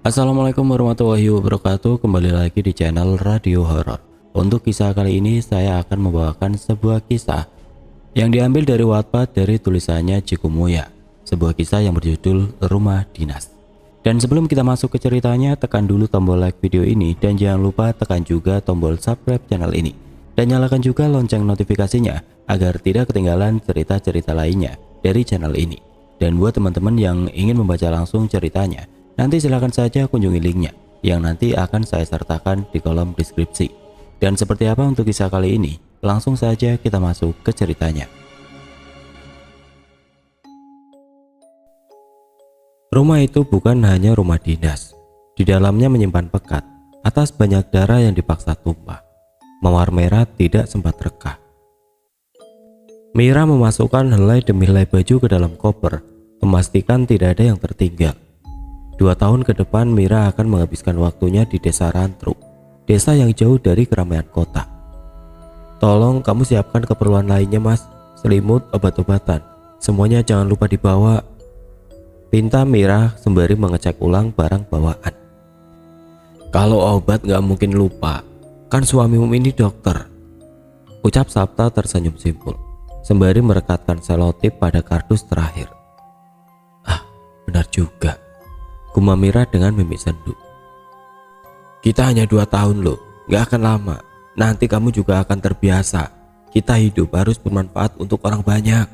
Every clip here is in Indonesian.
Assalamualaikum warahmatullahi wabarakatuh. Kembali lagi di channel Radio Horor. Untuk kisah kali ini saya akan membawakan sebuah kisah yang diambil dari Wattpad dari tulisannya Cikumoya. Sebuah kisah yang berjudul Rumah Dinas. Dan sebelum kita masuk ke ceritanya, tekan dulu tombol like video ini dan jangan lupa tekan juga tombol subscribe channel ini. Dan nyalakan juga lonceng notifikasinya agar tidak ketinggalan cerita-cerita lainnya dari channel ini. Dan buat teman-teman yang ingin membaca langsung ceritanya, nanti silahkan saja kunjungi linknya yang nanti akan saya sertakan di kolom deskripsi. Dan seperti apa untuk kisah kali ini? Langsung saja kita masuk ke ceritanya. Rumah itu bukan hanya rumah dinas. Di dalamnya menyimpan pekat atas banyak darah yang dipaksa tumpah. Mawar merah tidak sempat reka. Mira memasukkan helai demi helai baju ke dalam koper, memastikan tidak ada yang tertinggal. 2 tahun ke depan Mira akan menghabiskan waktunya di desa Rantruk, desa yang jauh dari keramaian kota. Tolong kamu siapkan keperluan lainnya mas, selimut, obat-obatan, semuanya jangan lupa dibawa. Pinta Mira sembari mengecek ulang barang bawaan. Kalau obat gak mungkin lupa, kan suamimu ini dokter, ucap Sapta tersenyum simpul, sembari merekatkan selotip pada kardus terakhir. Ah, benar juga, gumam Mira dengan mimik sendu. Kita hanya 2 tahun loh, gak akan lama. Nanti kamu juga akan terbiasa. Kita hidup harus bermanfaat untuk orang banyak.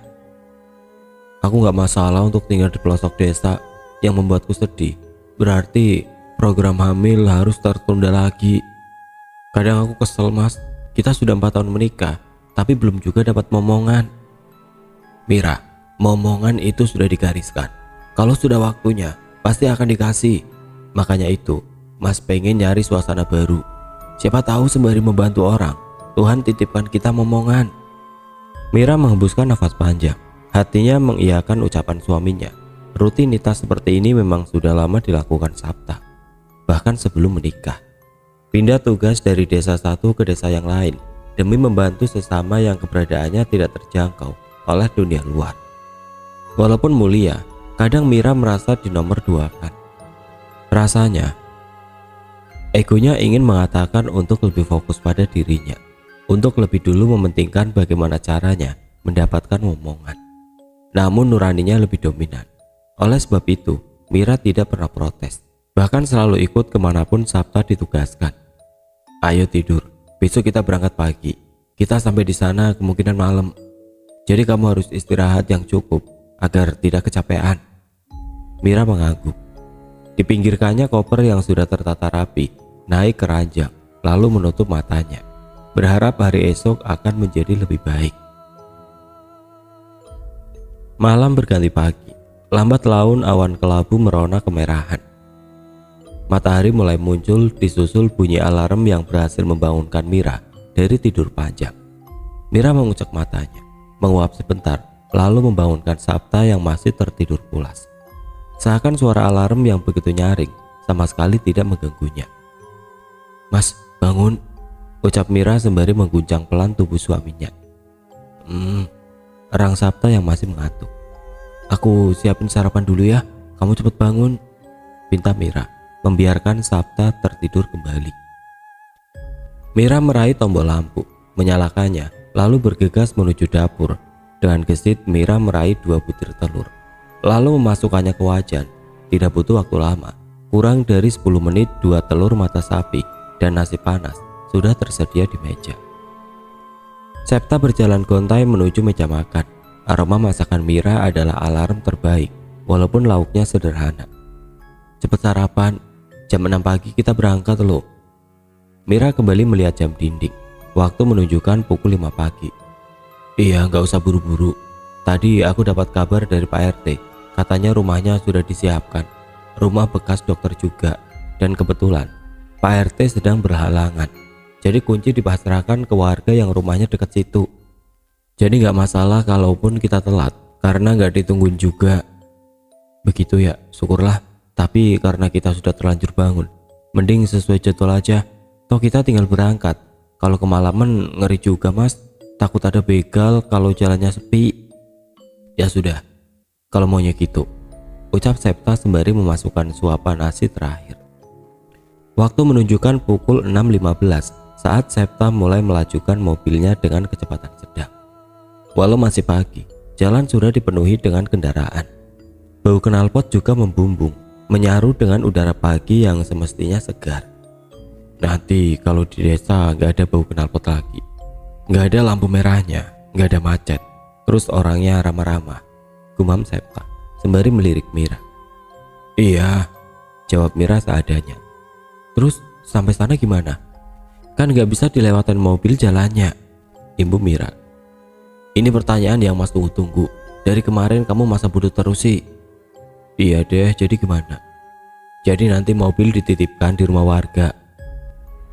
Aku gak masalah untuk tinggal di pelosok desa yang membuatku sedih. Berarti program hamil harus tertunda lagi. Kadang aku kesel mas, kita sudah 4 tahun menikah, tapi belum juga dapat momongan. Mira, momongan itu sudah digariskan. Kalau sudah waktunya, pasti akan dikasih. Makanya itu, mas pengen nyari suasana baru. Siapa tahu sembari membantu orang, Tuhan titipkan kita momongan. Mira menghembuskan nafas panjang. Hatinya mengiyakan ucapan suaminya. Rutinitas seperti ini memang sudah lama dilakukan Sapta, bahkan sebelum menikah. Pindah tugas dari desa satu ke desa yang lain demi membantu sesama yang keberadaannya tidak terjangkau oleh dunia luar. Walaupun mulia, kadang Mira merasa dinomor duakan. Rasanya, egonya ingin mengatakan untuk lebih fokus pada dirinya, untuk lebih dulu mementingkan bagaimana caranya mendapatkan momongan. Namun nuraninya lebih dominan. Oleh sebab itu, Mira tidak pernah protes, bahkan selalu ikut kemanapun Sapta ditugaskan. Ayo tidur, besok kita berangkat pagi. Kita sampai di sana kemungkinan malam. Jadi kamu harus istirahat yang cukup agar tidak kecapean. Mira mengangguk. Dipinggirkannya koper yang sudah tertata rapi, naik ke ranjang, lalu menutup matanya, berharap hari esok akan menjadi lebih baik. Malam berganti pagi, lambat laun awan kelabu merona kemerahan. Matahari mulai muncul disusul bunyi alarm yang berhasil membangunkan Mira dari tidur panjang. Mira mengucek matanya, menguap sebentar, lalu membangunkan Sapta yang masih tertidur pulas. Seakan suara alarm yang begitu nyaring sama sekali tidak mengganggunya. Mas, bangun, ucap Mira sembari mengguncang pelan tubuh suaminya. Erang Sapta yang masih mengantuk. Aku siapin sarapan dulu ya, kamu cepat bangun, pinta Mira, membiarkan Sapta tertidur kembali. Mira meraih tombol lampu, menyalakannya, lalu bergegas menuju dapur. Dengan gesit Mira meraih 2 butir telur, lalu memasukkannya ke wajan. Tidak butuh waktu lama, kurang dari 10 menit 2 telur mata sapi dan nasi panas sudah tersedia di meja. Septa berjalan gontai menuju meja makan. Aroma masakan Mira adalah alarm terbaik, walaupun lauknya sederhana. Cepat sarapan, jam 6 pagi kita berangkat loh. Mira kembali melihat jam dinding. Waktu menunjukkan pukul 5 pagi. Iya, gak usah buru-buru. Tadi aku dapat kabar dari Pak RT. Katanya rumahnya sudah disiapkan. Rumah bekas dokter juga. Dan kebetulan Pak RT sedang berhalangan. Jadi kunci dipasrahkan ke warga yang rumahnya dekat situ. Jadi gak masalah kalaupun kita telat, karena gak ditungguin juga. Begitu ya, syukurlah. Tapi karena kita sudah terlanjur bangun, mending sesuai jadwal aja. Toh kita tinggal berangkat. Kalau kemalaman ngeri juga mas. Takut ada begal kalau jalannya sepi. Ya sudah, kalau maunya gitu, ucap Septa sembari memasukkan suapan nasi terakhir. Waktu menunjukkan pukul 6.15 saat Septa mulai melajukan mobilnya dengan kecepatan sedang. Walau masih pagi, jalan sudah dipenuhi dengan kendaraan. Bau knalpot juga membumbung, menyaru dengan udara pagi yang semestinya segar. Nanti kalau di desa gak ada bau knalpot lagi, gak ada lampu merahnya, gak ada macet, terus orangnya ramah-ramah, gumam Septa sembari melirik Mira. Iya, jawab Mira seadanya. Terus sampai sana gimana? Kan gak bisa dilewatin mobil jalannya, imbu Mira. Ini pertanyaan yang Mas tunggu-tunggu. Dari kemarin kamu masa bodoh terus sih. Iya deh, jadi gimana? Jadi nanti mobil dititipkan di rumah warga.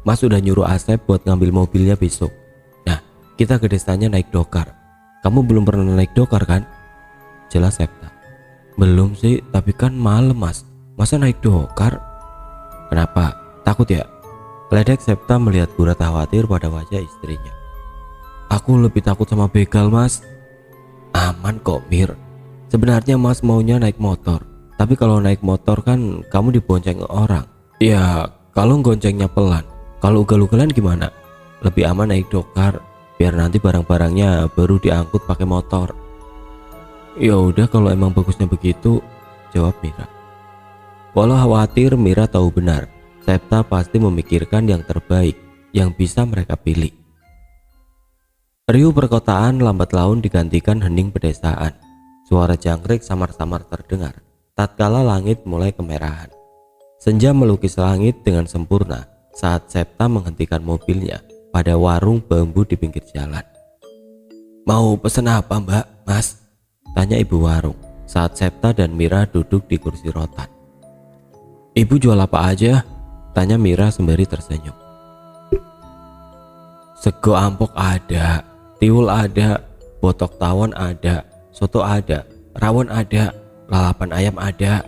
Mas udah nyuruh Asep buat ngambil mobilnya besok. Nah, kita ke desanya naik dokar. Kamu belum pernah naik dokar kan? Jelas Septa. Belum sih, tapi kan malam Mas. Masa naik dokar? Kenapa? Takut ya? Ledek Septa melihat Burat khawatir pada wajah istrinya. Aku lebih takut sama begal Mas. Aman kok Mir. Sebenarnya Mas maunya naik motor. Tapi kalau naik motor kan kamu dibonceng orang. Ya kalau goncengnya pelan. Kalau ugal-ugalan gimana? Lebih aman naik dokar. Biar nanti barang-barangnya baru diangkut pakai motor. Ya udah kalau emang bagusnya begitu, jawab Mira. Walau khawatir, Mira tahu benar Septa pasti memikirkan yang terbaik yang bisa mereka pilih. Riuh perkotaan lambat laun digantikan hening pedesaan. Suara jangkrik samar-samar terdengar tatkala langit mulai kemerahan. Senja melukis langit dengan sempurna saat Septa menghentikan mobilnya pada warung bambu di pinggir jalan. Mau pesen apa Mbak, Mas? Tanya ibu warung saat Septa dan Mira duduk di kursi rotan. Ibu jual apa aja? Tanya Mira sembari tersenyum. Sego ampok ada, tiwul ada, botok tawon ada, soto ada, rawon ada, lalapan ayam ada.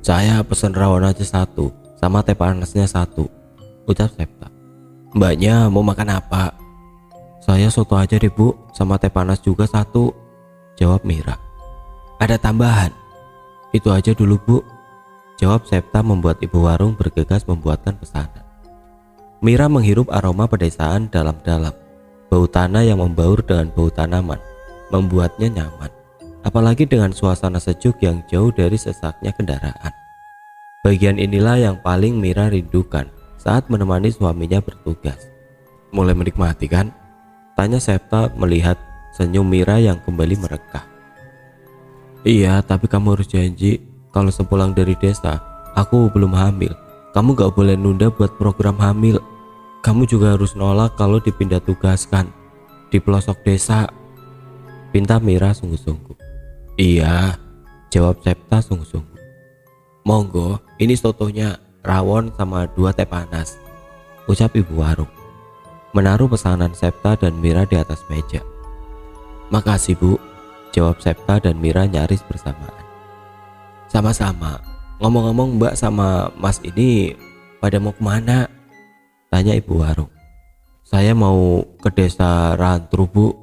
Saya pesen rawon aja satu, sama teh panasnya satu, ucap Septa. Mbaknya mau makan apa? Saya soto aja deh Bu, sama teh panas juga satu, jawab Mira. Ada tambahan? Itu aja dulu Bu, jawab Septa membuat ibu warung bergegas membuatkan pesanan. Mira menghirup aroma pedesaan dalam-dalam. Bau tanah yang membaur dengan bau tanaman membuatnya nyaman. Apalagi dengan suasana sejuk yang jauh dari sesaknya kendaraan. Bagian inilah yang paling Mira rindukan saat menemani suaminya bertugas. Mulai menikmati kan? Tanya Septa melihat senyum Mira yang kembali merekah. Iya, tapi kamu harus janji kalau sepulang dari desa aku belum hamil. Kamu gak boleh nunda buat program hamil. Kamu juga harus nolak kalau dipindah tugaskan di pelosok desa, pinta Mira sungguh-sungguh. Iya, jawab Septa sungguh-sungguh. Monggo, ini sotonya, rawon sama 2 teh panas, ucap ibu warung menaruh pesanan Septa dan Mira di atas meja. Makasih Bu, jawab Septa dan Mira nyaris bersamaan. Sama-sama. Ngomong-ngomong Mbak sama Mas ini pada mau kemana? Tanya ibu warung. Saya mau ke desa Rantru Bu,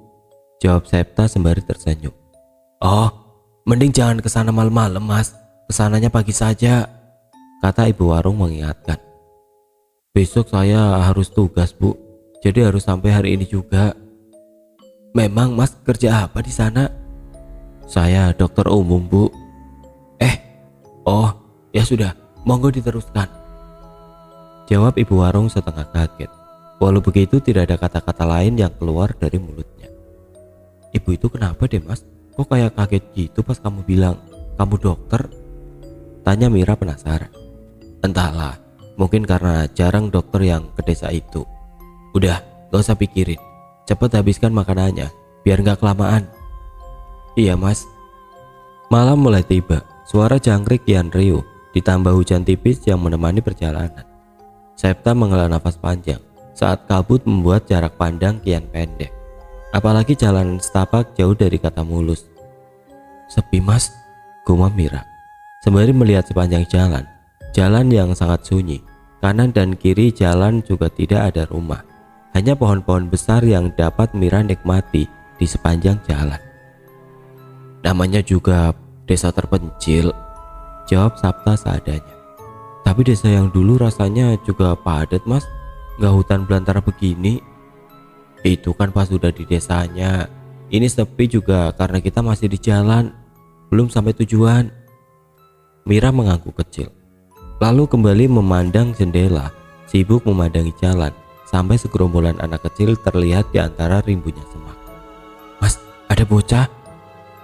jawab Septa sembari tersenyum. Oh, mending jangan ke sana malam-malam Mas, kesananya pagi saja, kata ibu warung mengingatkan. Besok saya harus tugas Bu, jadi harus sampai hari ini juga. Memang Mas kerja apa di sana? Saya dokter umum Bu. Oh, ya sudah, monggo diteruskan, jawab ibu warung setengah kaget. Walau begitu tidak ada kata-kata lain yang keluar dari mulutnya. Ibu itu kenapa deh Mas? Kok kayak kaget gitu pas kamu bilang kamu dokter? Tanya Mira penasaran. Entahlah, mungkin karena jarang dokter yang ke desa itu. Udah, gak usah pikirin, cepet habiskan makanannya biar gak kelamaan. Iya Mas. Malam mulai tiba. Suara jangkrik kian riuh ditambah hujan tipis yang menemani perjalanan. Septa menghela nafas panjang saat kabut membuat jarak pandang kian pendek. Apalagi jalan setapak jauh dari kata mulus. Sepi Mas, gumam Mira sembari melihat sepanjang jalan. Jalan yang sangat sunyi. Kanan dan kiri jalan juga tidak ada rumah. Hanya pohon-pohon besar yang dapat Mira nikmati di sepanjang jalan. Namanya juga desa terpencil, jawab Septa seadanya. Tapi desa yang dulu rasanya juga padat mas, nggak hutan belantara begini. Itu kan pas sudah di desanya. Ini sepi juga karena kita masih di jalan, belum sampai tujuan. Mira mengangguk kecil, lalu kembali memandang jendela, sibuk memandangi jalan, sampai segerombolan anak kecil terlihat di antara rimbunya semak. Mas, ada bocah,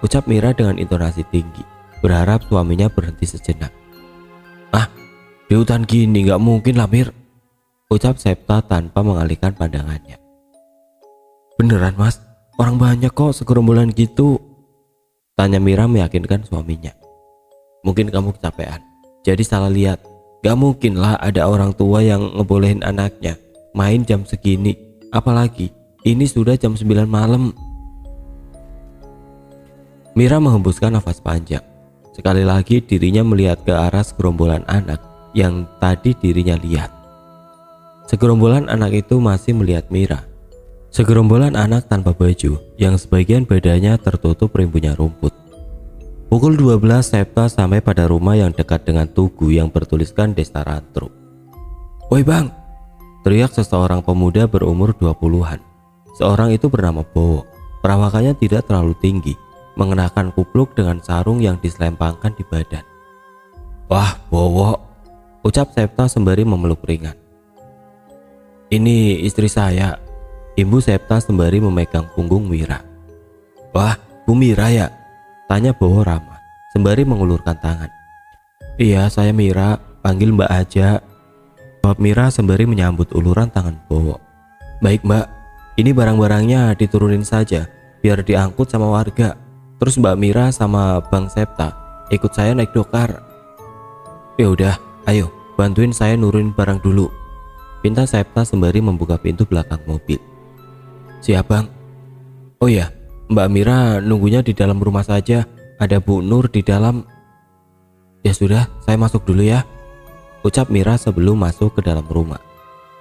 ucap Mira dengan intonasi tinggi, berharap suaminya berhenti sejenak. Ah, di hutan gini gak mungkin lah Mir, ucap Septa tanpa mengalihkan pandangannya. Beneran mas, orang banyak kok segerombolan gitu, tanya Mira meyakinkan suaminya. Mungkin kamu kecapean, jadi salah lihat. Gak mungkin lah ada orang tua yang ngebolehin anaknya main jam segini, apalagi ini sudah jam 9 malam. Mira menghembuskan nafas panjang. Sekali lagi dirinya melihat ke arah segerombolan anak yang tadi dirinya lihat. Segerombolan anak itu masih melihat Mira. Segerombolan anak tanpa baju yang sebagian badannya tertutup rimbunya rumput. Pukul 12 Septa sampai pada rumah yang dekat dengan tugu yang bertuliskan Desa Rantruk. Woi bang, teriak seseorang pemuda berumur 20-an. Seorang itu bernama Bowo. Perawakannya tidak terlalu tinggi, mengenakan kupluk dengan sarung yang diselempangkan di badan. Wah Bowo, ucap Septa sembari memeluk ringan. Ini istri saya, Ibu Septa sembari memegang punggung Mira. Wah Bu Mira ya? Tanya Bowo ramah, sembari mengulurkan tangan. Iya saya Mira, panggil Mbak aja, jawab Mira sembari menyambut uluran tangan Bowo. Baik Mbak, ini barang-barangnya diturunin saja, biar diangkut sama warga. Terus Mbak Mira sama Bang Septa ikut saya naik dokar. Ya udah, ayo bantuin saya nurunin barang dulu, pinta Septa sembari membuka pintu belakang mobil. Siap bang. Oh ya, Mbak Mira nunggunya di dalam rumah saja, ada Bu Nur di dalam. Ya sudah, saya masuk dulu ya, ucap Mira sebelum masuk ke dalam rumah.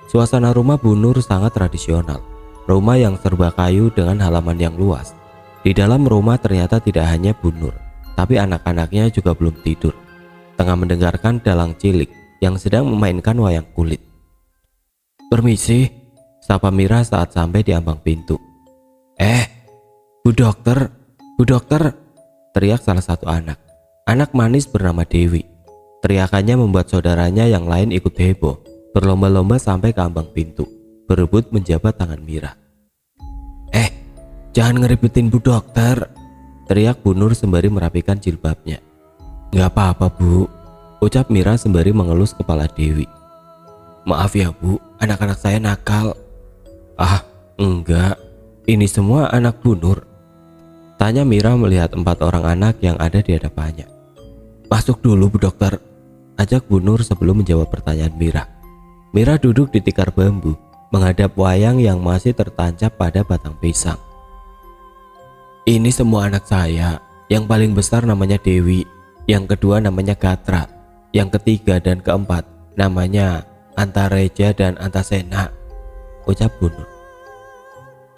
Suasana rumah Bu Nur sangat tradisional. Rumah yang serba kayu dengan halaman yang luas. Di dalam rumah ternyata tidak hanya Bu Nur, tapi anak-anaknya juga belum tidur, tengah mendengarkan dalang cilik yang sedang memainkan wayang kulit. Permisi, sapa Mira saat sampai di ambang pintu. Bu dokter, teriak salah satu anak. Anak manis bernama Dewi. Teriakannya membuat saudaranya yang lain ikut heboh, berlomba-lomba sampai ke ambang pintu, berebut menjabat tangan Mira. Jangan ngeribetin Bu dokter, teriak Bu Nur sembari merapikan jilbabnya. Gak apa-apa Bu, ucap Mira sembari mengelus kepala Dewi. Maaf ya Bu, anak-anak saya nakal. Ah enggak, ini semua anak Bu Nur, tanya Mira melihat 4 orang anak yang ada di hadapannya. Masuk dulu Bu dokter, ajak Bu Nur sebelum menjawab pertanyaan Mira. Mira duduk di tikar bambu, menghadap wayang yang masih tertancap pada batang pisang. Ini semua anak saya, yang paling besar namanya Dewi, yang kedua namanya Gatra, yang ketiga dan keempat namanya Antareja dan Antasena, ucap Bu Nur.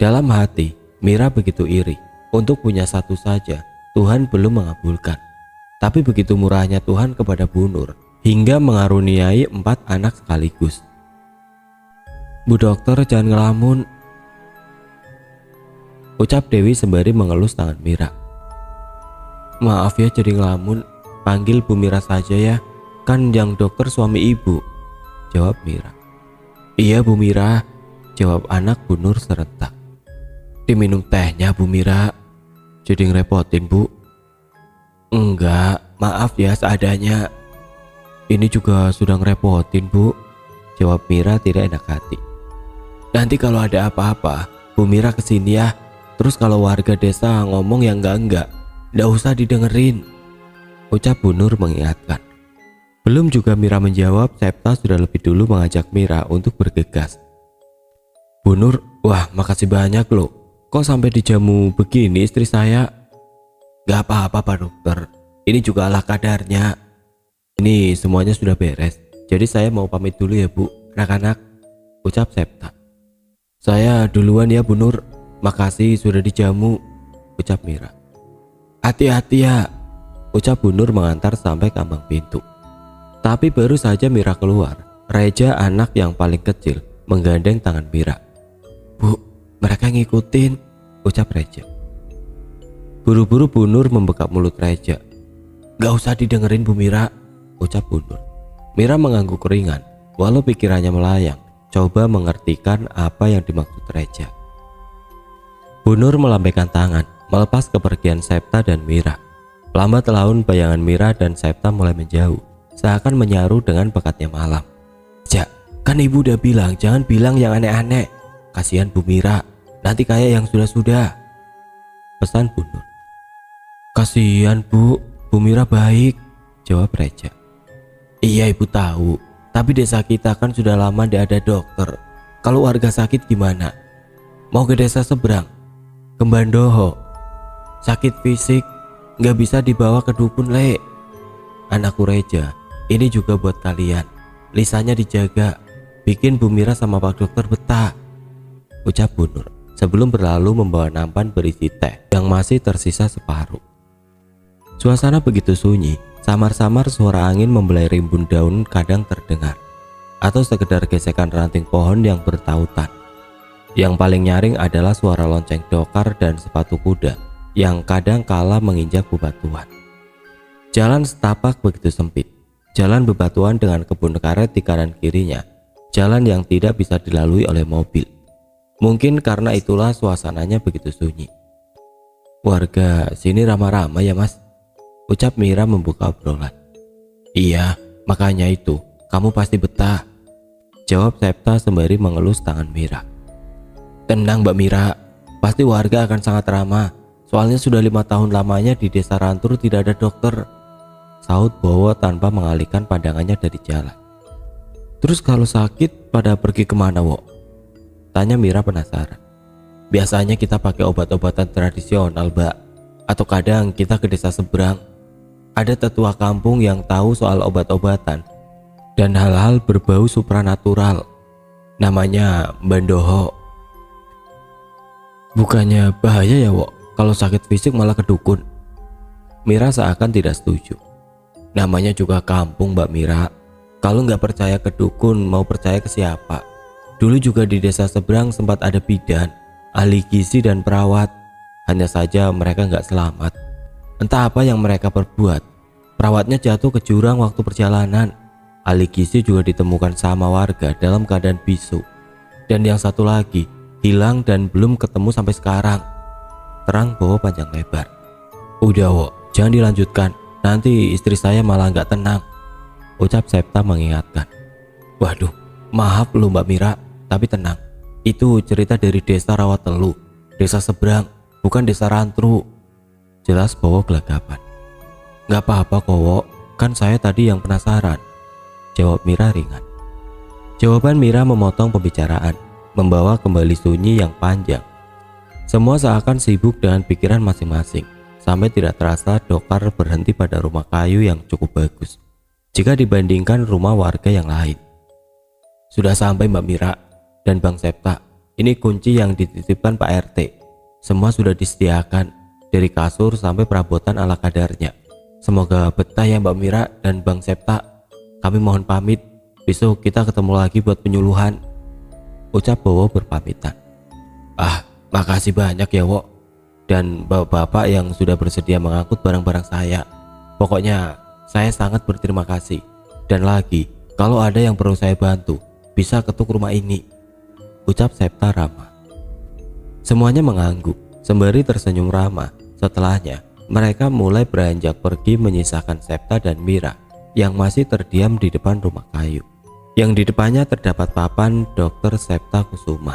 Dalam hati, Mira begitu iri, untuk punya satu saja, Tuhan belum mengabulkan. Tapi begitu murahnya Tuhan kepada Bu Nur, hingga mengaruniai 4 anak sekaligus. Bu dokter jangan ngelamun, ucap Dewi sembari mengelus tangan Mira. Maaf ya jadi ngelamun, panggil Bu Mira saja ya, kan yang dokter suami ibu, jawab Mira. Iya Bu Mira, jawab anak Bu Nur serentak. Diminum tehnya Bu Mira, jadi ngerepotin Bu. Enggak, maaf ya seadanya. Ini juga sudah ngerepotin Bu, jawab Mira tidak enak hati. Nanti kalau ada apa-apa Bu Mira kesini ya. Terus kalau warga desa ngomong yang enggak usah didengerin, ucap Bu Nur mengingatkan. Belum juga Mira menjawab, Septa sudah lebih dulu mengajak Mira untuk bergegas. Bu Nur, wah makasih banyak loh, kok sampai dijamu begini istri saya? Gak apa-apa Pak Dokter, ini juga ala kadarnya. Ini semuanya sudah beres, jadi saya mau pamit dulu ya Bu, anak-anak, ucap Septa. Saya duluan ya Bu Nur, makasih sudah dijamu, ucap Mira. Hati-hati ya, ucap Bu Nur mengantar sampai ke ambang pintu. Tapi baru saja Mira keluar, Reja anak yang paling kecil menggandeng tangan Mira. "Bu, mereka ngikutin," ucap Reja. Buru-buru Bu Nur membekap mulut Reja. "Gak usah didengerin Bu Mira," ucap Bu Nur. Mira mengangguk ringan, walau pikirannya melayang, coba mengertikan apa yang dimaksud Reja. Bu Nur melambaikan tangan, melepas kepergian Septa dan Mira. Lambat laun bayangan Mira dan Septa mulai menjauh, seakan menyaru dengan pekatnya malam. "Jak, kan ibu udah bilang jangan bilang yang aneh-aneh. Kasihan Bu Mira, nanti kayak yang sudah-sudah," pesan Bu Nur. "Kasihan Bu Mira baik," jawab Reja. "Iya ibu tahu, tapi desa kita kan sudah lama tidak ada dokter. Kalau warga sakit gimana? Mau ke desa seberang, ke Bandoho. Sakit fisik nggak bisa dibawa ke dukun le. Anakku Reja, ini juga buat kalian. Lisannya dijaga, bikin Bu Mira sama Pak Dokter betah," ucap Bu Nur sebelum berlalu membawa nampan berisi teh yang masih tersisa separuh. Suasana begitu sunyi, samar-samar suara angin membelai rimbun daun kadang terdengar, atau sekedar gesekan ranting pohon yang bertautan. Yang paling nyaring adalah suara lonceng dokar dan sepatu kuda yang kadang kala menginjak bebatuan. Jalan setapak begitu sempit, jalan bebatuan dengan kebun karet di kanan kirinya, jalan yang tidak bisa dilalui oleh mobil. Mungkin karena itulah suasananya begitu sunyi. "Warga sini ramah-ramah ya Mas," ucap Mira membuka obrolan. "Iya, makanya itu, kamu pasti betah," jawab Septa sembari mengelus tangan Mira. "Tenang Mbak Mira, pasti warga akan sangat ramah. Soalnya sudah 5 tahun lamanya di desa Rantur tidak ada dokter," sahut Bowo tanpa mengalihkan pandangannya dari jalan. "Terus kalau sakit pada pergi kemana Wo?" tanya Mira penasaran. "Biasanya kita pakai obat-obatan tradisional Mbak, atau kadang kita ke desa seberang. Ada tetua kampung yang tahu soal obat-obatan dan hal-hal berbau supranatural. Namanya Bandoho." "Bukannya bahaya ya Wok, kalau sakit fisik malah ke dukun?" Mira seakan tidak setuju. "Namanya juga kampung Mbak Mira. Kalau nggak percaya ke dukun, mau percaya ke siapa? Dulu juga di desa seberang sempat ada bidan, ahli gizi dan perawat. Hanya saja mereka nggak selamat. Entah apa yang mereka perbuat. Perawatnya jatuh ke jurang waktu perjalanan. Ahli gizi juga ditemukan sama warga dalam keadaan bisu. Dan yang satu lagi hilang dan belum ketemu sampai sekarang," terang Bowo panjang lebar. "Udah Wo, jangan dilanjutkan. Nanti istri saya malah nggak tenang," ucap Septa mengingatkan. "Waduh, maaf loh Mbak Mira, tapi tenang. Itu cerita dari desa Rawatelu, desa seberang, bukan desa Rantru," jelas Bowo gelagapan. "Nggak apa-apa kok Wo, kan saya tadi yang penasaran," jawab Mira ringan. Jawaban Mira memotong pembicaraan, membawa kembali sunyi yang panjang. Semua seakan sibuk dengan pikiran masing-masing, sampai tidak terasa Dokar berhenti pada rumah kayu yang cukup bagus jika dibandingkan rumah warga yang lain. "Sudah sampai Mbak Mira dan Bang Septa. Ini kunci yang dititipkan Pak RT. Semua sudah disediakan, dari kasur sampai perabotan ala kadarnya. Semoga betah ya Mbak Mira dan Bang Septa. Kami mohon pamit, besok kita ketemu lagi buat penyuluhan," ucap Bowo berpamitan. "Ah, makasih banyak ya Wo, dan bapak-bapak yang sudah bersedia mengangkut barang-barang saya. Pokoknya saya sangat berterima kasih. Dan lagi, kalau ada yang perlu saya bantu, bisa ketuk rumah ini," ucap Septa ramah. Semuanya mengangguk, sembari tersenyum ramah. Setelahnya, mereka mulai beranjak pergi menyisakan Septa dan Mira yang masih terdiam di depan rumah kayu. Yang di depannya terdapat papan Dr. Septa Kusuma.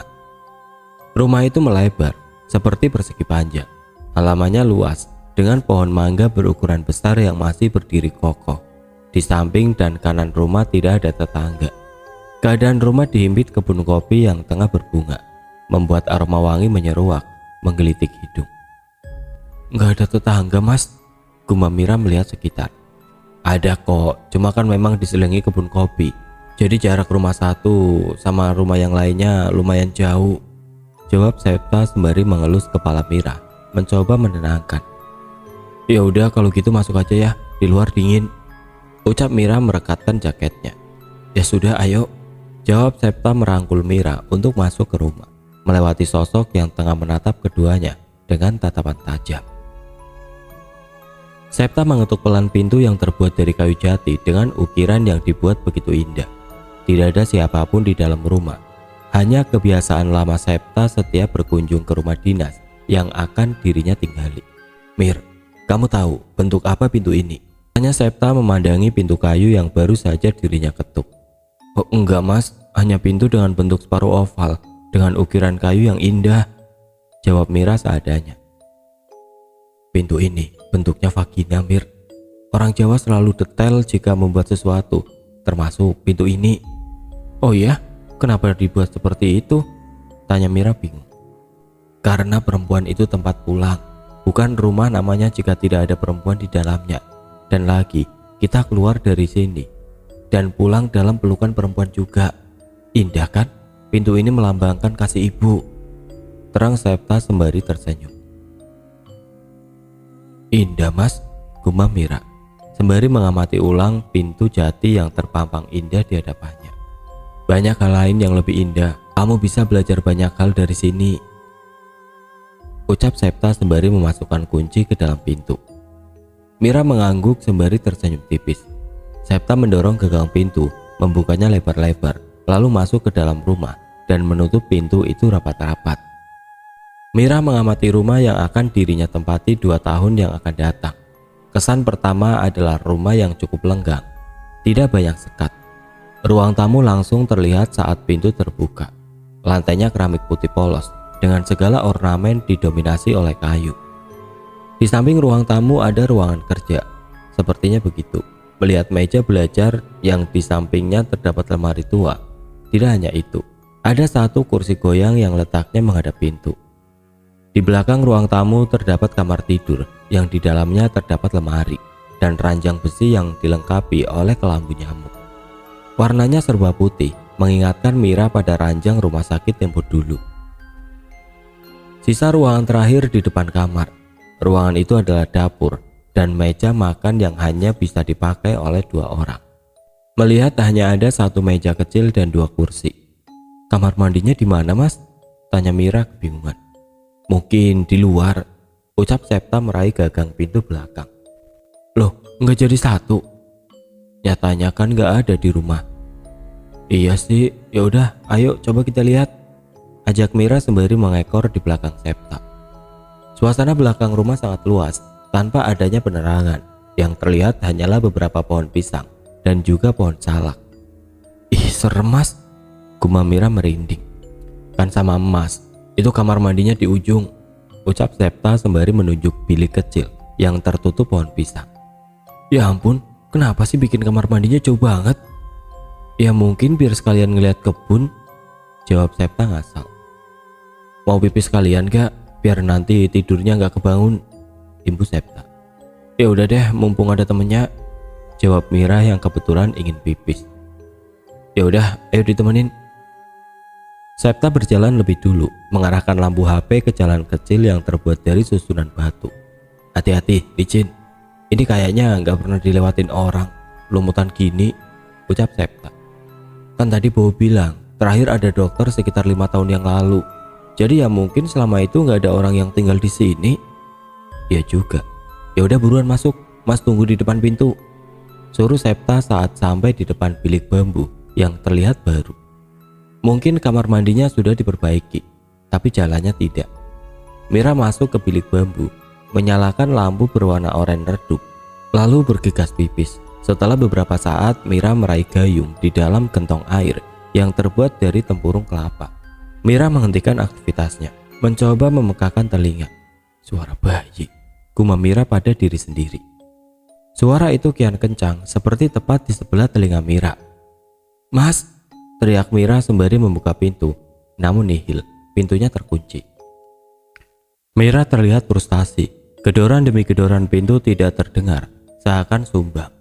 Rumah itu melebar, seperti persegi panjang. Halamannya luas, dengan pohon mangga berukuran besar yang masih berdiri kokoh. Di samping dan kanan rumah tidak ada tetangga. Keadaan rumah dihimpit kebun kopi yang tengah berbunga, membuat aroma wangi menyeruak, menggelitik hidung. "Nggak ada tetangga Mas," gumam Mira melihat sekitar. "Ada kok, cuma kan memang diselingi kebun kopi. Jadi jarak rumah satu sama rumah yang lainnya lumayan jauh," jawab Septa sembari mengelus kepala Mira, mencoba menenangkan. "Ya udah kalau gitu masuk aja ya, di luar dingin," ucap Mira merekatkan jaketnya. Ya sudah, ayo, jawab Septa merangkul Mira untuk masuk ke rumah, melewati sosok yang tengah menatap keduanya dengan tatapan tajam. Septa mengetuk pelan pintu yang terbuat dari kayu jati dengan ukiran yang dibuat begitu indah. Tidak ada siapapun di dalam rumah, hanya kebiasaan lama Septa setiap berkunjung ke rumah dinas yang akan dirinya tinggali. Mir, kamu tahu bentuk apa pintu ini? Tanya Septa memandangi pintu kayu yang baru saja dirinya ketuk. Oh enggak mas, hanya pintu dengan bentuk separuh oval dengan ukiran kayu yang indah, jawab Mira seadanya. Pintu ini bentuknya vagina, Mir. Orang Jawa selalu detail jika membuat sesuatu, termasuk pintu ini. Oh iya? Kenapa dibuat seperti itu? Tanya Mira bingung. Karena perempuan itu tempat pulang, bukan rumah namanya jika tidak ada perempuan di dalamnya. Dan lagi, kita keluar dari sini dan pulang dalam pelukan perempuan juga. Indah kan? Pintu ini melambangkan kasih ibu, terang Septa sembari tersenyum. Indah mas, gumam Mira sembari mengamati ulang pintu jati yang terpampang indah di hadapannya. Banyak hal lain yang lebih indah, kamu bisa belajar banyak hal dari sini, ucap Septa sembari memasukkan kunci ke dalam pintu. Mira mengangguk sembari tersenyum tipis. Septa mendorong gagang pintu, membukanya lebar-lebar, lalu masuk ke dalam rumah dan menutup pintu itu rapat-rapat. Mira mengamati rumah yang akan dirinya tempati 2 tahun yang akan datang. Kesan pertama adalah rumah yang cukup lenggang, tidak banyak sekat. Ruang tamu langsung terlihat saat pintu terbuka. Lantainya keramik putih polos dengan segala ornamen didominasi oleh kayu. Di samping ruang tamu ada ruangan kerja, sepertinya begitu. Melihat meja belajar yang di sampingnya terdapat lemari tua. Tidak hanya itu, ada satu kursi goyang yang letaknya menghadap pintu. Di belakang ruang tamu terdapat kamar tidur yang di dalamnya terdapat lemari dan ranjang besi yang dilengkapi oleh kelambu nyamuk. Warnanya serba putih, mengingatkan Mira pada ranjang rumah sakit tempo dulu. Sisa ruangan terakhir di depan kamar. Ruangan itu adalah dapur dan meja makan yang hanya bisa dipakai oleh 2 orang. Melihat hanya ada 1 meja kecil dan 2 kursi. Kamar mandinya di mana mas? Tanya Mira kebingungan. Mungkin di luar, ucap Septa meraih gagang pintu belakang. Loh, nggak jadi 1? Nyatanya kan nggak ada di rumah. Iya sih, ya udah, ayo coba kita lihat, ajak Mira sembari mengekor di belakang Septa. Suasana belakang rumah sangat luas, tanpa adanya penerangan. Yang terlihat hanyalah beberapa pohon pisang dan juga pohon salak. Ih, serem mas, gumam Mira merinding. Kan sama emas, itu kamar mandinya di ujung, ucap Septa sembari menunjuk bilik kecil yang tertutup pohon pisang. Ya ampun, kenapa sih bikin kamar mandinya jauh banget? Ya mungkin biar sekalian ngeliat kebun, jawab Septa ngasal. Mau pipis sekalian gak? Biar nanti tidurnya gak kebangun, imbu Septa. Ya udah deh, mumpung ada temennya, jawab Mira yang kebetulan ingin pipis. Ya udah, ayo ditemenin. Septa berjalan lebih dulu, mengarahkan lampu HP ke jalan kecil yang terbuat dari susunan batu. Hati-hati, licin. Ini kayaknya gak pernah dilewatin orang, lumutan gini, ucap Septa. Kan tadi Bowo bilang, terakhir ada dokter sekitar 5 tahun yang lalu. Jadi ya mungkin selama itu nggak ada orang yang tinggal di sini. Ya juga. Ya udah buruan masuk, mas tunggu di depan pintu, suruh Septa saat sampai di depan bilik bambu yang terlihat baru. Mungkin kamar mandinya sudah diperbaiki, tapi jalannya tidak. Mira masuk ke bilik bambu, menyalakan lampu berwarna oranye redup, lalu bergegas pipis. Setelah beberapa saat, Mira meraih gayung di dalam gentong air yang terbuat dari tempurung kelapa. Mira menghentikan aktivitasnya, mencoba memekakan telinga. Suara bayi, gumam Mira pada diri sendiri. Suara itu kian kencang, seperti tepat di sebelah telinga Mira. Mas, teriak Mira sembari membuka pintu, namun nihil, pintunya terkunci. Mira terlihat frustasi, gedoran demi gedoran pintu tidak terdengar, seakan sumbang.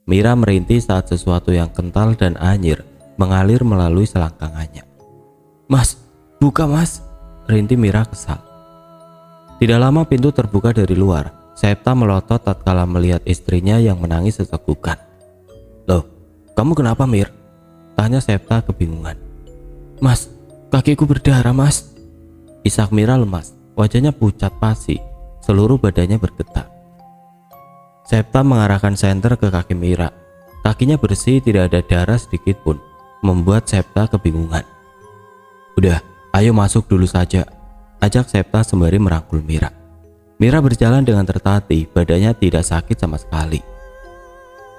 Mira merintih saat sesuatu yang kental dan anyir mengalir melalui selangkangannya. Mas, buka mas, rintih Mira kesal. Tidak lama pintu terbuka dari luar. Septa melotot tatkala melihat istrinya yang menangis sesegukan. Kamu kenapa, Mir? Tanya Septa kebingungan. Mas, kakiku berdarah, Mas. Isak Mira lemas, wajahnya pucat pasi, seluruh badannya bergetar. Septa mengarahkan senter ke kaki Mira. Kakinya bersih, tidak ada darah sedikit pun, membuat Septa kebingungan. Udah, ayo masuk dulu saja, ajak Septa sembari merangkul Mira. Mira berjalan dengan tertatih, badannya tidak sakit sama sekali.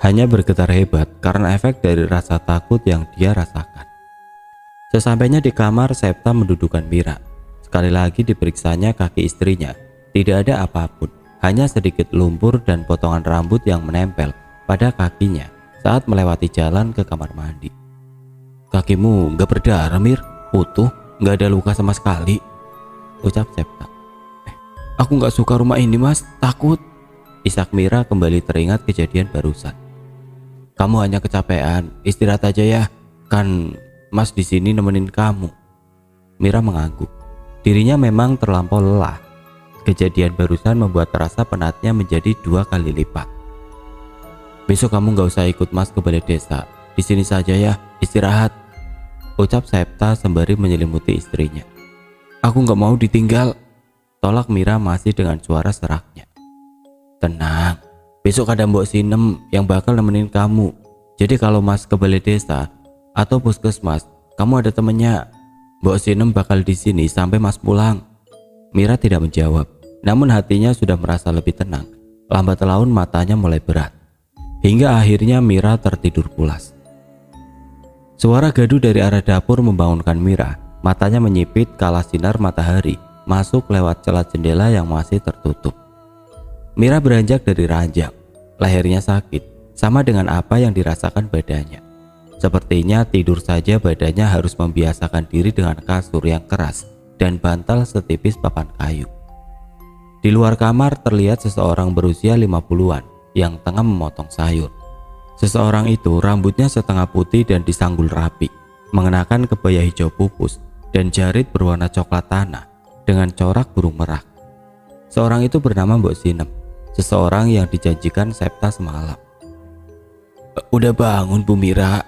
Hanya bergetar hebat karena efek dari rasa takut yang dia rasakan. Sesampainya di kamar, Septa mendudukkan Mira. Sekali lagi diperiksanya kaki istrinya. Tidak ada apapun, hanya sedikit lumpur dan potongan rambut yang menempel pada kakinya saat melewati jalan ke kamar mandi. Kakimu gak berdarah, Mir? Utuh, gak ada luka sama sekali, ucap Septa. Aku gak suka rumah ini, Mas, takut. Isak Mira kembali teringat kejadian barusan. Kamu hanya kecapean, istirahat aja ya. Kan Mas di sini nemenin kamu. Mira mengangguk. Dirinya memang terlampau lelah. Kejadian barusan membuat rasa penatnya menjadi 2 kali lipat. Besok kamu gak usah ikut Mas ke balai desa. Di sini saja ya, istirahat, ucap Septa sembari menyelimuti istrinya. Aku gak mau ditinggal, tolak Mira masih dengan suara seraknya. Tenang, besok ada Mbok Sinem yang bakal nemenin kamu. Jadi kalau Mas ke balai desa atau puskesmas, kamu ada temennya. Mbok Sinem bakal di sini sampai Mas pulang. Mira tidak menjawab, namun hatinya sudah merasa lebih tenang. Lambat laun matanya mulai berat, hingga akhirnya Mira tertidur pulas. Suara gaduh dari arah dapur membangunkan Mira. Matanya menyipit kala sinar matahari masuk lewat celah jendela yang masih tertutup. Mira beranjak dari ranjang. Lehernya sakit, sama dengan apa yang dirasakan badannya. Sepertinya tidur saja badannya harus membiasakan diri dengan kasur yang keras dan bantal setipis papan kayu. Di luar kamar terlihat seseorang berusia 50-an yang tengah memotong sayur. Seseorang itu rambutnya setengah putih dan disanggul rapi, mengenakan kebaya hijau pupus dan jarit berwarna coklat tanah dengan corak burung merak. Seorang itu bernama Mbok Sinem, seseorang yang dijanjikan Septa semalam. Udah bangun Bu Mira?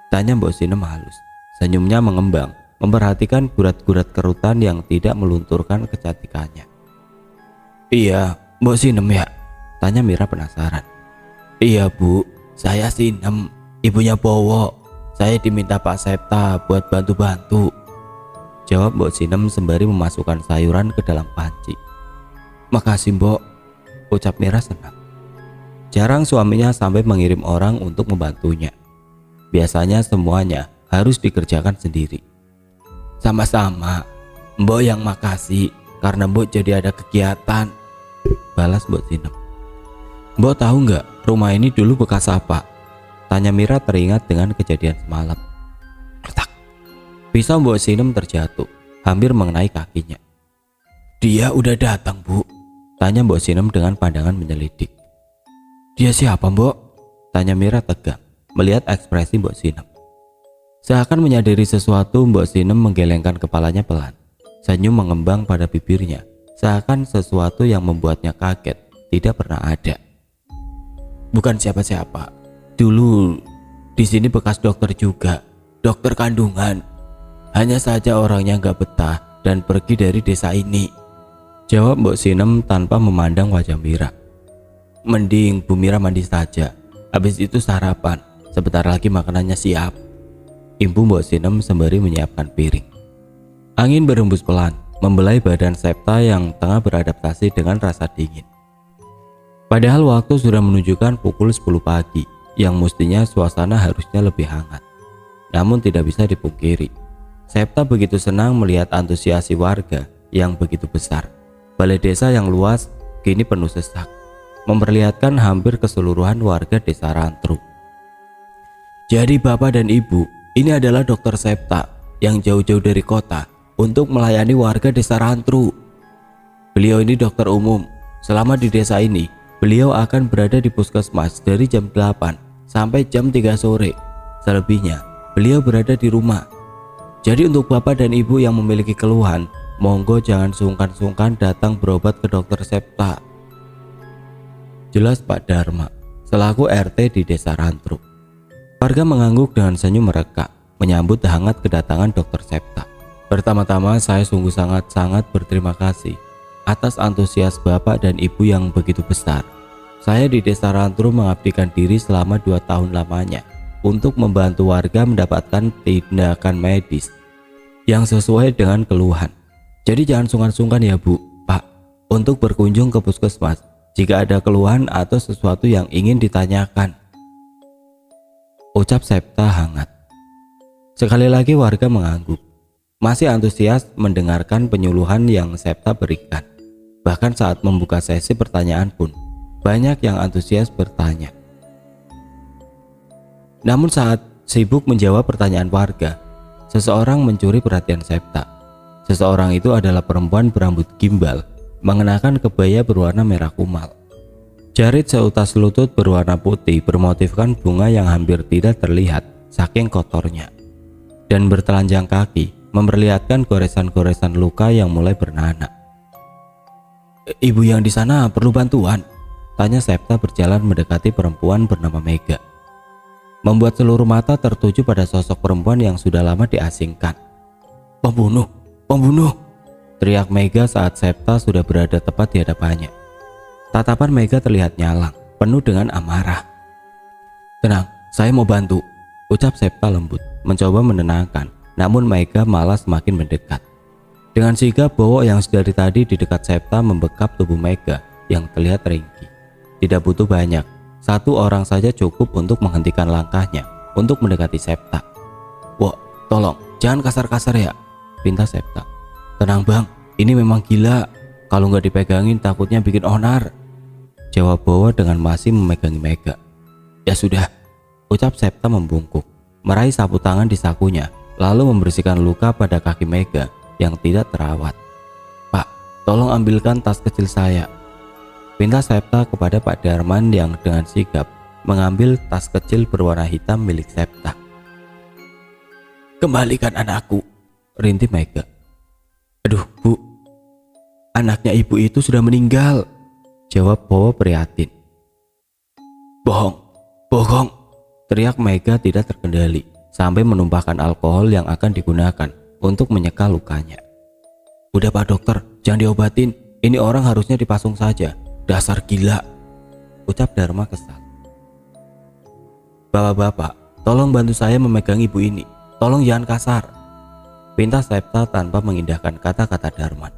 Tanya Mbok Sinem halus. Senyumnya mengembang, memperhatikan gurat-gurat kerutan yang tidak melunturkan kecantikannya. Iya, Mbok Sinem ya? Tanya Mira penasaran. Iya Bu, saya Sinem, ibunya Bowo. Saya diminta Pak Septa buat bantu-bantu, jawab Mbok Sinem sembari memasukkan sayuran ke dalam panci. Makasih Mbok, ucap Mira senang. Jarang suaminya sampai mengirim orang untuk membantunya. Biasanya semuanya harus dikerjakan sendiri. Sama-sama, Mbok yang makasih karena Mbok jadi ada kegiatan, balas Mbok Sinem. Mbok tahu nggak rumah ini dulu bekas apa? Tanya Mira teringat dengan kejadian semalam. Kletak. Pisau Mbok Sinem terjatuh, hampir mengenai kakinya. Dia udah datang Bu, tanya Mbok Sinem dengan pandangan menyelidik. Dia siapa Mbok? Tanya Mira tegang melihat ekspresi Mbok Sinem. Seakan menyadari sesuatu, Mbok Sinem menggelengkan kepalanya pelan. Senyum mengembang pada bibirnya, seakan sesuatu yang membuatnya kaget tidak pernah ada. Bukan siapa-siapa. Dulu di sini bekas dokter juga, dokter kandungan. Hanya saja orangnya nggak betah dan pergi dari desa ini, jawab Mbok Sinem tanpa memandang wajah Mira. Mending Bu Mira mandi saja, habis itu sarapan. Sebentar lagi makanannya siap, imbu Mbok Sinem sembari menyiapkan piring. Angin berhembus pelan, membelai badan Septa yang tengah beradaptasi dengan rasa dingin. Padahal waktu sudah menunjukkan pukul 10 pagi, yang mestinya suasana harusnya lebih hangat. Namun tidak bisa dipungkiri, Septa begitu senang melihat antusiasi warga yang begitu besar. Balai desa yang luas kini penuh sesak, memperlihatkan hampir keseluruhan warga desa Rantruk. Jadi Bapak dan Ibu, ini adalah Dokter Septa yang jauh-jauh dari kota untuk melayani warga desa Rantruk. Beliau ini dokter umum. Selama di desa ini, beliau akan berada di puskesmas dari jam 8 sampai jam 3 sore. Selebihnya, beliau berada di rumah. Jadi untuk Bapak dan Ibu yang memiliki keluhan, monggo jangan sungkan-sungkan datang berobat ke Dokter Septa, jelas Pak Dharma selaku RT di desa Rantruk. Warga mengangguk dengan senyum mereka menyambut hangat kedatangan Dokter Septa. Pertama-tama saya sungguh sangat-sangat berterima kasih atas antusias Bapak dan Ibu yang begitu besar. Saya di Desa Rantrum mengabdikan diri selama 2 tahun lamanya untuk membantu warga mendapatkan tindakan medis yang sesuai dengan keluhan. Jadi jangan sungkan-sungkan ya Bu, Pak, untuk berkunjung ke puskesmas jika ada keluhan atau sesuatu yang ingin ditanyakan, ucap Septa hangat. Sekali lagi warga mengangguk, masih antusias mendengarkan penyuluhan yang Septa berikan. Bahkan saat membuka sesi pertanyaan pun, banyak yang antusias bertanya. Namun saat sibuk menjawab pertanyaan warga, seseorang mencuri perhatian Septa. Seseorang itu adalah perempuan berambut gimbal, mengenakan kebaya berwarna merah kumal. Jarit seutas lutut berwarna putih bermotifkan bunga yang hampir tidak terlihat saking kotornya. Dan bertelanjang kaki memperlihatkan goresan-goresan luka yang mulai bernanah. Ibu yang di sana perlu bantuan? Tanya Septa berjalan mendekati perempuan bernama Mega. Membuat seluruh mata tertuju pada sosok perempuan yang sudah lama diasingkan. Pembunuh, pembunuh! Teriak Mega saat Septa sudah berada tepat di hadapannya. Tatapan Mega terlihat nyalang, penuh dengan amarah. Tenang, saya mau bantu, ucap Septa lembut, mencoba menenangkan. Namun Mega malah semakin mendekat. Dengan sigap Bowo yang dari tadi di dekat Septa membekap tubuh Mega yang terlihat ringkih. Tidak butuh banyak, 1 orang saja cukup untuk menghentikan langkahnya untuk mendekati Septa. Wah, tolong jangan kasar-kasar ya, pinta Septa. Tenang bang, ini memang gila, kalau nggak dipegangin takutnya bikin onar, jawab Bowo dengan masih memegangi Mega. Ya sudah, ucap Septa membungkuk, meraih sapu tangan di sakunya, lalu membersihkan luka pada kaki Mega yang tidak terawat. Pak, tolong ambilkan tas kecil saya, pinta Septa kepada Pak Darman yang dengan sigap mengambil tas kecil berwarna hitam milik Septa. Kembalikan anakku, rintih Mega. Aduh Bu, anaknya ibu itu sudah meninggal, jawab Bowo prihatin. Bohong, bohong, teriak Mega tidak terkendali sampai menumpahkan alkohol yang akan digunakan untuk menyeka lukanya. Udah Pak Dokter, jangan diobatin, ini orang harusnya dipasung saja. Dasar gila, ucap Dharma kesal. Bapak-bapak, tolong bantu saya memegang ibu ini. Tolong jangan kasar, pinta Septa tanpa mengindahkan kata-kata Darman.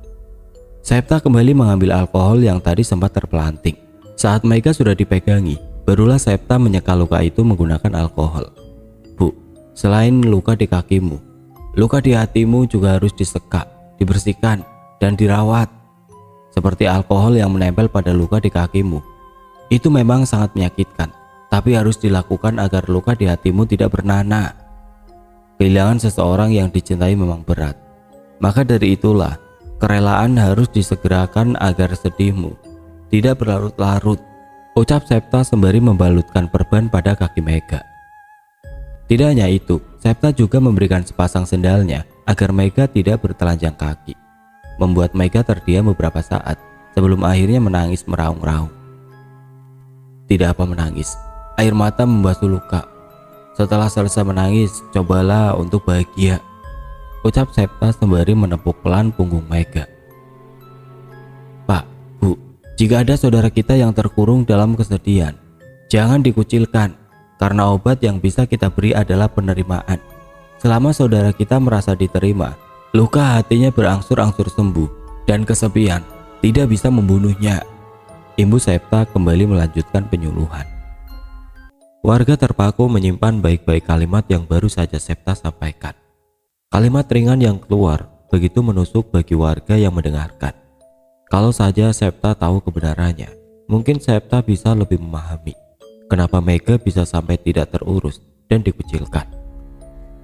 Septa kembali mengambil alkohol yang tadi sempat terpelanting. Saat Mega sudah dipegangi, barulah Septa menyeka luka itu menggunakan alkohol. Bu, selain luka di kakimu, luka di hatimu juga harus diseka, dibersihkan, dan dirawat. Seperti alkohol yang menempel pada luka di kakimu. Itu memang sangat menyakitkan, tapi harus dilakukan agar luka di hatimu tidak bernanah. Kehilangan seseorang yang dicintai memang berat. Maka dari itulah, kerelaan harus disegerakan agar sedihmu tidak berlarut-larut, ucap Septa sembari membalutkan perban pada kaki Mega. Tidak hanya itu, Septa juga memberikan sepasang sendalnya agar Mega tidak bertelanjang kaki. Membuat Mega terdiam beberapa saat sebelum akhirnya menangis meraung-raung. Tidak apa menangis, air mata membasuh luka. Setelah selesai menangis, cobalah untuk bahagia, ucap Septa sembari menepuk pelan punggung Mega. Pak, Bu, jika ada saudara kita yang terkurung dalam kesedihan, jangan dikucilkan, karena obat yang bisa kita beri adalah penerimaan. Selama saudara kita merasa diterima, luka hatinya berangsur-angsur sembuh dan kesepian tidak bisa membunuhnya. Ibu Septa kembali melanjutkan penyuluhan. Warga terpaku menyimpan baik-baik kalimat yang baru saja Septa sampaikan. Kalimat ringan yang keluar begitu menusuk bagi warga yang mendengarkan. Kalau saja Septa tahu kebenarannya, mungkin Septa bisa lebih memahami kenapa Mega bisa sampai tidak terurus dan dikucilkan.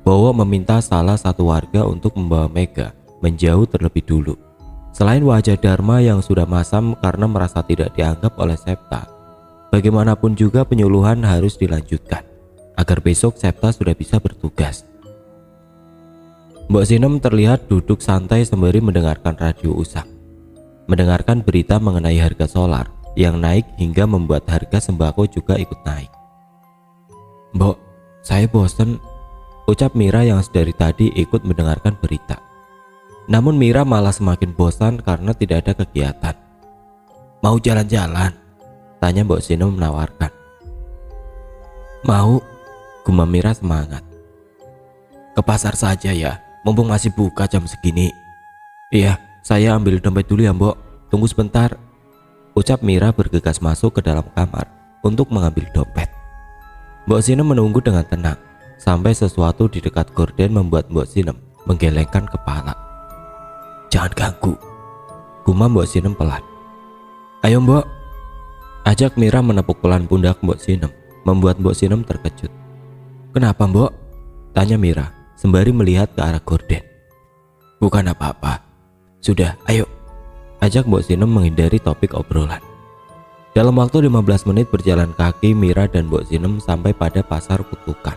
Bowo meminta salah satu warga untuk membawa Mega menjauh terlebih dulu. Selain wajah Dharma yang sudah masam karena merasa tidak dianggap oleh Septa, bagaimanapun juga penyuluhan harus dilanjutkan agar besok Septa sudah bisa bertugas. Mbok Sinem terlihat duduk santai sembari mendengarkan radio usang, mendengarkan berita mengenai harga solar yang naik hingga membuat harga sembako juga ikut naik. Mbok, Saya bosen, ucap Mira yang dari tadi ikut mendengarkan berita. Namun Mira malah semakin bosan karena tidak ada kegiatan. Mau jalan-jalan? Tanya Mbok Sinem menawarkan. Mau, gumam Mira semangat. Ke pasar saja ya, mumpung masih buka jam segini. Iya, saya ambil dompet dulu ya Mbok, tunggu sebentar. Ucap Mira bergegas masuk ke dalam kamar untuk mengambil dompet. Mbok Sinem menunggu dengan tenang, sampai sesuatu di dekat gorden membuat Mbok Sinem menggelengkan kepala. Jangan ganggu, gumam Mbok Sinem pelan. Ayo Mbok, ajak Mira menepuk pelan pundak Mbok Sinem, membuat Mbok Sinem terkejut. Kenapa Mbok? Tanya Mira sembari melihat ke arah gorden. Bukan apa-apa, sudah ayo, ajak Mbok Sinem menghindari topik obrolan. Dalam waktu 15 menit berjalan kaki, Mira dan Mbok Sinem sampai pada pasar Kutukan.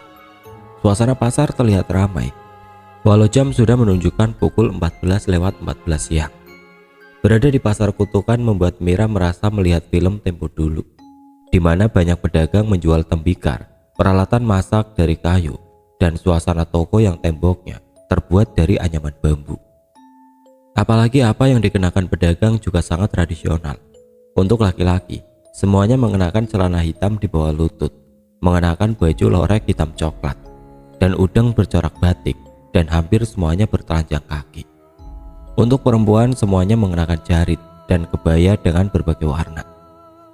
Suasana pasar terlihat ramai, walau jam sudah menunjukkan pukul 14:14 siang. Berada di pasar Kutukan membuat Mira merasa melihat film Tempo Dulu, di mana banyak pedagang menjual tembikar, peralatan masak dari kayu, dan suasana toko yang temboknya terbuat dari anyaman bambu. Apalagi apa yang dikenakan pedagang juga sangat tradisional. Untuk laki-laki, semuanya mengenakan celana hitam di bawah lutut, mengenakan baju lorek hitam coklat, dan udeng bercorak batik, dan hampir semuanya bertelanjang kaki. Untuk perempuan semuanya mengenakan jarit dan kebaya dengan berbagai warna.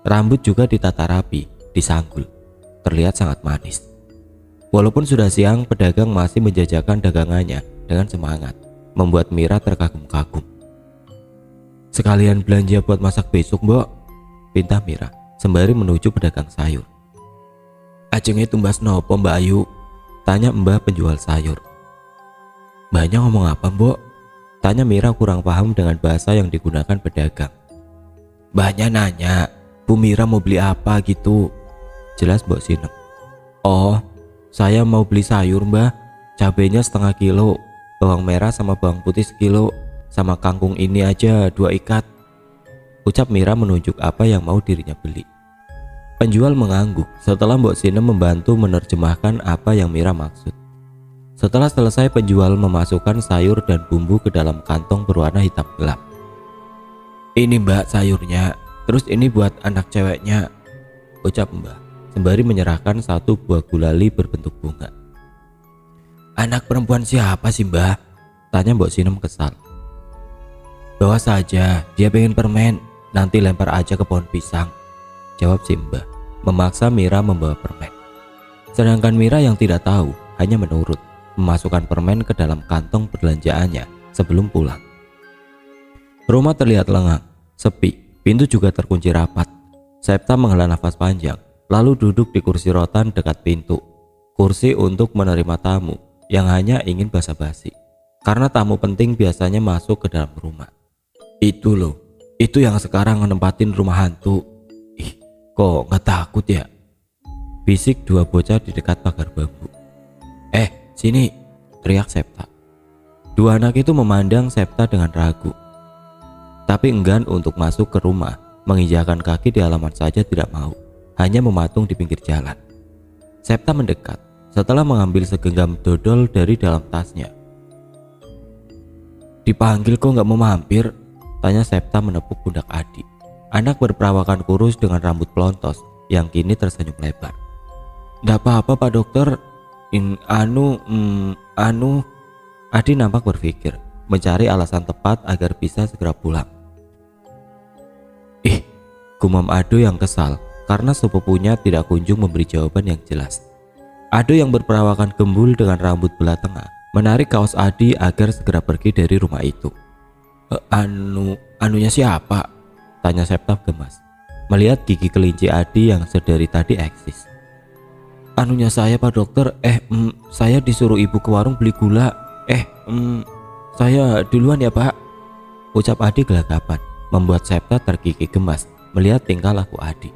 Rambut juga ditata rapi, disanggul, terlihat sangat manis. Walaupun sudah siang, pedagang masih menjajakan dagangannya dengan semangat, membuat Mira terkagum-kagum. Sekalian belanja buat masak besok Mbok, pinta Mira sembari menuju pedagang sayur. Ajengnya tumbas nopo Mbak Ayu, tanya Mbak penjual sayur. Mbaknya ngomong apa Mbok? Tanya Mira kurang paham dengan bahasa yang digunakan pedagang. Mbaknya nanya, Bu Mira mau beli apa gitu, jelas Mbok Sinem. Oh, saya mau beli sayur Mbak, cabenya setengah kilo, bawang merah sama bawang putih sekilo, sama kangkung ini aja 2 ikat, ucap Mira menunjuk apa yang mau dirinya beli. Penjual mengangguk setelah Mbok Sinem membantu menerjemahkan apa yang Mira maksud. Setelah selesai, penjual memasukkan sayur dan bumbu ke dalam kantong berwarna hitam gelap. Ini Mbak sayurnya, terus ini buat anak ceweknya, ucap Mbak sembari menyerahkan satu buah gulali berbentuk bunga. Anak perempuan siapa sih Mbak? Tanya Mbok Sinem kesal. Bawa saja, dia pengen permen, nanti lempar aja ke pohon pisang, jawab si Mbak, memaksa Mira membawa permen. Sedangkan Mira yang tidak tahu hanya menurut, memasukkan permen ke dalam kantong belanjaannya sebelum pulang. Rumah terlihat lengang, sepi, pintu juga terkunci rapat. Septa menghela nafas panjang, lalu duduk di kursi rotan dekat pintu. Kursi untuk menerima tamu yang hanya ingin basa-basi, karena tamu penting biasanya masuk ke dalam rumah. Itu loh, itu yang sekarang menempatin rumah hantu. Ih, kok nggak takut ya? Bisik dua bocah di dekat pagar bambu. Sini, teriak Septa. Dua anak itu memandang Septa dengan ragu, tapi enggan untuk masuk ke rumah. Menginjakan kaki di halaman saja tidak mau, hanya mematung di pinggir jalan. Septa mendekat setelah mengambil segenggam dodol dari dalam tasnya. Dipanggil kok nggak mau mampir? Tanya Septa menepuk pundak Adi, anak berperawakan kurus dengan rambut pelontos yang kini tersenyum lebar. Nggak apa-apa Pak Dokter. Adi nampak berpikir, mencari alasan tepat agar bisa segera pulang. Gumam Ado yang kesal karena sepupunya tidak kunjung memberi jawaban yang jelas. Ado yang berperawakan gembul dengan rambut belah tengah menarik kaos Adi agar segera pergi dari rumah itu. Anunya siapa? Tanya Septa gemas, melihat gigi kelinci Adi yang sedari tadi eksis. Anunya saya Pak Dokter, saya disuruh ibu ke warung beli gula. Saya duluan ya Pak, ucap Adi gelagapan, membuat Septa tergigit gemas melihat tingkah laku Adi.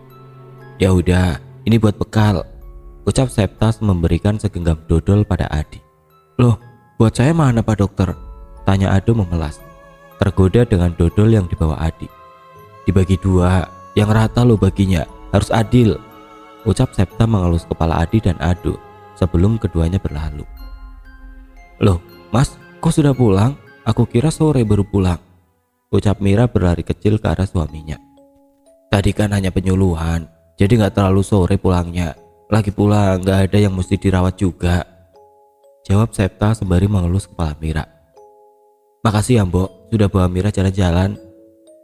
Ya udah, ini buat bekal, ucap Septa memberikan segenggam dodol pada Adi. Loh, buat saya mana Pak Dokter? Tanya Ado memelas, tergoda dengan dodol yang dibawa Adi. Dibagi 2, yang rata lo baginya, harus adil, ucap Septa mengelus kepala Adi dan Ado sebelum keduanya berlalu. "Loh, Mas, kok sudah pulang? Aku kira sore baru pulang," ucap Mira berlari kecil ke arah suaminya. "Tadi kan hanya penyuluhan, jadi gak terlalu sore pulangnya. Lagi pula gak ada yang mesti dirawat juga," jawab Septa sembari mengelus kepala Mira. "Makasih ya Mbok, sudah bawa Mira jalan-jalan,"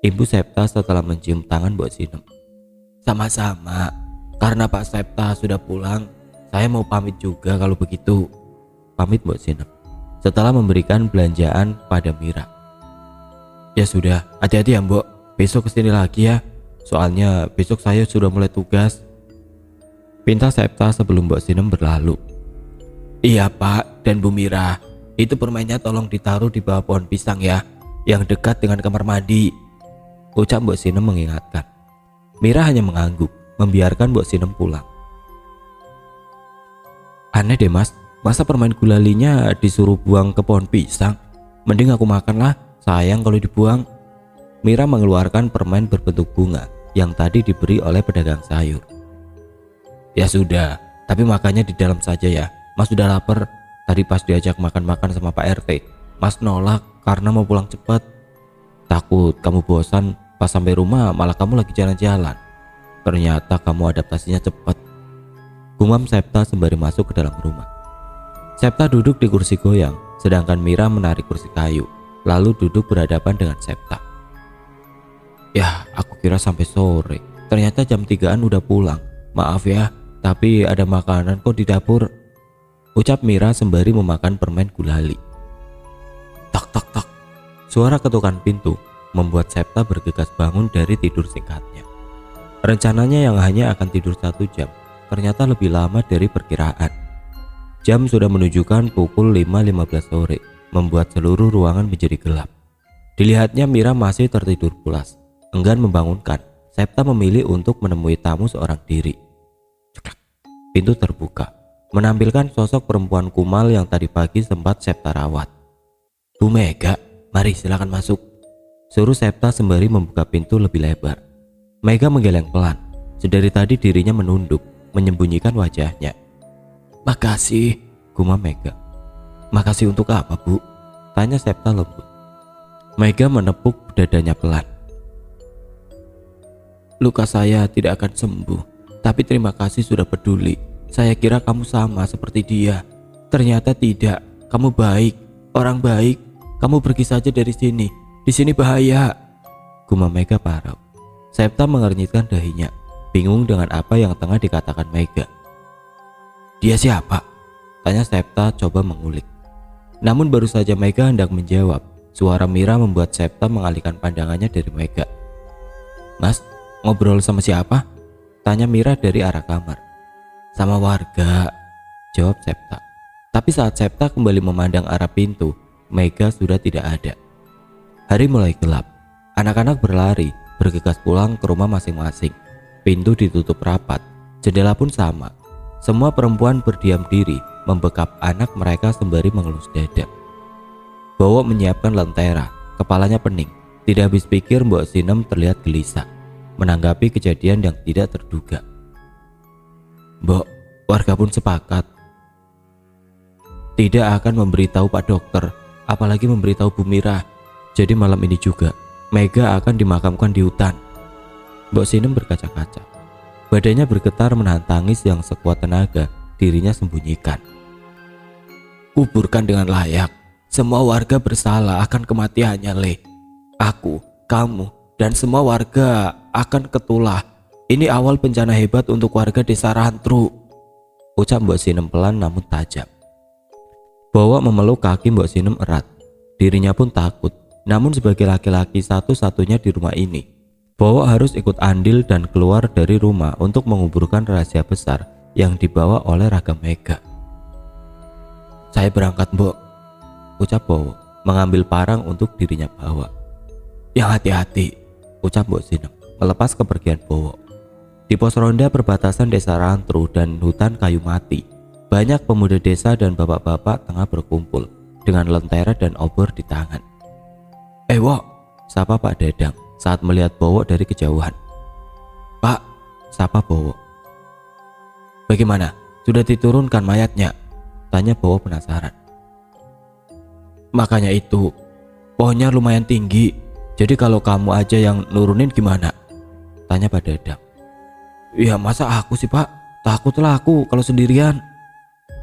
ibu Septa setelah mencium tangan Mbok Sinem. "Sama-sama, karena Pak Septa sudah pulang, saya mau pamit juga kalau begitu," pamit Mbok Sinem setelah memberikan belanjaan pada Mira. "Ya sudah, hati-hati ya Mbok, besok kesini lagi ya, soalnya besok saya sudah mulai tugas," pinta Septa sebelum Mbok Sinem berlalu. "Iya Pak dan Bu Mira, itu permennya tolong ditaruh di bawah pohon pisang ya, yang dekat dengan kamar mandi," ucap Mbok Sinem mengingatkan. Mira hanya mengangguk, membiarkan Mbok Sinem pulang. "Aneh deh Mas, masa permen gulalinya disuruh buang ke pohon pisang? Mending aku makan lah, sayang kalau dibuang." Mira mengeluarkan permen berbentuk bunga yang tadi diberi oleh pedagang sayur. "Ya sudah, tapi makannya di dalam saja ya, Mas sudah lapar. Tadi pas diajak makan-makan sama Pak RT, Mas nolak karena mau pulang cepat. Takut kamu bosan, pas sampai rumah malah kamu lagi jalan-jalan. Ternyata kamu adaptasinya cepat," gumam Septa sembari masuk ke dalam rumah. Septa duduk di kursi goyang, sedangkan Mira menarik kursi kayu, lalu duduk berhadapan dengan Septa. "Ya, aku kira sampai sore, ternyata jam 3-an udah pulang. Maaf ya, tapi ada makanan kok di dapur," ucap Mira sembari memakan permen gulali. Tak tak tak, suara ketukan pintu membuat Septa bergegas bangun dari tidur singkatnya. Rencananya yang hanya akan tidur 1 jam, ternyata lebih lama dari perkiraan. Jam sudah menunjukkan pukul 5.15 sore, membuat seluruh ruangan menjadi gelap. Dilihatnya Mira masih tertidur pulas. Enggan membangunkan, Septa memilih untuk menemui tamu seorang diri. Ceklek. Pintu terbuka, menampilkan sosok perempuan kumal yang tadi pagi sempat Septa rawat. "Bu Mega, mari silakan masuk," suruh Septa sembari membuka pintu lebih lebar. Mega menggeleng pelan, sedari tadi dirinya menunduk, menyembunyikan wajahnya. "Makasih," gumam Mega. "Makasih untuk apa Bu?" tanya Septa lembut. Mega menepuk dadanya pelan. "Luka saya tidak akan sembuh, tapi terima kasih sudah peduli. Saya kira kamu sama seperti dia. Ternyata tidak, kamu baik, orang baik. Kamu pergi saja dari sini, di sini bahaya," gumam Mega parau. Septa mengernyitkan dahinya, bingung dengan apa yang tengah dikatakan Mega. "Dia siapa?" tanya Septa coba mengulik. Namun baru saja Mega hendak menjawab, suara Mira membuat Septa mengalihkan pandangannya dari Mega. "Mas, ngobrol sama siapa?" tanya Mira dari arah kamar. "Sama warga," jawab Septa. Tapi saat Septa kembali memandang arah pintu, Mega sudah tidak ada. Hari mulai gelap. Anak-anak berlari, bergegas pulang ke rumah masing-masing. Pintu ditutup rapat, jendela pun sama. Semua perempuan berdiam diri, membekap anak mereka sembari mengelus dada. Bowo menyiapkan lentera, kepalanya pening. Tidak habis pikir Mbok Sinem terlihat gelisah, menanggapi kejadian yang tidak terduga. "Mbok, warga pun sepakat tidak akan memberitahu Pak Dokter, apalagi memberitahu Bu Mira. Jadi malam ini juga Mega akan dimakamkan di hutan." Mbok Sinem berkaca-kaca. Badannya bergetar menahan tangis yang sekuat tenaga dirinya sembunyikan. "Kuburkan dengan layak. Semua warga bersalah akan kematiannya, Le. Aku, kamu, dan semua warga akan ketulah. Ini awal bencana hebat untuk warga desa Rantru," ucap Mbok Sinem pelan namun tajam. Bowo memeluk kaki Mbok Sinem erat. Dirinya pun takut, namun sebagai laki-laki satu-satunya di rumah ini, Bowo harus ikut andil dan keluar dari rumah untuk menguburkan rahasia besar yang dibawa oleh ragam Mega. "Saya berangkat, Mbok," ucap Bowo, mengambil parang untuk dirinya bawa. "Yang hati-hati," ucap Mbok Sinem, melepas kepergian Bowo. Di pos ronda perbatasan desa Rantru dan hutan kayu mati, banyak pemuda desa dan bapak-bapak tengah berkumpul dengan lentera dan obor di tangan. "Wok," sapa Pak Dadang saat melihat Bowo dari kejauhan. "Pak," sapa Bowo. "Bagaimana? Sudah diturunkan mayatnya? Tanya Bowo penasaran. Makanya itu, pohonnya lumayan tinggi. Jadi kalau kamu aja yang nurunin gimana? Tanya Pak Dadang. Ya masa aku sih Pak? Takutlah aku kalau sendirian.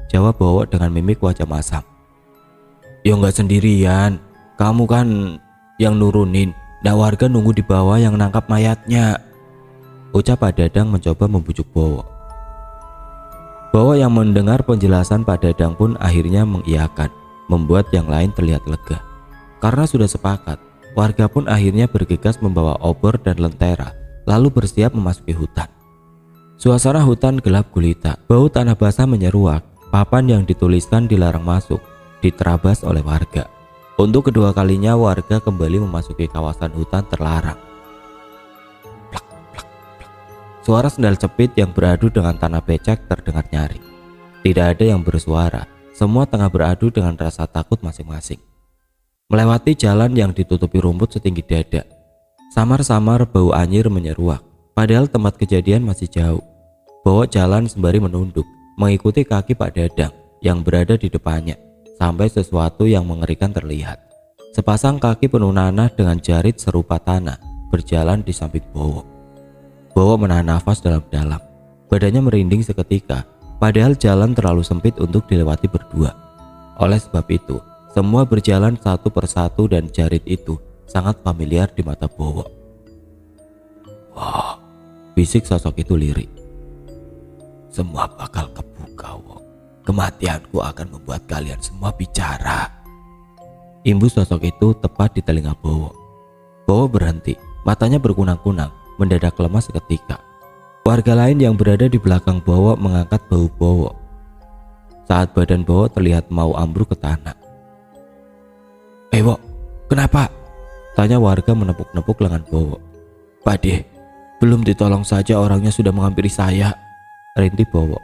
Jawab Bowo dengan mimik wajah masam. Ya nggak sendirian, kamu kan yang nurunin. Nah warga nunggu di bawah yang nangkap mayatnya. Ucap Pak Dadang mencoba membujuk Bowo. Bowo yang mendengar penjelasan Pak Dadang pun akhirnya mengiyakan, membuat yang lain terlihat lega. Karena sudah sepakat, warga pun akhirnya bergegas membawa obor dan lentera, lalu bersiap memasuki hutan. Suasana hutan gelap gulita, bau tanah basah menyeruak, papan yang dituliskan dilarang masuk, diterabas oleh warga. Untuk kedua kalinya warga kembali memasuki kawasan hutan terlarang. Plak, plak, plak. Suara sendal cepit yang beradu dengan tanah becek terdengar nyaring. Tidak ada yang bersuara, semua tengah beradu dengan rasa takut masing-masing. Melewati jalan yang ditutupi rumput setinggi dada, samar-samar bau anyir menyeruak, padahal tempat kejadian masih jauh. Bowo jalan sembari menunduk, mengikuti kaki Pak Dadang yang berada di depannya, sampai sesuatu yang mengerikan terlihat. Sepasang kaki penuh nanah dengan jarit serupa tanah berjalan di samping Bowo. Bowo menahan nafas dalam-dalam, badannya merinding seketika, padahal jalan terlalu sempit untuk dilewati berdua. Oleh sebab itu, semua berjalan satu persatu dan jarit itu sangat familiar di mata Bowo. Wah, bisik sosok itu lirik. Semua bakal kebuka, Wong. Kematianku akan membuat kalian semua bicara. Imbus sosok itu tepat di telinga Bowo. Bowo berhenti, matanya berkunang-kunang, mendadak lemas seketika. Warga lain yang berada di belakang Bowo mengangkat bahu Bowo saat badan Bowo terlihat mau ambruk ke tanah. Wo, kenapa? Tanya warga menepuk-nepuk lengan Bowo. Pade, belum ditolong saja orangnya sudah menghampiri saya, rintih Bowo.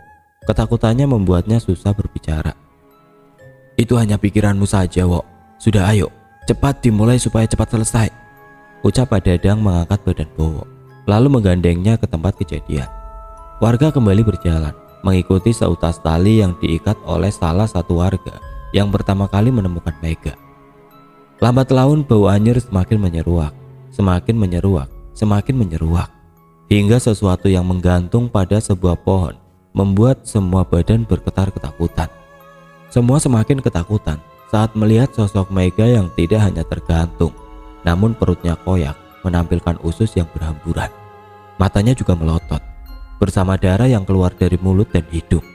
Ketakutannya membuatnya susah berbicara. Itu hanya pikiranmu saja, Wo. Sudah ayo, cepat dimulai supaya cepat selesai, ucap Pak Dadang mengangkat badan Bowo, lalu menggandengnya ke tempat kejadian. Warga kembali berjalan, mengikuti seutas tali yang diikat oleh salah satu warga yang pertama kali menemukan Mega. Lambat laun bau anyir semakin menyeruak, semakin menyeruak, semakin menyeruak, hingga sesuatu yang menggantung pada sebuah pohon membuat semua badan bergetar ketakutan. Semua semakin ketakutan saat melihat sosok Mega yang tidak hanya tergantung, namun perutnya koyak menampilkan usus yang berhamburan. Matanya juga melotot, bersama darah yang keluar dari mulut dan hidung.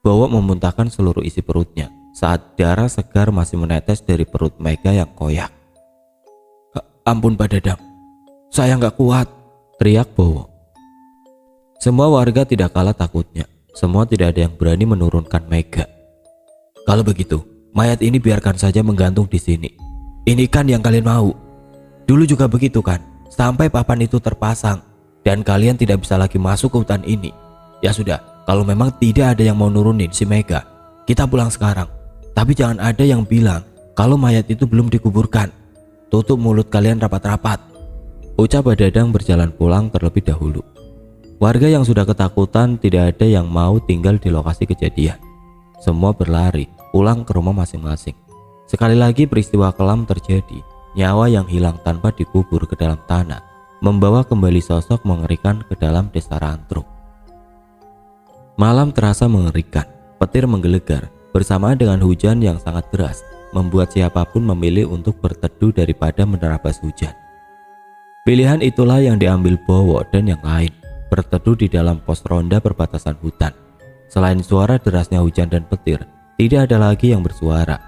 Bowo memuntahkan seluruh isi perutnya saat darah segar masih menetes dari perut Mega yang koyak. Ampun Pak Dadang, saya nggak kuat, teriak Bowo. Semua warga tidak kalah takutnya. Semua tidak ada yang berani menurunkan Mega. Kalau begitu, mayat ini biarkan saja menggantung di sini. Ini kan yang kalian mau. Dulu juga begitu kan, sampai papan itu terpasang dan kalian tidak bisa lagi masuk ke hutan ini. Ya sudah, kalau memang tidak ada yang mau nurunin si Mega, kita pulang sekarang. Tapi jangan ada yang bilang kalau mayat itu belum dikuburkan. Tutup mulut kalian rapat-rapat, ucap Pak Dadang berjalan pulang terlebih dahulu. Warga yang sudah ketakutan tidak ada yang mau tinggal di lokasi kejadian. Semua berlari pulang ke rumah masing-masing. Sekali lagi peristiwa kelam terjadi. Nyawa yang hilang tanpa dikubur ke dalam tanah membawa kembali sosok mengerikan ke dalam desa Rantruk. Malam terasa mengerikan. Petir menggelegar bersamaan dengan hujan yang sangat deras membuat siapapun memilih untuk berteduh daripada menerabas hujan. Pilihan itulah yang diambil Bowo dan yang lain, berteduh di dalam pos ronda perbatasan hutan. Selain suara derasnya hujan dan petir, tidak ada lagi yang bersuara.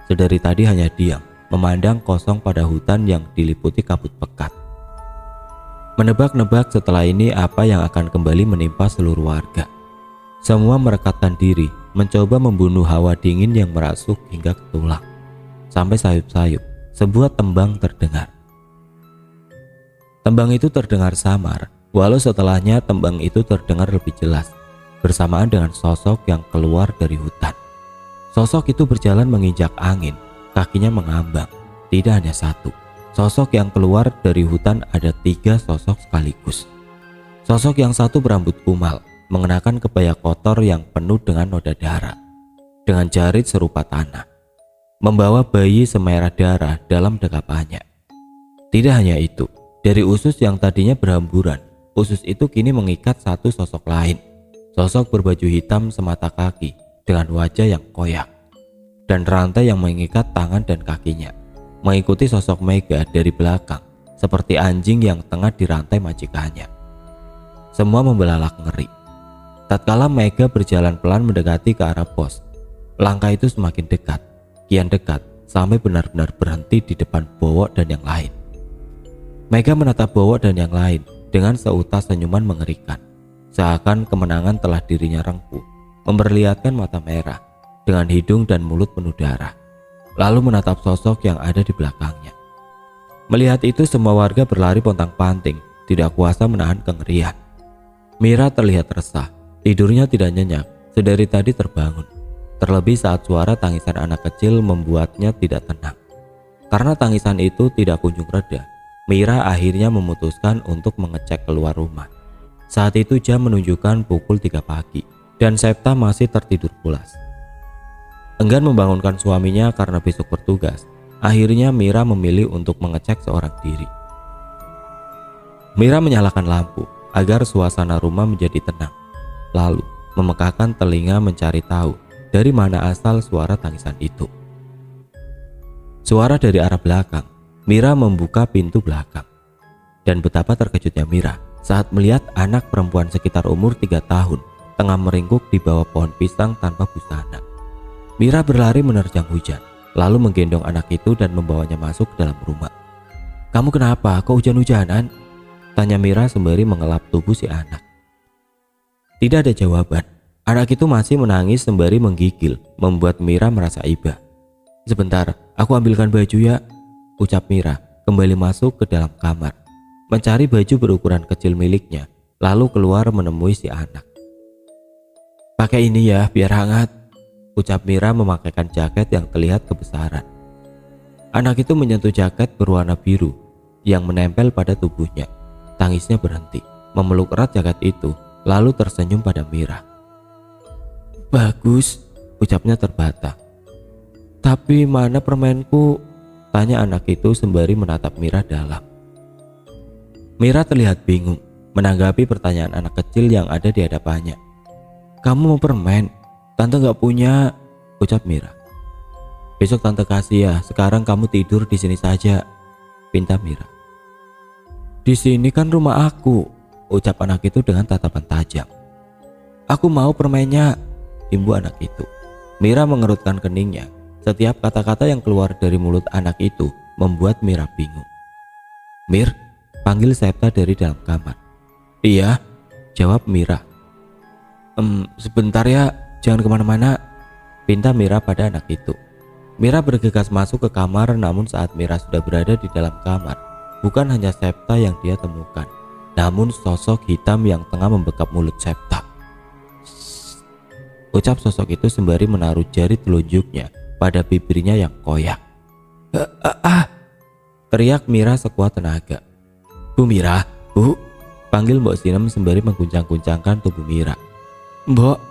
Sedari tadi hanya diam, memandang kosong pada hutan yang diliputi kabut pekat. Menebak-nebak setelah ini apa yang akan kembali menimpa seluruh warga. Semua merekatkan diri, mencoba membunuh hawa dingin yang merasuk hingga ke tulang. Sampai sayup-sayup, sebuah tembang terdengar. Tembang itu terdengar samar, walau setelahnya tembang itu terdengar lebih jelas, bersamaan dengan sosok yang keluar dari hutan. Sosok itu berjalan menginjak angin, kakinya mengambang. Tidak hanya satu, sosok yang keluar dari hutan ada 3 sosok sekaligus. Sosok yang satu berambut kumal, mengenakan kebaya kotor yang penuh dengan noda darah, dengan jarit serupa tanah, membawa bayi semerah darah dalam dekapannya. Tidak hanya itu, dari usus yang tadinya berhamburan, usus itu kini mengikat satu sosok lain, sosok berbaju hitam semata kaki dengan wajah yang koyak, dan rantai yang mengikat tangan dan kakinya, mengikuti sosok Mega dari belakang, seperti anjing yang tengah dirantai majikannya. Semua membelalak ngeri. Tatkala Mega berjalan pelan mendekati ke arah pos, langkah itu semakin dekat, kian dekat, sampai benar-benar berhenti di depan Bowo dan yang lain. Mega menatap Bowo dan yang lain dengan seutas senyuman mengerikan, seakan kemenangan telah dirinya rengkuh, memperlihatkan mata merah dengan hidung dan mulut penuh darah, lalu menatap sosok yang ada di belakangnya. Melihat itu, semua warga berlari pontang-panting, tidak kuasa menahan kengerian. Mira terlihat resah. Tidurnya tidak nyenyak, sedari tadi terbangun. Terlebih saat suara tangisan anak kecil membuatnya tidak tenang. Karena tangisan itu tidak kunjung reda, Mira akhirnya memutuskan untuk mengecek keluar rumah. Saat itu jam menunjukkan pukul 3 pagi dan Septa masih tertidur pulas. Enggan membangunkan suaminya karena besok bertugas, akhirnya Mira memilih untuk mengecek seorang diri. Mira menyalakan lampu agar suasana rumah menjadi tenang. Lalu memekakkan telinga mencari tahu dari mana asal suara tangisan itu. Suara dari arah belakang. Mira membuka pintu belakang. Dan betapa terkejutnya Mira saat melihat anak perempuan sekitar umur 3 tahun tengah meringkuk di bawah pohon pisang tanpa busana. Mira berlari menerjang hujan, lalu menggendong anak itu dan membawanya masuk ke dalam rumah. "Kamu kenapa? Kok hujan-hujanan?" tanya Mira sembari mengelap tubuh si anak. Tidak ada jawaban. Anak itu masih menangis sembari menggigil, membuat Mira merasa iba. "Sebentar, aku ambilkan baju ya," ucap Mira, kembali masuk ke dalam kamar, mencari baju berukuran kecil miliknya, lalu keluar menemui si anak. "Pakai ini ya, biar hangat," ucap Mira memakaikan jaket yang terlihat kebesaran. Anak itu menyentuh jaket berwarna biru yang menempel pada tubuhnya. Tangisnya berhenti, memeluk erat jaket itu, lalu tersenyum pada Mira. "Bagus," ucapnya terbata. "Tapi mana permenku?" tanya anak itu sembari menatap Mira dalam. Mira terlihat bingung menanggapi pertanyaan anak kecil yang ada di hadapannya. "Kamu mau permen? Tante gak punya," ucap Mira. "Besok tante kasih ya, sekarang kamu tidur di sini saja," pinta Mira. "Di sini kan rumah aku," ucap anak itu dengan tatapan tajam. "Aku mau permennya," imbu anak itu. Mira mengerutkan keningnya. Setiap kata-kata yang keluar dari mulut anak itu membuat Mira bingung. "Mir," panggil Septa dari dalam kamar. "Iya," jawab Mira. Sebentar ya, jangan kemana-mana," pinta Mira pada anak itu. Mira bergegas masuk ke kamar, namun saat Mira sudah berada di dalam kamar, bukan hanya Septa yang dia temukan, namun sosok hitam yang tengah membekap mulut Septa. "Shh," ucap sosok itu sembari menaruh jari telunjuknya pada bibirnya yang koyak. Teriak Mira sekuat tenaga. "Bu Mira, Bu," panggil Mbok Sinem sembari mengguncang-guncangkan tubuh Mira. "Mbok,"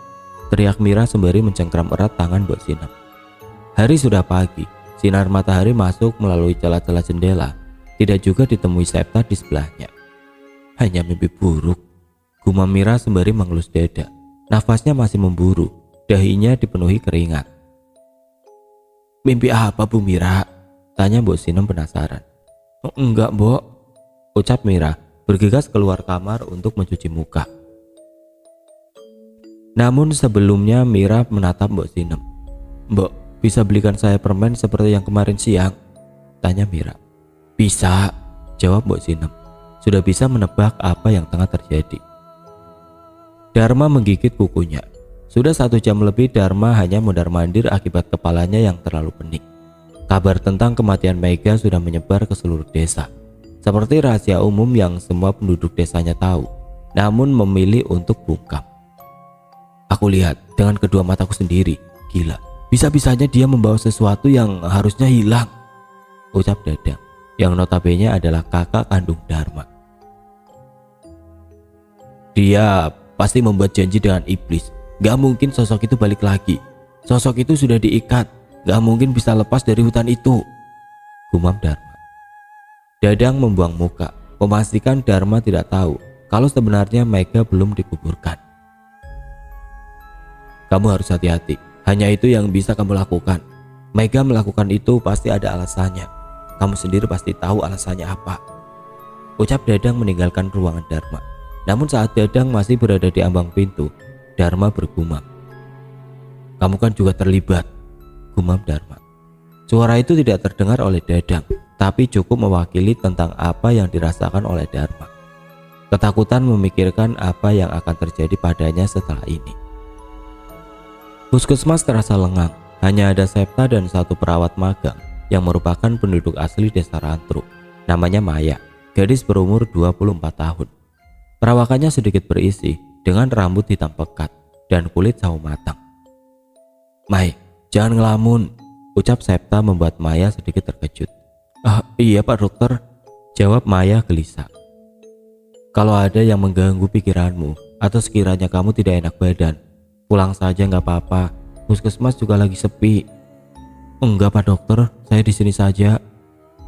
teriak Mira sembari mencengkram erat tangan Mbok Sinem. Hari sudah pagi, sinar matahari masuk melalui celah-celah jendela. Tidak juga ditemui Septa di sebelahnya. "Hanya mimpi buruk," gumam Mira sembari mengelus dada. Nafasnya masih memburu, dahinya dipenuhi keringat. "Mimpi apa Bu Mira?" tanya Mbok Sinem penasaran. "Enggak, Mbok," ucap Mira, bergegas keluar kamar untuk mencuci muka. Namun sebelumnya Mira menatap Mbok Sinem. "Mbok, bisa belikan saya permen seperti yang kemarin siang?" tanya Mira. "Bisa," jawab Mbok Sinem, sudah bisa menebak apa yang tengah terjadi. Dharma menggigit kukunya. Sudah 1 jam lebih Dharma hanya mondar-mandir akibat kepalanya yang terlalu pening. Kabar tentang kematian Mega sudah menyebar ke seluruh desa. Seperti rahasia umum yang semua penduduk desanya tahu, namun memilih untuk bungkam. "Aku lihat dengan kedua mataku sendiri. Gila, bisa-bisanya dia membawa sesuatu yang harusnya hilang," ucap Dadang, yang notabene adalah kakak kandung Dharma. "Dia pasti membuat janji dengan iblis. Gak mungkin sosok itu balik lagi. Sosok itu sudah diikat, gak mungkin bisa lepas dari hutan itu, gumam Dharma. Dadang membuang muka, memastikan Dharma tidak tahu kalau sebenarnya Mega belum dikuburkan. Kamu harus hati-hati, hanya itu yang bisa kamu lakukan. Mega melakukan itu pasti ada alasannya. Kamu sendiri pasti tahu alasannya apa, ucap Dadang meninggalkan ruangan Dharma. Namun saat Dadang masih berada di ambang pintu, Dharma bergumam. Kamu kan juga terlibat, gumam Dharma. Suara itu tidak terdengar oleh Dadang, tapi cukup mewakili tentang apa yang dirasakan oleh Dharma. Ketakutan memikirkan apa yang akan terjadi padanya setelah ini. Puskesmas terasa lengang, hanya ada Septa dan satu perawat magang yang merupakan penduduk asli desa Rantruk. Namanya Maya, gadis berumur 24 tahun. Perawakannya sedikit berisi dengan rambut hitam pekat dan kulit sawo matang. Mai, jangan ngelamun, ucap Septa membuat Maya sedikit terkejut. Iya Pak Dokter, jawab Maya gelisah. Kalau ada yang mengganggu pikiranmu atau sekiranya kamu tidak enak badan, pulang saja nggak apa-apa, puskesmas juga lagi sepi. Enggak Pak Dokter, saya di sini saja,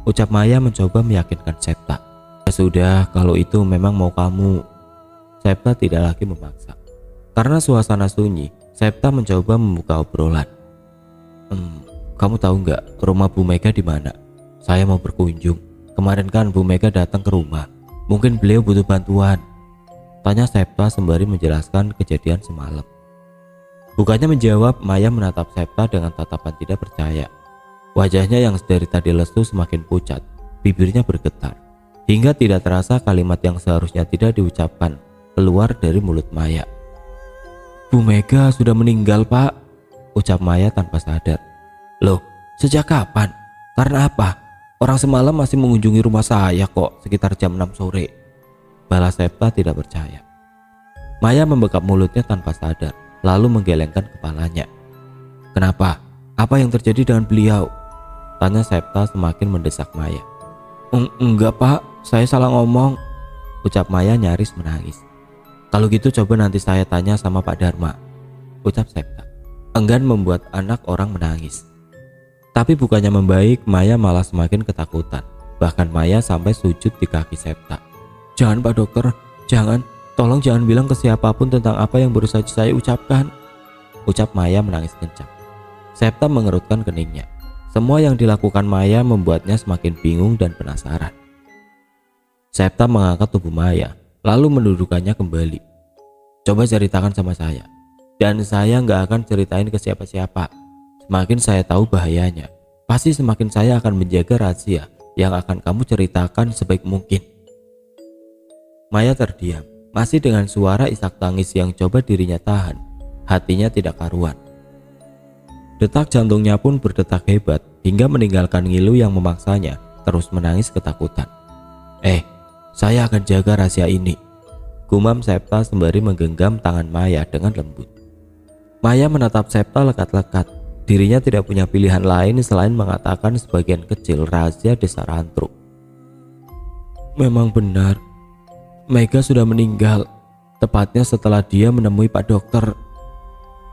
ucap Maya mencoba meyakinkan Septa. Ya sudah, kalau itu memang mau kamu. Septa tidak lagi memaksa. Karena suasana sunyi, Septa mencoba membuka obrolan. Kamu tahu nggak rumah Bu Mega di mana? Saya mau berkunjung. Kemarin kan Bu Mega datang ke rumah. Mungkin beliau butuh bantuan, tanya Septa sembari menjelaskan kejadian semalam. Bukannya menjawab, Maya menatap Septa dengan tatapan tidak percaya. Wajahnya yang dari tadi lesu semakin pucat, bibirnya bergetar, hingga tidak terasa kalimat yang seharusnya tidak diucapkan keluar dari mulut Maya. Bu Mega sudah meninggal Pak, ucap Maya tanpa sadar. Loh, sejak kapan? Karena apa? Orang semalam masih mengunjungi rumah saya kok sekitar jam 6 sore. Balas Septa tidak percaya. Maya membekap mulutnya tanpa sadar, lalu menggelengkan kepalanya. Kenapa? Apa yang terjadi dengan beliau? Tanya Septa semakin mendesak Maya. Enggak Pak, saya salah ngomong, ucap Maya nyaris menangis. Kalau gitu coba nanti saya tanya sama Pak Dharma, ucap Septa. Enggan membuat anak orang menangis. Tapi bukannya membaik, Maya malah semakin ketakutan. Bahkan Maya sampai sujud di kaki Septa. Jangan Pak Dokter, jangan. Tolong jangan bilang ke siapapun tentang apa yang baru saja saya ucapkan, ucap Maya menangis kencang. Septa mengerutkan keningnya. Semua yang dilakukan Maya membuatnya semakin bingung dan penasaran. Septa mengangkat tubuh Maya, lalu mendudukannya kembali. Coba ceritakan sama saya. Dan saya nggak akan ceritain ke siapa-siapa. Semakin saya tahu bahayanya, pasti semakin saya akan menjaga rahasia yang akan kamu ceritakan sebaik mungkin. Maya terdiam, masih dengan suara isak tangis yang coba dirinya tahan. Hatinya tidak karuan. Detak jantungnya pun berdetak hebat hingga meninggalkan ngilu yang memaksanya terus menangis ketakutan. Saya akan jaga rahasia ini, gumam Septa sembari menggenggam tangan Maya dengan lembut. Maya menatap Septa lekat-lekat. Dirinya tidak punya pilihan lain selain mengatakan sebagian kecil rahasia desa Rantruk. Memang benar, Mega sudah meninggal, tepatnya setelah dia menemui Pak Dokter,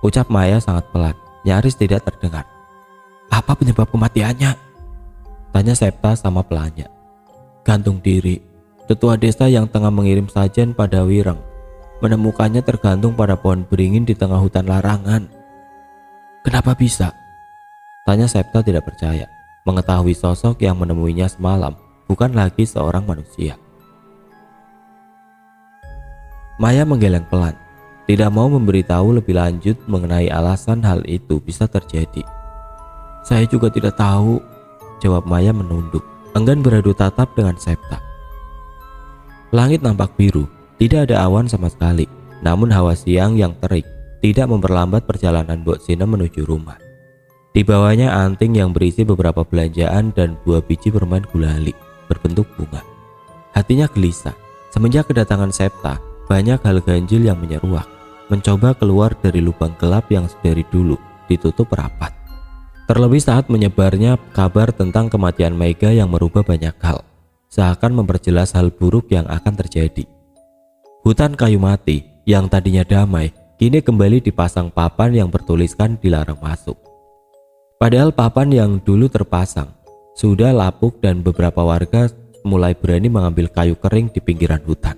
ucap Maya sangat pelan, nyaris tidak terdengar. Apa penyebab kematiannya? Tanya Septa sama pelannya. Gantung diri, tetua desa yang tengah mengirim sajen pada Wireng menemukannya tergantung pada pohon beringin di tengah hutan larangan. Kenapa bisa? Tanya Septa tidak percaya, mengetahui sosok yang menemuinya semalam bukan lagi seorang manusia. Maya menggeleng pelan, tidak mau memberitahu lebih lanjut mengenai alasan hal itu bisa terjadi. Saya juga tidak tahu, jawab Maya menunduk, enggan beradu tatap dengan Septa. Langit nampak biru, tidak ada awan sama sekali, namun hawa siang yang terik tidak memperlambat perjalanan Mbok Sina menuju rumah. Di bawahnya anting yang berisi beberapa belanjaan dan buah biji permen gulali berbentuk bunga. Hatinya gelisah, semenjak kedatangan Septa, banyak hal ganjil yang menyeruak, mencoba keluar dari lubang gelap yang dari dulu ditutup rapat. Terlebih saat menyebarnya kabar tentang kematian Mega yang merubah banyak hal, seakan memperjelas hal buruk yang akan terjadi. Hutan kayu mati yang tadinya damai kini kembali dipasang papan yang bertuliskan dilarang masuk. Padahal papan yang dulu terpasang sudah lapuk dan beberapa warga mulai berani mengambil kayu kering di pinggiran hutan.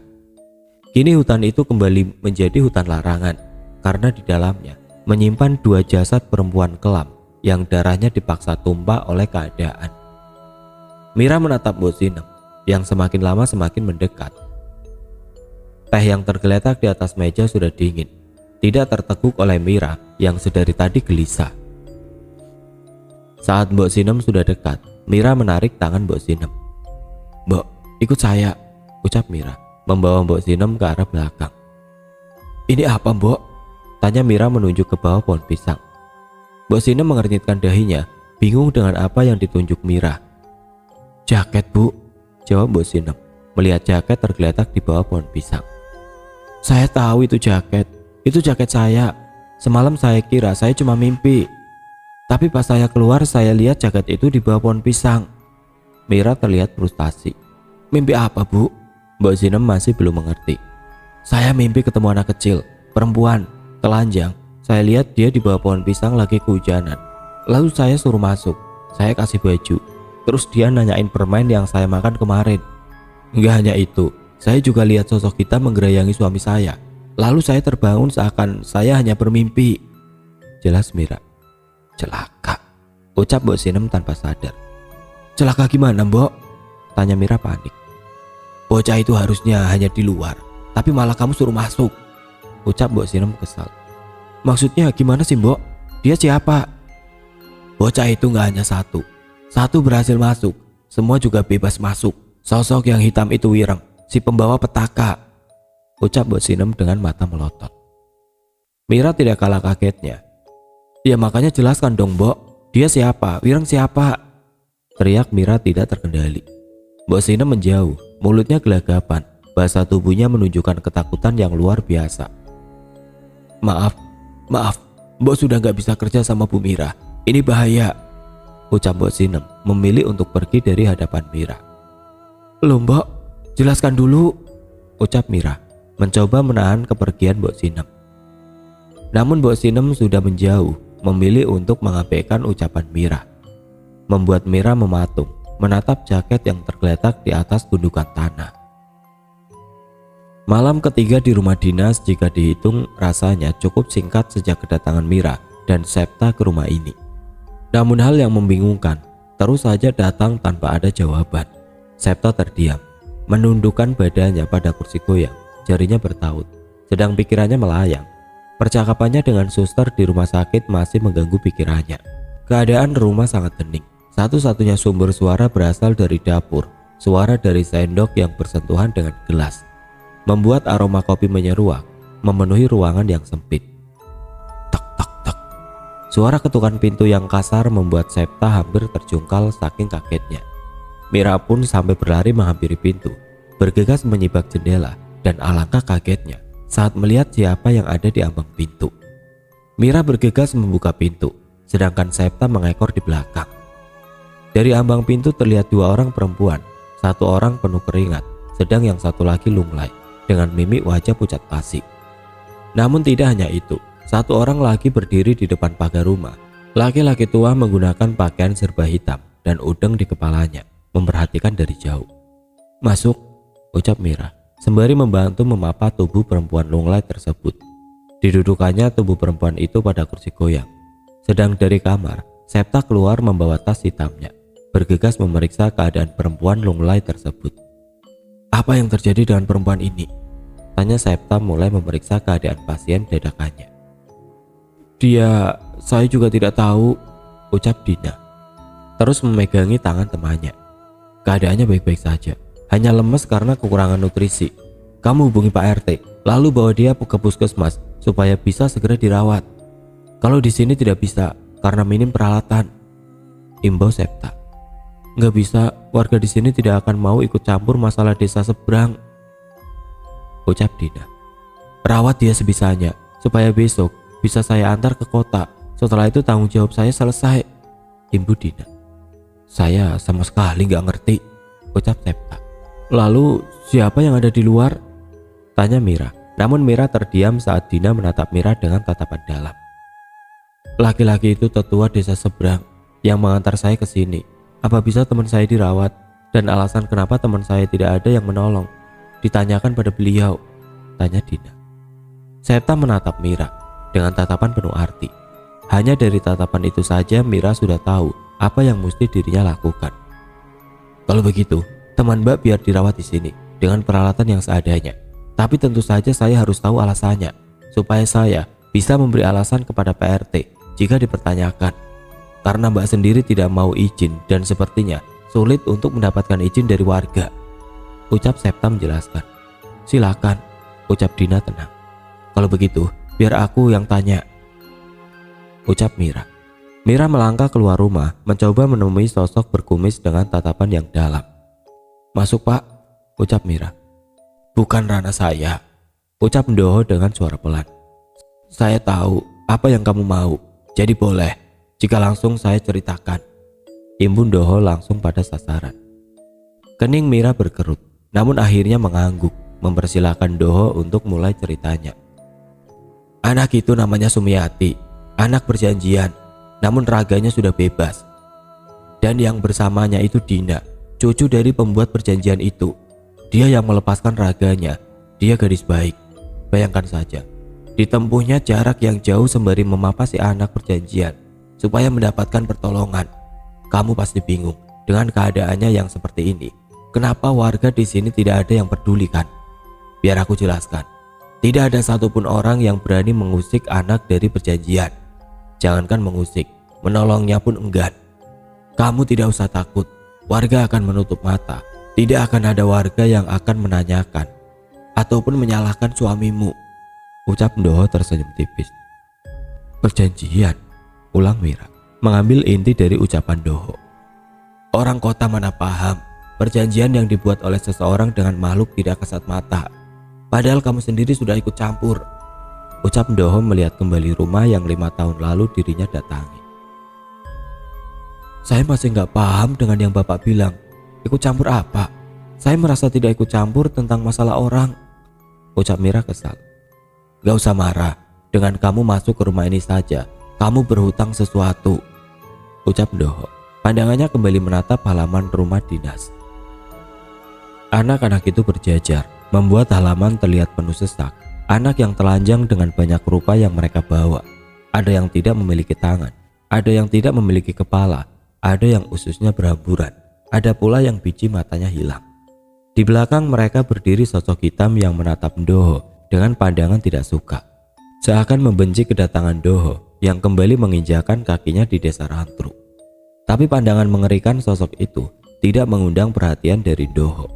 Kini hutan itu kembali menjadi hutan larangan karena di dalamnya menyimpan 2 jasad perempuan kelam yang darahnya dipaksa tumpah oleh keadaan. Mira menatap Mbok Sinem yang semakin lama semakin mendekat. Teh yang tergeletak di atas meja sudah dingin, tidak terteguk oleh Mira yang sedari tadi gelisah. Saat Mbok Sinem sudah dekat, Mira menarik tangan Mbok Sinem. "Mbok, ikut saya," ucap Mira, membawa Mbok Sinem ke arah belakang. "Ini apa, Mbok?" tanya Mira menunjuk ke bawah pohon pisang. Mbok Sinem mengernyitkan dahinya, bingung dengan apa yang ditunjuk Mira. "Jaket, Bu," jawab Mbok Sinem, melihat jaket tergeletak di bawah pohon pisang. "Saya tahu itu jaket saya. Semalam saya kira saya cuma mimpi. Tapi pas saya keluar saya lihat jaket itu di bawah pohon pisang." Mira terlihat frustasi. "Mimpi apa, Bu?" Mbok Sinem masih belum mengerti. "Saya mimpi ketemu anak kecil, perempuan, telanjang. Saya lihat dia di bawah pohon pisang lagi kehujanan. Lalu saya suruh masuk. Saya kasih baju. Terus dia nanyain permen yang saya makan kemarin. Enggak hanya itu, saya juga lihat sosok hitam menggerayangi suami saya. Lalu saya terbangun seakan saya hanya bermimpi." Jelas Mira. "Celaka," ucap Mbok Sinem tanpa sadar. "Celaka gimana, Mbok?" tanya Mira panik. "Bocah itu harusnya hanya di luar, tapi malah kamu suruh masuk," ucap Mbok Sinem kesal. "Maksudnya gimana sih, Mbok? Dia siapa?" "Bocah itu gak hanya satu berhasil masuk, semua juga bebas masuk. Sosok yang hitam itu Wireng, si pembawa petaka," ucap Mbok Sinem dengan mata melotot. Mira tidak kalah kagetnya. "Ya makanya jelaskan dong, Mbok. Dia siapa? Wireng siapa?" teriak Mira tidak terkendali. Mbok Sinem menjauh, mulutnya gelagapan, bahasa tubuhnya menunjukkan ketakutan yang luar biasa. Maaf, Mbok sudah gak bisa kerja sama Bu Mira. Ini bahaya," ucap Mbok Sinem memilih untuk pergi dari hadapan Mira. "Loh, Mbok, jelaskan dulu," ucap Mira, mencoba menahan kepergian Mbok Sinem. Namun Mbok Sinem sudah menjauh, memilih untuk mengabaikan ucapan Mira. Membuat Mira mematung, menatap jaket yang tergeletak di atas gundukan tanah. Malam ketiga di rumah dinas jika dihitung rasanya cukup singkat sejak kedatangan Mira dan Septa ke rumah ini. Namun hal yang membingungkan terus saja datang tanpa ada jawaban. Septa terdiam, menundukkan badannya pada kursi goyang, jarinya bertaut, sedang pikirannya melayang. Percakapannya dengan suster di rumah sakit masih mengganggu pikirannya. Keadaan rumah sangat hening. Satu-satunya sumber suara berasal dari dapur, suara dari sendok yang bersentuhan dengan gelas, membuat aroma kopi menyeruak, memenuhi ruangan yang sempit. Tak tak tak. Suara ketukan pintu yang kasar membuat Septa hampir terjungkal saking kagetnya. Mira pun sampai berlari menghampiri pintu, bergegas menyibak jendela, dan alangkah kagetnya saat melihat siapa yang ada di ambang pintu. Mira bergegas membuka pintu, sedangkan Septa mengekor di belakang. Dari ambang pintu terlihat 2 orang perempuan, 1 orang penuh keringat, sedang yang satu lagi lunglai dengan mimik wajah pucat pasi. Namun tidak hanya itu, 1 orang lagi berdiri di depan pagar rumah. Laki-laki tua menggunakan pakaian serba hitam dan udeng di kepalanya, memperhatikan dari jauh. "Masuk," ucap Mira, sembari membantu memapa tubuh perempuan lunglai tersebut. Didudukannya tubuh perempuan itu pada kursi goyang. Sedang dari kamar, Septa keluar membawa tas hitamnya, bergegas memeriksa keadaan perempuan lunglai tersebut. "Apa yang terjadi dengan perempuan ini?" tanya Septa mulai memeriksa keadaan pasien dadakannya. Saya juga tidak tahu," ucap Dina, terus memegangi tangan temannya. "Keadaannya baik-baik saja, hanya lemes karena kekurangan nutrisi. Kamu hubungi Pak RT, lalu bawa dia ke puskesmas supaya bisa segera dirawat. Kalau di sini tidak bisa karena minim peralatan," imbau Septa. "Nggak bisa, warga di sini tidak akan mau ikut campur masalah desa seberang," ucap Dina. "Rawat dia sebisanya, supaya besok bisa saya antar ke kota. Setelah itu tanggung jawab saya selesai," imbu Dina. "Saya sama sekali nggak ngerti," ucap Septa. "Lalu siapa yang ada di luar?" tanya Mira, Namun Mira terdiam saat Dina menatap Mira dengan tatapan dalam. Laki-laki itu tetua desa seberang yang mengantar saya ke sini. Apa bisa teman saya dirawat? Dan alasan kenapa teman saya tidak ada yang menolong ditanyakan pada beliau, tanya Dina. Septa menatap Mira dengan tatapan penuh arti. Hanya dari tatapan itu saja Mira sudah tahu apa yang mesti dirinya lakukan. Kalau begitu, teman Mbak biar dirawat di sini dengan peralatan yang seadanya. Tapi tentu saja saya harus tahu alasannya, supaya saya bisa memberi alasan kepada PRT jika dipertanyakan. Karena Mbak sendiri tidak mau izin dan sepertinya sulit untuk mendapatkan izin dari warga, ucap Septa menjelaskan. Silakan, ucap Dina tenang. Kalau begitu, biar aku yang tanya, ucap Mira. Mira melangkah keluar rumah, mencoba menemui sosok berkumis dengan tatapan yang dalam. Masuk Pak, ucap Mira. Bukan ranah saya, ucap Ndoho dengan suara pelan. Saya tahu apa yang kamu mau, jadi boleh jika langsung saya ceritakan. Imbu Ndoho langsung pada sasaran. Kening Mira berkerut, namun akhirnya mengangguk, mempersilahkan Ndoho untuk mulai ceritanya. Anak itu namanya Sumiati, anak perjanjian, namun raganya sudah bebas. Dan yang bersamanya itu Dina, cucu dari pembuat perjanjian itu. Dia yang melepaskan raganya, dia gadis baik. Bayangkan saja, ditempuhnya jarak yang jauh sembari memapasi anak perjanjian supaya mendapatkan pertolongan. Kamu pasti bingung dengan keadaannya yang seperti ini. Kenapa warga di sini tidak ada yang peduli kan? Biar aku jelaskan. Tidak ada satupun orang yang berani mengusik anak dari perjanjian. Jangankan mengusik, menolongnya pun enggan. Kamu tidak usah takut. Warga akan menutup mata. Tidak akan ada warga yang akan menanyakan ataupun menyalahkan suamimu, ucap Ndoho tersenyum tipis. Perjanjian, ulang Mira, mengambil inti dari ucapan Ndoho. Orang kota mana paham perjanjian yang dibuat oleh seseorang dengan makhluk tidak kasat mata. Padahal kamu sendiri sudah ikut campur, ucap Ndoho melihat kembali rumah yang 5 tahun lalu dirinya datangi. Saya masih gak paham dengan yang Bapak bilang. Ikut campur apa? Saya merasa tidak ikut campur tentang masalah orang, ucap Mira kesal. Gak usah marah, dengan kamu masuk ke rumah ini saja kamu berhutang sesuatu, ucap Ndoho. Pandangannya kembali menatap halaman rumah dinas. Anak-anak itu berjajar, membuat halaman terlihat penuh sesak. Anak yang telanjang dengan banyak rupa yang mereka bawa. Ada yang tidak memiliki tangan, ada yang tidak memiliki kepala, ada yang ususnya berhamburan, ada pula yang biji matanya hilang. Di belakang mereka berdiri sosok hitam yang menatap Ndoho dengan pandangan tidak suka. Seakan membenci kedatangan Ndoho yang kembali menginjakan kakinya di desa Rantru. Tapi pandangan mengerikan sosok itu tidak mengundang perhatian dari Ndoho.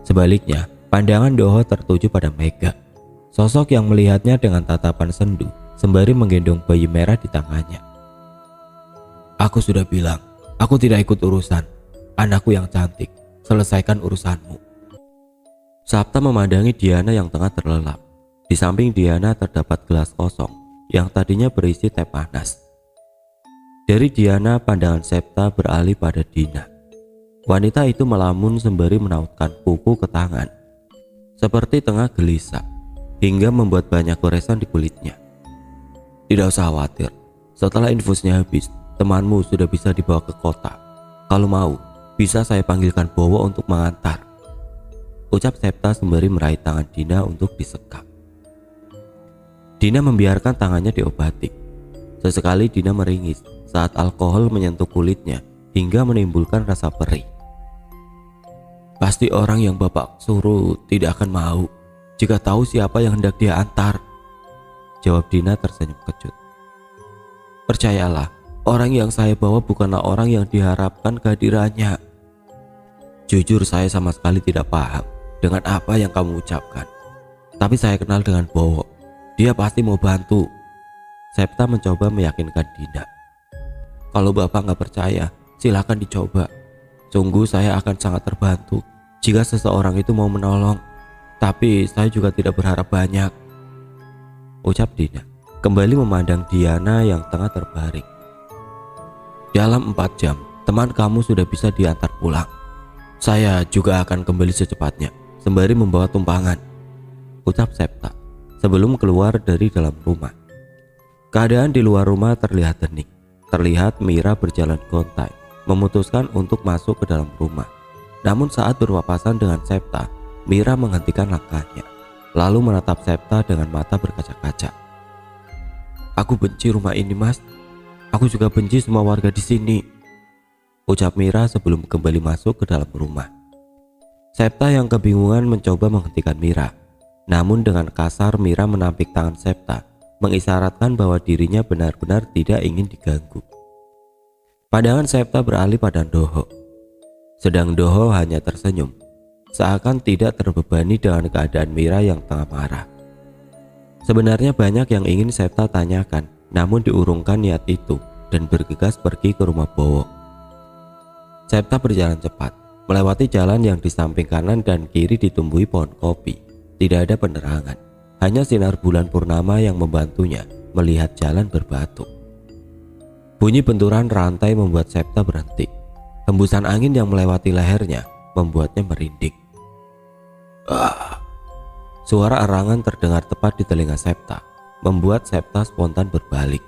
Sebaliknya, pandangan Ndoho tertuju pada Mega, sosok yang melihatnya dengan tatapan sendu sembari menggendong bayi merah di tangannya. Aku sudah bilang, aku tidak ikut urusan. Anakku yang cantik, selesaikan urusanmu. Sapta memandangi Diana yang tengah terlelap. Di samping Diana terdapat gelas kosong yang tadinya berisi teh panas. Dari Diana, pandangan Septa beralih pada Dina. Wanita itu melamun sembari menautkan kuku ke tangan, seperti tengah gelisah, hingga membuat banyak goresan di kulitnya. Tidak usah khawatir, setelah infusnya habis, temanmu sudah bisa dibawa ke kota. Kalau mau, bisa saya panggilkan Bowo untuk mengantar, ucap Septa sembari meraih tangan Dina untuk disekap. Dina membiarkan tangannya diobati. Sesekali Dina meringis saat alkohol menyentuh kulitnya hingga menimbulkan rasa perih. Pasti orang yang Bapak suruh tidak akan mau jika tahu siapa yang hendak dia antar, jawab Dina tersenyum kecut. Percayalah, orang yang saya bawa bukanlah orang yang diharapkan kehadirannya. Jujur saya sama sekali tidak paham dengan apa yang kamu ucapkan. Tapi saya kenal dengan Bowo. Dia pasti mau bantu. Septa mencoba meyakinkan Dina. Kalau Bapak nggak percaya, silakan dicoba. Sungguh saya akan sangat terbantu jika seseorang itu mau menolong. Tapi saya juga tidak berharap banyak, ucap Dina, kembali memandang Diana yang tengah terbaring. Dalam 4 jam, teman kamu sudah bisa diantar pulang. Saya juga akan kembali secepatnya, sembari membawa tumpangan, ucap Septa sebelum keluar dari dalam rumah. Keadaan di luar rumah terlihat hening. Terlihat Mira berjalan gontai, memutuskan untuk masuk ke dalam rumah. Namun saat berpapasan dengan Septa, Mira menghentikan langkahnya, lalu menatap Septa dengan mata berkaca-kaca. "Aku benci rumah ini, Mas. Aku juga benci semua warga di sini," ucap Mira sebelum kembali masuk ke dalam rumah. Septa yang kebingungan mencoba menghentikan Mira. Namun dengan kasar Mira menampik tangan Septa, mengisyaratkan bahwa dirinya benar-benar tidak ingin diganggu. Pandangan Septa beralih pada Doho. Sedang Doho hanya tersenyum, seakan tidak terbebani dengan keadaan Mira yang tengah marah. Sebenarnya banyak yang ingin Septa tanyakan, namun diurungkan niat itu dan bergegas pergi ke rumah Bowo. Septa berjalan cepat, melewati jalan yang di samping kanan dan kiri ditumbuhi pohon kopi. Tidak ada penerangan, hanya sinar bulan purnama yang membantunya melihat jalan berbatu. Bunyi benturan rantai membuat Septa berhenti. Hembusan angin yang melewati lehernya membuatnya merinding. Suara erangan terdengar tepat di telinga Septa, membuat Septa spontan berbalik.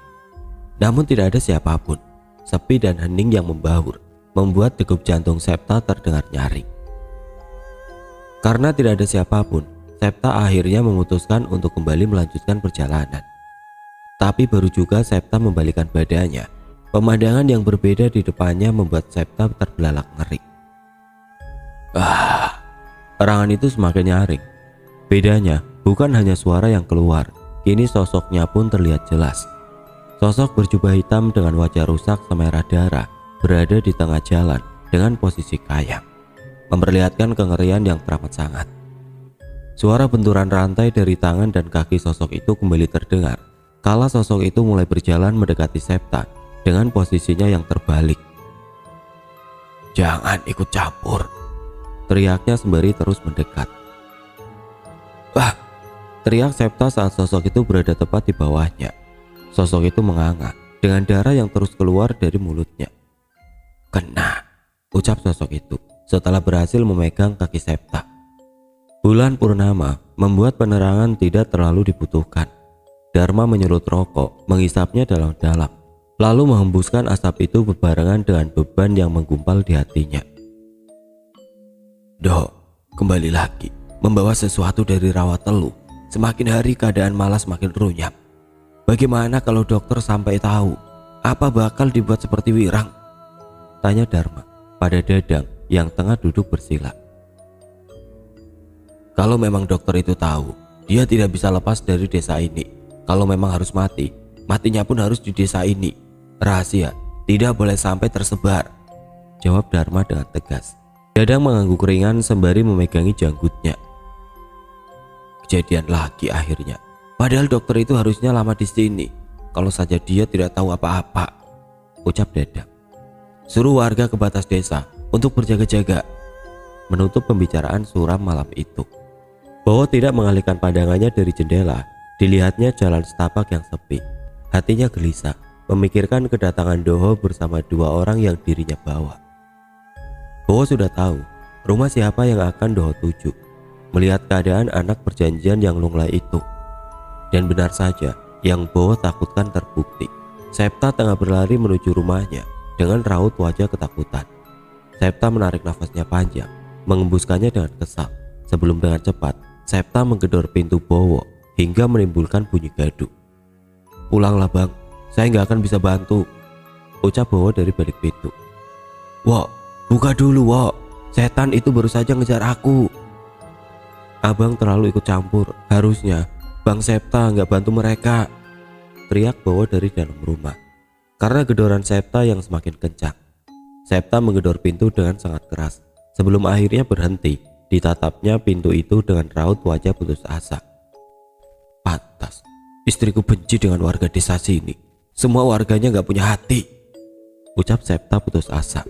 Namun tidak ada siapapun. Sepi dan hening yang membaur membuat degup jantung Septa terdengar nyaring. Karena tidak ada siapapun, Septa akhirnya memutuskan untuk kembali melanjutkan perjalanan. Tapi baru juga Septa membalikkan badannya, pemandangan yang berbeda di depannya membuat Septa terbelalak ngeri. Erangan itu semakin nyaring. Bedanya bukan hanya suara yang keluar, kini sosoknya pun terlihat jelas. Sosok berjubah hitam dengan wajah rusak semerah darah berada di tengah jalan dengan posisi kayang, memperlihatkan kengerian yang teramat sangat. Suara benturan rantai dari tangan dan kaki sosok itu kembali terdengar kala sosok itu mulai berjalan mendekati Septa dengan posisinya yang terbalik. "Jangan ikut campur," teriaknya sembari terus mendekat. Teriak Septa saat sosok itu berada tepat di bawahnya. Sosok itu menganga dengan darah yang terus keluar dari mulutnya. "Kena," ucap sosok itu setelah berhasil memegang kaki Septa. Bulan purnama membuat penerangan tidak terlalu dibutuhkan. Dharma menyulut rokok, menghisapnya dalam-dalam, lalu menghembuskan asap itu berbarengan dengan beban yang menggumpal di hatinya. "Doh, kembali lagi membawa sesuatu dari Rawatelu. Semakin hari keadaan malah semakin runyam. Bagaimana kalau dokter sampai tahu? Apa bakal dibuat seperti Wirang?" tanya Dharma pada Dadang yang tengah duduk bersila. "Kalau memang dokter itu tahu, dia tidak bisa lepas dari desa ini. Kalau memang harus mati, matinya pun harus di desa ini. Rahasia tidak boleh sampai tersebar," jawab Dharma dengan tegas. Dadang mengangguk ringan sembari memegangi janggutnya. "Kejadian lagi akhirnya. Padahal dokter itu harusnya lama di sini. Kalau saja dia tidak tahu apa-apa," ucap Dadang. "Suruh warga ke batas desa untuk berjaga-jaga." Menutup pembicaraan suram malam itu, Bowo tidak mengalihkan pandangannya dari jendela. Dilihatnya jalan setapak yang sepi. Hatinya gelisah, memikirkan kedatangan Doho bersama dua orang yang dirinya bawa. Bowo sudah tahu rumah siapa yang akan Doho tuju. Melihat keadaan anak perjanjian yang lunglai itu, dan benar saja yang Bowo takutkan terbukti. Septa tengah berlari menuju rumahnya dengan raut wajah ketakutan. Septa menarik nafasnya panjang, mengembuskannya dengan kesal, sebelum dengan cepat Septa menggedor pintu Bowo hingga menimbulkan bunyi gaduh. "Pulanglah bang, saya nggak akan bisa bantu," ucap Bowo dari balik pintu. "Wok, buka dulu Wok, setan itu baru saja ngejar aku." "Abang terlalu ikut campur, harusnya Bang Septa nggak bantu mereka," teriak Bowo dari dalam rumah. Karena gedoran Septa yang semakin kencang, Septa menggedor pintu dengan sangat keras sebelum akhirnya berhenti. Ditatapnya pintu itu dengan raut wajah putus asa. "Pantas istriku benci dengan warga desa sini. Semua warganya gak punya hati," ucap Septa putus asa.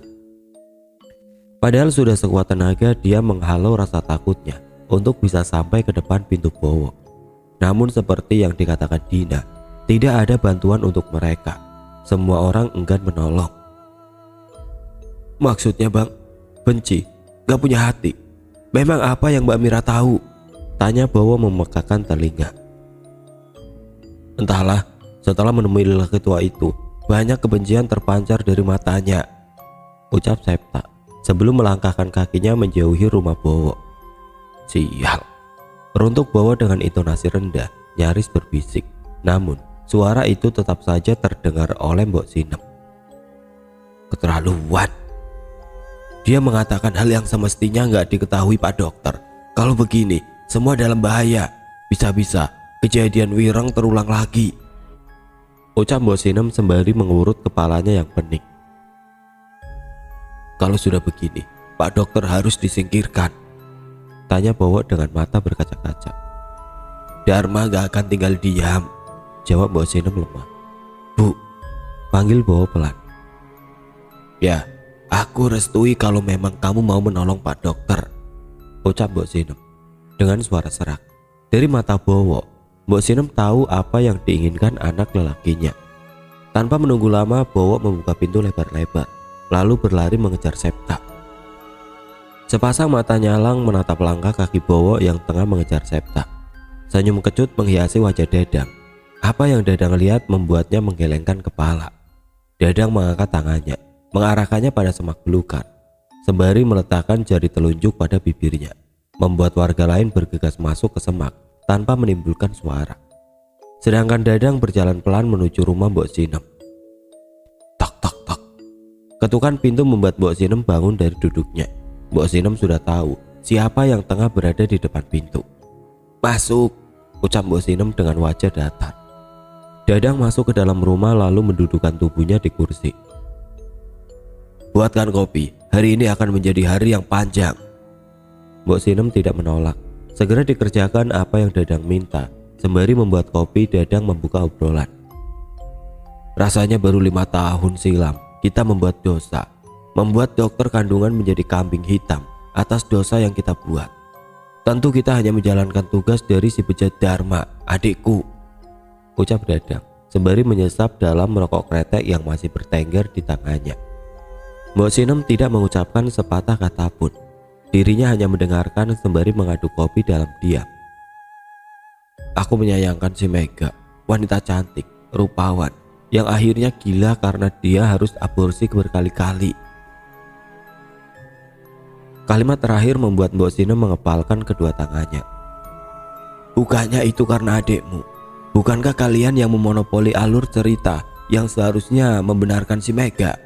Padahal sudah sekuat tenaga dia menghalau rasa takutnya untuk bisa sampai ke depan pintu Bowo. Namun seperti yang dikatakan Dina, tidak ada bantuan untuk mereka. Semua orang enggan menolong. "Maksudnya bang, benci, gak punya hati. Memang apa yang Mbak Mira tahu?" Tanya Bowo memekakan telinga. Entahlah, setelah menemui lelaki tua itu, banyak kebencian terpancar dari matanya, ucap Septa sebelum melangkahkan kakinya menjauhi rumah Bowo. Sial, beruntuk Bowo dengan intonasi rendah nyaris berbisik, namun suara itu tetap saja terdengar oleh Mbok Sinem. Keterlaluan. Dia mengatakan hal yang semestinya nggak diketahui Pak Dokter. Kalau begini, semua dalam bahaya. Bisa-bisa kejadian Wireng terulang lagi, ucap Mbok Sinem sembari mengurut kepalanya yang pening. Kalau sudah begini, Pak Dokter harus disingkirkan, tanya Bowo dengan mata berkaca-kaca. Dharma gak akan tinggal diam, jawab Mbok Sinem lemah. Bu, panggil Bowo pelan. Ya, aku restui kalau memang kamu mau menolong Pak Dokter, ucap Mbok Sinem dengan suara serak. Dari mata Bowo, Mbok Sinem tahu apa yang diinginkan anak lelakinya. Tanpa menunggu lama, Bowo membuka pintu lebar-lebar, lalu berlari mengejar Septa. Sepasang mata nyalang menatap langkah kaki Bowo yang tengah mengejar Septa. Senyum kecut menghiasi wajah Dadang. Apa yang Dadang lihat membuatnya menggelengkan kepala. Dadang mengangkat tangannya, mengarahkannya pada semak belukar, sembari meletakkan jari telunjuk pada bibirnya, membuat warga lain bergegas masuk ke semak tanpa menimbulkan suara. Sedangkan Dadang berjalan pelan menuju rumah Mbok Sinem. Tak tak tak. Ketukan pintu membuat Mbok Sinem bangun dari duduknya. Mbok Sinem sudah tahu siapa yang tengah berada di depan pintu. Masuk, ucap Mbok Sinem dengan wajah datar. Dadang masuk ke dalam rumah lalu mendudukkan tubuhnya di kursi. Buatkan kopi, hari ini akan menjadi hari yang panjang. Mbok Sinem tidak menolak. Segera dikerjakan apa yang Dadang minta. Sembari membuat kopi, Dadang membuka obrolan. Rasanya baru 5 tahun silam kita membuat dosa, membuat dokter kandungan menjadi kambing hitam atas dosa yang kita buat. Tentu kita hanya menjalankan tugas dari si bejat Dharma, adikku, ucap Dadang sembari menyesap dalam merokok kretek yang masih bertengger di tangannya. Mbok Sinem tidak mengucapkan sepatah kata pun. Dirinya hanya mendengarkan sembari mengaduk kopi dalam diam. Aku menyayangkan si Mega, wanita cantik, rupawan, yang akhirnya gila karena dia harus aborsi berkali-kali. Kalimat terakhir membuat Mbok Sinem mengepalkan kedua tangannya. Bukannya itu karena adikmu. Bukankah kalian yang memonopoli alur cerita yang seharusnya membenarkan si Mega?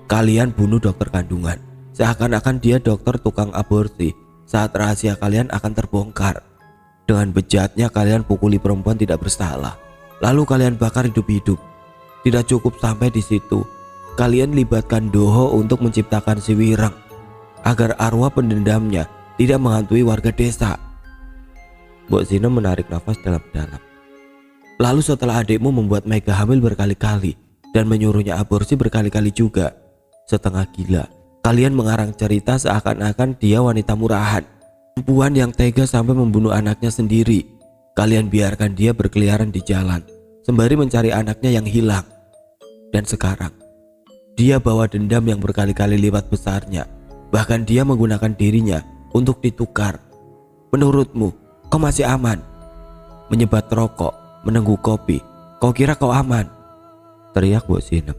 Kalian bunuh dokter kandungan, seakan-akan dia dokter tukang aborsi saat rahasia kalian akan terbongkar. Dengan bejatnya kalian pukuli perempuan tidak bersalah, lalu kalian bakar hidup-hidup. Tidak cukup sampai di situ, kalian libatkan Doho untuk menciptakan si Wireng agar arwah pendendamnya tidak menghantui warga desa. Mbok Sinem menarik nafas dalam-dalam. Lalu setelah adikmu membuat Mega hamil berkali-kali dan menyuruhnya aborsi berkali-kali juga, setengah gila, kalian mengarang cerita seakan-akan dia wanita murahan, perempuan yang tega sampai membunuh anaknya sendiri. Kalian biarkan dia berkeliaran di jalan sembari mencari anaknya yang hilang. Dan sekarang dia bawa dendam yang berkali-kali lipat besarnya. Bahkan dia menggunakan dirinya untuk ditukar. Menurutmu kau masih aman? Menyebat rokok, menengguk kopi, kau kira kau aman? Teriak Mbok Sinem.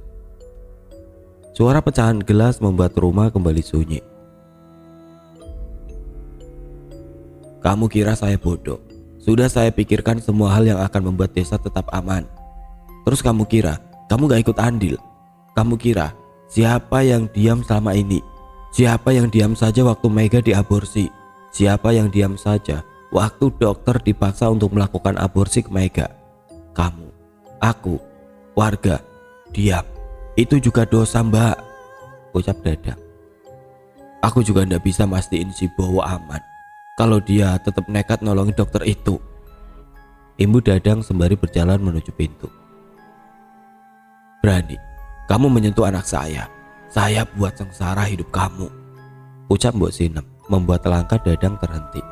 Suara pecahan gelas membuat rumah kembali sunyi. Kamu kira saya bodoh? Sudah saya pikirkan semua hal yang akan membuat desa tetap aman. Terus kamu kira kamu gak ikut andil? Kamu kira siapa yang diam selama ini? Siapa yang diam saja waktu Mega diaborsi? Siapa yang diam saja waktu dokter dipaksa untuk melakukan aborsi ke Mega? Kamu, aku, warga, diam. Itu juga dosa, Mbak, ucap Dadang. Aku juga ndak bisa mastiin si Bowo aman kalau dia tetap nekat nolongin dokter itu. Imbu Dadang sembari berjalan menuju pintu. Berani kamu menyentuh anak saya buat sengsara hidup kamu, ucap Mbok Sinem membuat langkah Dadang terhenti.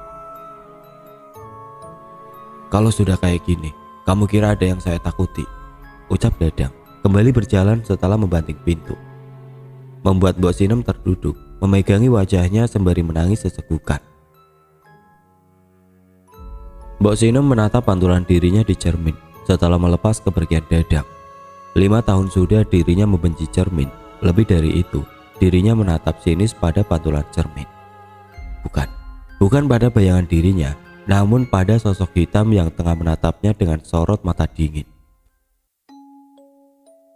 Kalau sudah kayak gini, kamu kira ada yang saya takuti, ucap Dadang kembali berjalan setelah membanting pintu. Membuat Mbok Sinem terduduk, memegangi wajahnya sembari menangis sesegukan. Mbok Sinem menatap pantulan dirinya di cermin setelah melepas kepergian Dadang. 5 tahun sudah dirinya membenci cermin. Lebih dari itu, dirinya menatap sinis pada pantulan cermin. Bukan pada bayangan dirinya, namun pada sosok hitam yang tengah menatapnya dengan sorot mata dingin.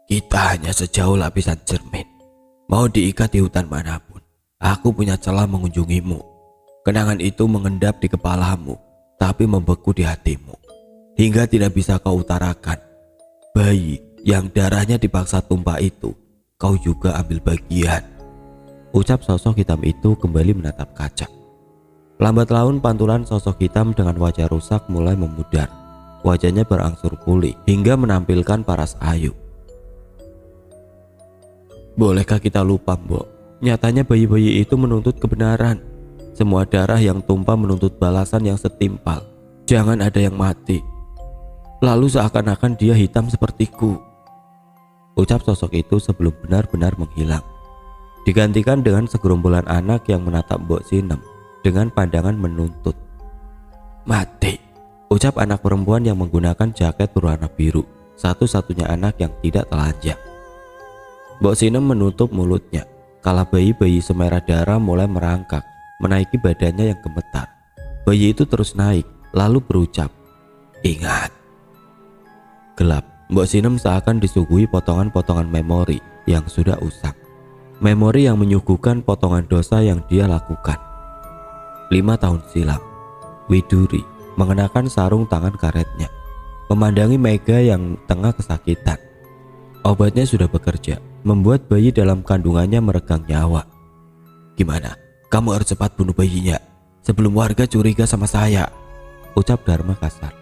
Kita hanya sejauh lapisan cermin. Mau diikat di hutan manapun, aku punya celah mengunjungimu. Kenangan itu mengendap di kepalamu, tapi membeku di hatimu, hingga tidak bisa kau utarakan. Bayi yang darahnya dipaksa tumpah itu, kau juga ambil bagian. Ucap sosok hitam itu kembali menatap kaca. Lambat laun pantulan sosok hitam dengan wajah rusak mulai memudar. Wajahnya berangsur pulih hingga menampilkan paras ayu. Bolehkah kita lupa, Mbok? Nyatanya bayi-bayi itu menuntut kebenaran. Semua darah yang tumpah menuntut balasan yang setimpal. Jangan ada yang mati. Lalu seakan-akan dia hitam sepertiku. Ucap sosok itu sebelum benar-benar menghilang. Digantikan dengan segerombolan anak yang menatap Mbok Sinem dengan pandangan menuntut. Mati, ucap anak perempuan yang menggunakan jaket berwarna biru, satu-satunya anak yang tidak telanjang. Mbok Sinem menutup mulutnya, kala bayi-bayi semerah darah mulai merangkak, menaiki badannya yang gemetar. Bayi itu terus naik, lalu berucap, ingat. Gelap, Mbok Sinem seakan disuguhi potongan-potongan memori yang sudah usang. Memori yang menyuguhkan potongan dosa yang dia lakukan. 5 tahun silam, Widuri mengenakan sarung tangan karetnya, memandangi Mega yang tengah kesakitan. Obatnya sudah bekerja, membuat bayi dalam kandungannya meregang nyawa. Gimana? Kamu harus cepat bunuh bayinya sebelum warga curiga sama saya, ucap Dharma kasar.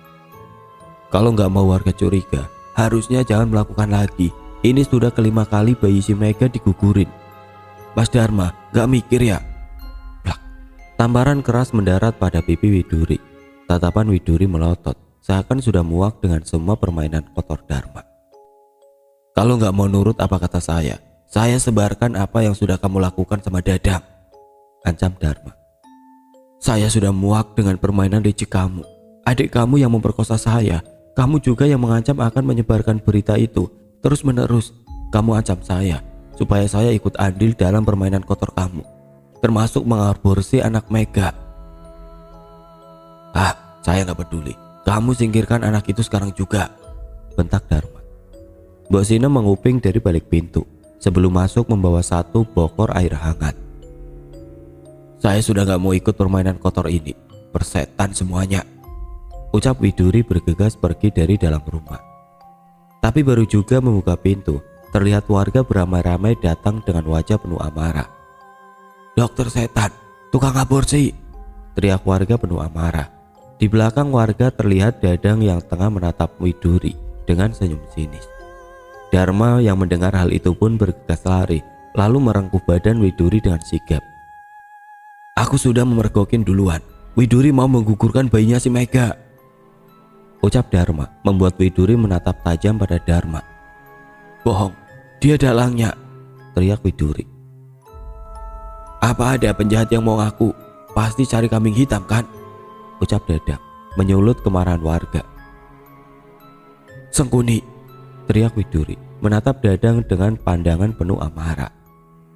Kalau nggak mau warga curiga, harusnya jangan melakukan lagi. Ini sudah kelima kali bayi si Mega digugurin. Mas Dharma, nggak mikir ya? Tamparan keras mendarat pada pipi Widuri. Tatapan Widuri melotot, seakan sudah muak dengan semua permainan kotor Dharma. Kalau nggak mau nurut apa kata saya sebarkan apa yang sudah kamu lakukan sama Dadang, ancam Dharma. Saya sudah muak dengan permainan licik kamu. Adik kamu yang memperkosa saya, kamu juga yang mengancam akan menyebarkan berita itu. Terus menerus, kamu ancam saya supaya saya ikut andil dalam permainan kotor kamu, termasuk mengaborsi anak Mega. Saya nggak peduli. Kamu singkirkan anak itu sekarang juga, bentak Dharma. Mbok Sinem menguping dari balik pintu sebelum masuk membawa satu bokor air hangat. Saya sudah nggak mau ikut permainan kotor ini. Persetan semuanya, ucap Widuri bergegas pergi dari dalam rumah. Tapi baru juga membuka pintu, terlihat warga beramai-ramai datang dengan wajah penuh amarah. Dokter setan, tukang aborsi, teriak warga penuh amarah. Di belakang warga terlihat Dadang yang tengah menatap Widuri dengan senyum sinis. Dharma yang mendengar hal itu pun bergegas lari, lalu merengkuh badan Widuri dengan sigap. Aku sudah memergokin duluan. Widuri mau menggugurkan bayinya si Mega, ucap Dharma, membuat Widuri menatap tajam pada Dharma. Bohong, dia dalangnya, teriak Widuri. Apa ada penjahat yang mau ngaku? Pasti cari kambing hitam kan? Ucap Dadang, menyulut kemarahan warga. Sengkuni, teriak Widuri, menatap Dadang dengan pandangan penuh amarah.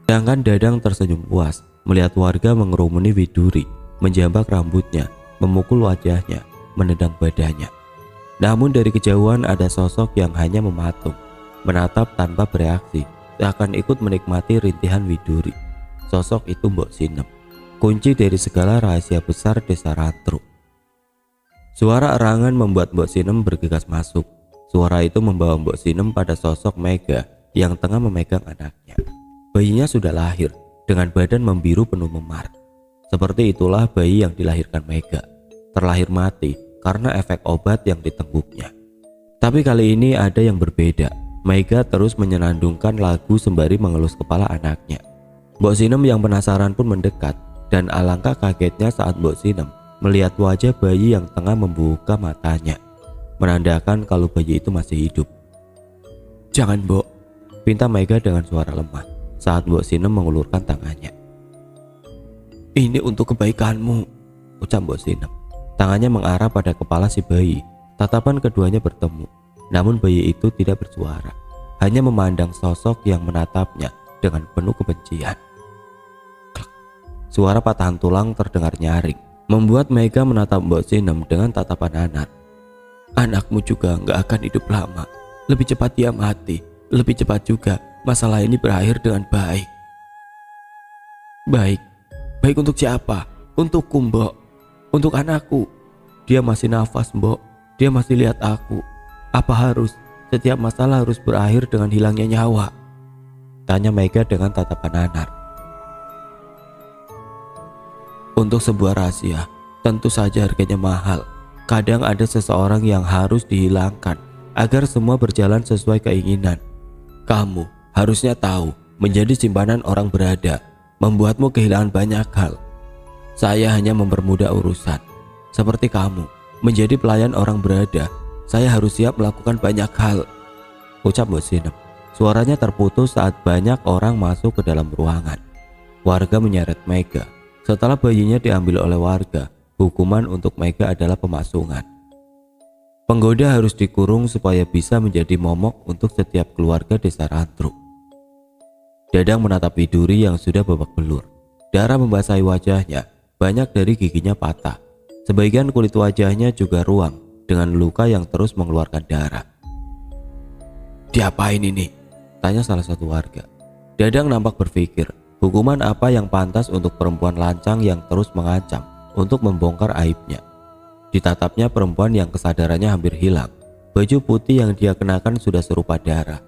Sedangkan Dadang tersenyum puas melihat warga mengerumuni Widuri, menjambak rambutnya, memukul wajahnya, menendang badannya. Namun dari kejauhan ada sosok yang hanya mematung, menatap tanpa bereaksi, seakan ikut menikmati rintihan Widuri. Sosok itu Mbok Sinem, kunci dari segala rahasia besar desa Rantruk. Suara erangan membuat Mbok Sinem bergegas masuk. Suara itu membawa Mbok Sinem pada sosok Mega yang tengah memegang anaknya. Bayinya sudah lahir dengan badan membiru penuh memar. Seperti itulah bayi yang dilahirkan Mega, terlahir mati karena efek obat yang ditengguknya. Tapi kali ini ada yang berbeda. Mega terus menyenandungkan lagu sembari mengelus kepala anaknya. Mbok Sinem yang penasaran pun mendekat, dan alangkah kagetnya saat Mbok Sinem melihat wajah bayi yang tengah membuka matanya, menandakan kalau bayi itu masih hidup. Jangan, Mbok, pinta Mega dengan suara lemah saat Mbok Sinem mengulurkan tangannya. Ini untuk kebaikanmu, ucap Mbok Sinem. Tangannya mengarah pada kepala si bayi. Tatapan keduanya bertemu, namun bayi itu tidak bersuara, hanya memandang sosok yang menatapnya dengan penuh kebencian. Klek. Suara patahan tulang terdengar nyaring, membuat Mega menatap Mbok Sinem dengan tatapan nanar. Anakmu juga gak akan hidup lama. Lebih cepat dia mati, lebih cepat juga masalah ini berakhir dengan baik. Baik? Baik untuk siapa? Untukku, Mbok. Untuk anakku. Dia masih nafas, Mbok. Dia masih lihat aku. Apa harus setiap masalah harus berakhir dengan hilangnya nyawa? Tanya Mega dengan tatapan nanar. Untuk sebuah rahasia, tentu saja harganya mahal. Kadang ada seseorang yang harus dihilangkan agar semua berjalan sesuai keinginan. Kamu harusnya tahu, menjadi simpanan orang berada membuatmu kehilangan banyak hal. Saya hanya mempermudah urusan. Seperti kamu menjadi pelayan orang berada, saya harus siap melakukan banyak hal, ucap Mbok Sinem. Suaranya terputus saat banyak orang masuk ke dalam ruangan. Warga menyeret Mega. Setelah bayinya diambil oleh warga, hukuman untuk Mega adalah pemasungan. Penggoda harus dikurung supaya bisa menjadi momok untuk setiap keluarga desa Rantruk. Dadang menatap Widuri yang sudah babak belur. Darah membasahi wajahnya, banyak dari giginya patah. Sebagian kulit wajahnya juga ruam dengan luka yang terus mengeluarkan darah. Diapain ini? Tanya salah satu warga. Dadang nampak berpikir, hukuman apa yang pantas untuk perempuan lancang yang terus mengancam untuk membongkar aibnya. Ditatapnya perempuan yang kesadarannya hampir hilang. Baju putih yang dia kenakan sudah serupa darah.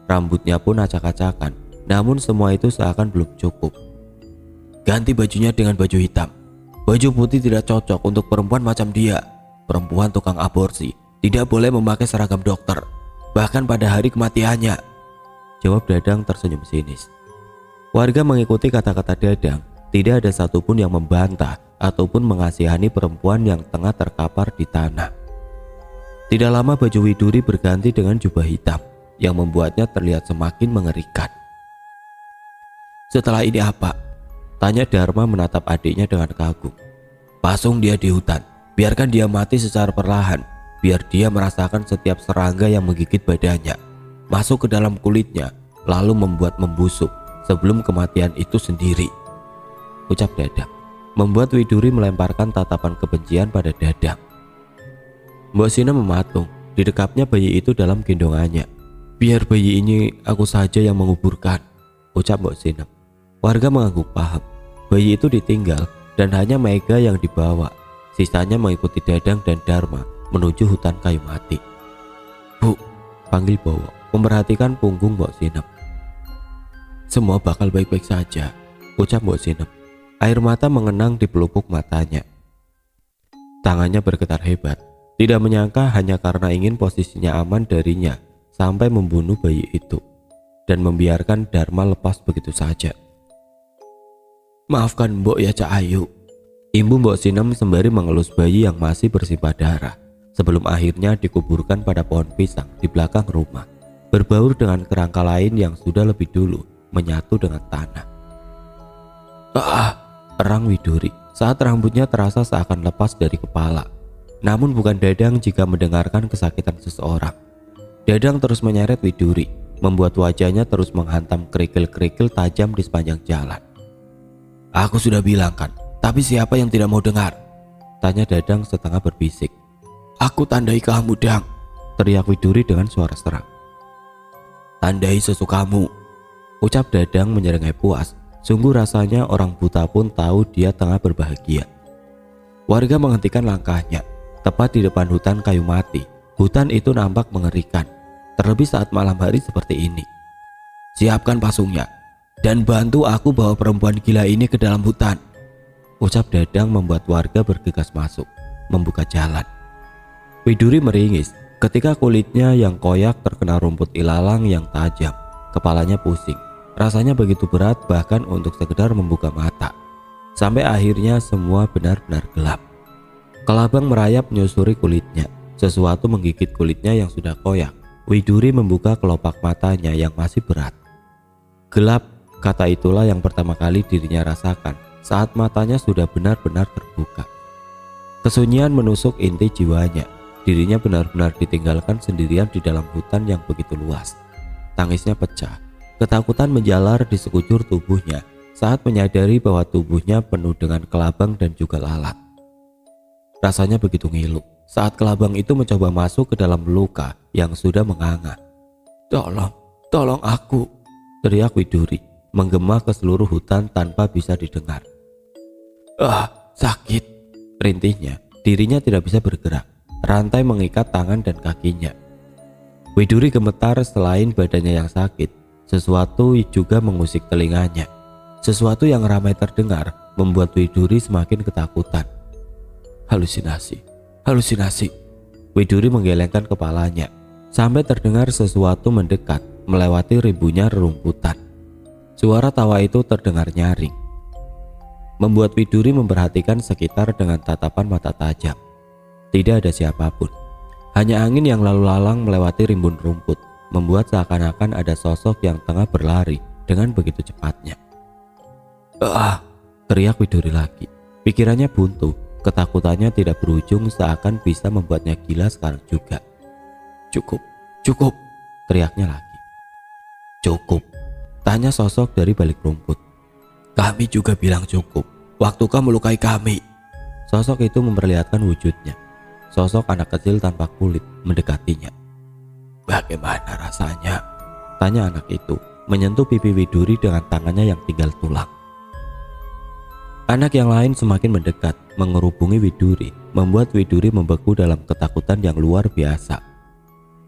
Rambutnya pun acak-acakan. Namun semua itu seakan belum cukup. Ganti bajunya dengan baju hitam. Baju putih tidak cocok untuk perempuan macam dia. Perempuan tukang aborsi tidak boleh memakai seragam dokter, bahkan pada hari kematiannya, jawab Dadang tersenyum sinis. Warga mengikuti kata-kata Dadang. Tidak ada satupun yang membantah ataupun mengasihani perempuan yang tengah terkapar di tanah. Tidak lama baju Widuri berganti dengan jubah hitam yang membuatnya terlihat semakin mengerikan. Setelah ini apa? Tanya Dharma menatap adiknya dengan kagum. Pasung dia di hutan, biarkan dia mati secara perlahan, biar dia merasakan setiap serangga yang menggigit badannya, masuk ke dalam kulitnya, lalu membuat membusuk sebelum kematian itu sendiri, ucap Dadang, membuat Widuri melemparkan tatapan kebencian pada Dadang. Mbok Sinem mematung, didekapnya bayi itu dalam gendongannya. Biar bayi ini aku saja yang menguburkan, ucap Mbok Sinem. Warga mengangguk paham. Bayi itu ditinggal dan hanya Mega yang dibawa. Sisanya mengikuti Dadang dan Dharma menuju hutan kayu mati. Bu, panggil Bowo, memperhatikan punggung Mbok Sinem. Semua bakal baik-baik saja, ucap Mbok Sinem. Air mata mengenang di pelupuk matanya. Tangannya bergetar hebat. Tidak menyangka hanya karena ingin posisinya aman darinya sampai membunuh bayi itu dan membiarkan Dharma lepas begitu saja. Maafkan Mbok ya Cak Ayu. Imbu Mbok Sinem sembari mengelus bayi yang masih bersimbah darah sebelum akhirnya dikuburkan pada pohon pisang di belakang rumah, berbaur dengan kerangka lain yang sudah lebih dulu menyatu dengan tanah. Erang Widuri saat rambutnya terasa seakan lepas dari kepala. Namun bukan Dadang jika mendengarkan kesakitan seseorang. Dadang terus menyeret Widuri, membuat wajahnya terus menghantam kerikil-kerikil tajam di sepanjang jalan. Aku sudah bilang kan, tapi siapa yang tidak mau dengar? Tanya Dadang setengah berbisik. Aku tandai kamu, Dang, teriak Widuri dengan suara serak. Tandai sesukamu, ucap Dadang menyerengai puas. Sungguh rasanya orang buta pun tahu dia tengah berbahagia. Warga menghentikan langkahnya. Tepat di depan hutan kayu mati. Hutan itu nampak mengerikan, terlebih saat malam hari seperti ini. Siapkan pasungnya dan bantu aku bawa perempuan gila ini ke dalam hutan, ucap Dadang membuat warga bergegas masuk, membuka jalan. Widuri meringis ketika kulitnya yang koyak terkena rumput ilalang yang tajam. Kepalanya pusing. Rasanya begitu berat bahkan untuk sekedar membuka mata. Sampai akhirnya semua benar-benar gelap. Kelabang merayap menyusuri kulitnya. Sesuatu menggigit kulitnya yang sudah koyak. Widuri membuka kelopak matanya yang masih berat. Gelap, kata itulah yang pertama kali dirinya rasakan saat matanya sudah benar-benar terbuka. Kesunyian menusuk inti jiwanya. Dirinya benar-benar ditinggalkan sendirian di dalam hutan yang begitu luas. Tangisnya pecah. Ketakutan menjalar di sekujur tubuhnya saat menyadari bahwa tubuhnya penuh dengan kelabang dan juga lalat. Rasanya begitu ngilu saat kelabang itu mencoba masuk ke dalam luka yang sudah menganga. Tolong aku, teriak Widuri, menggema ke seluruh hutan tanpa bisa didengar. Sakit, rintihnya. Dirinya tidak bisa bergerak. Rantai mengikat tangan dan kakinya. Widuri gemetar. Selain badannya yang sakit, sesuatu juga mengusik telinganya. Sesuatu yang ramai terdengar membuat Widuri semakin ketakutan. Halusinasi. Widuri menggelengkan kepalanya sampai terdengar sesuatu mendekat melewati ribunya rerumputan. Suara tawa itu terdengar nyaring, membuat Widuri memperhatikan sekitar dengan tatapan mata tajam. Tidak ada siapapun, hanya angin yang lalu lalang melewati rimbun rumput, membuat seakan-akan ada sosok yang tengah berlari dengan begitu cepatnya. Teriak Widuri lagi. Pikirannya buntu, ketakutannya tidak berujung, seakan bisa membuatnya gila sekarang juga. Cukup, teriaknya lagi. Cukup, tanya sosok dari balik rumput. Kami juga bilang cukup, waktu kau melukai kami. Sosok itu memperlihatkan wujudnya. Sosok anak kecil tanpa kulit mendekatinya. Bagaimana rasanya? Tanya anak itu, menyentuh pipi Widuri dengan tangannya yang tinggal tulang. Anak yang lain semakin mendekat, mengerubungi Widuri, membuat Widuri membeku dalam ketakutan yang luar biasa.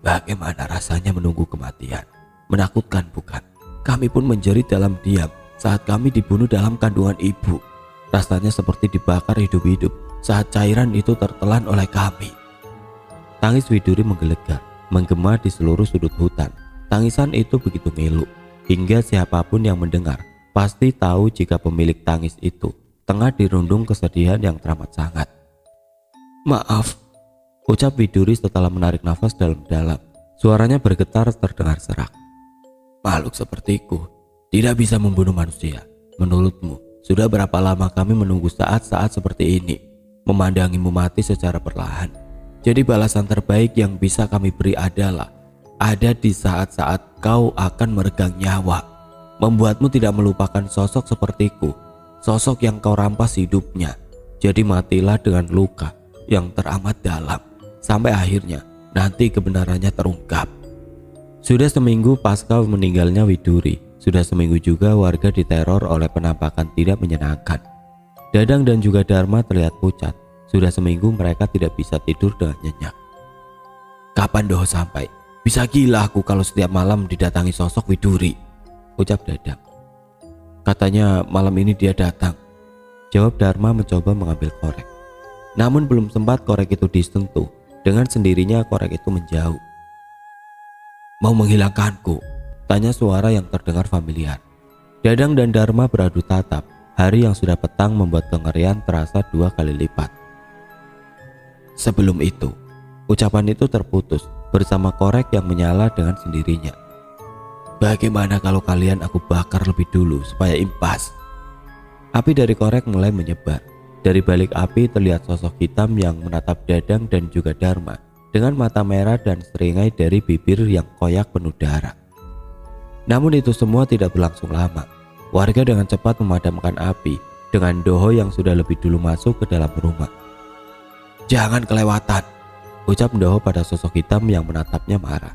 Bagaimana rasanya menunggu kematian? Menakutkan bukan? Kami pun menjerit dalam diam saat kami dibunuh dalam kandungan ibu. Rasanya seperti dibakar hidup-hidup saat cairan itu tertelan oleh kami. Tangis Widuri menggelegar, menggema di seluruh sudut hutan. Tangisan itu begitu ngilu, hingga siapapun yang mendengar pasti tahu jika pemilik tangis itu tengah dirundung kesedihan yang teramat sangat. Maaf, ucap Widuri setelah menarik nafas dalam-dalam. Suaranya bergetar terdengar serak. Makhluk sepertiku tidak bisa membunuh manusia. Menurutmu, sudah berapa lama kami menunggu saat-saat seperti ini, memandangimu mati secara perlahan. Jadi balasan terbaik yang bisa kami beri adalah ada di saat-saat kau akan meregang nyawa, membuatmu tidak melupakan sosok sepertiku, sosok yang kau rampas hidupnya. Jadi matilah dengan luka yang teramat dalam, sampai akhirnya nanti kebenarannya terungkap. Sudah seminggu pasca meninggalnya Widuri, sudah seminggu juga warga diteror oleh penampakan tidak menyenangkan. Dadang dan juga Dharma terlihat pucat. Sudah seminggu mereka tidak bisa tidur dengan nyenyak. Kapan Doho sampai? Bisa gila aku kalau setiap malam didatangi sosok Widuri, ucap Dadang. Katanya malam ini dia datang, jawab Dharma mencoba mengambil korek. Namun belum sempat korek itu disentuh, dengan sendirinya korek itu menjauh. Mau menghilangkanku? Tanya suara yang terdengar familiar. Dadang dan Dharma beradu tatap. Hari yang sudah petang membuat kengerian terasa 2 kali lipat. Sebelum itu, ucapan itu terputus bersama korek yang menyala dengan sendirinya. Bagaimana kalau kalian aku bakar lebih dulu supaya impas? Api dari korek mulai menyebar. Dari balik api terlihat sosok hitam yang menatap Dadang dan juga Dharma dengan mata merah dan seringai dari bibir yang koyak penuh darah. Namun itu semua tidak berlangsung lama. Warga dengan cepat memadamkan api dengan Doho yang sudah lebih dulu masuk ke dalam rumah. Jangan kelewatan, ucap Doho pada sosok hitam yang menatapnya marah.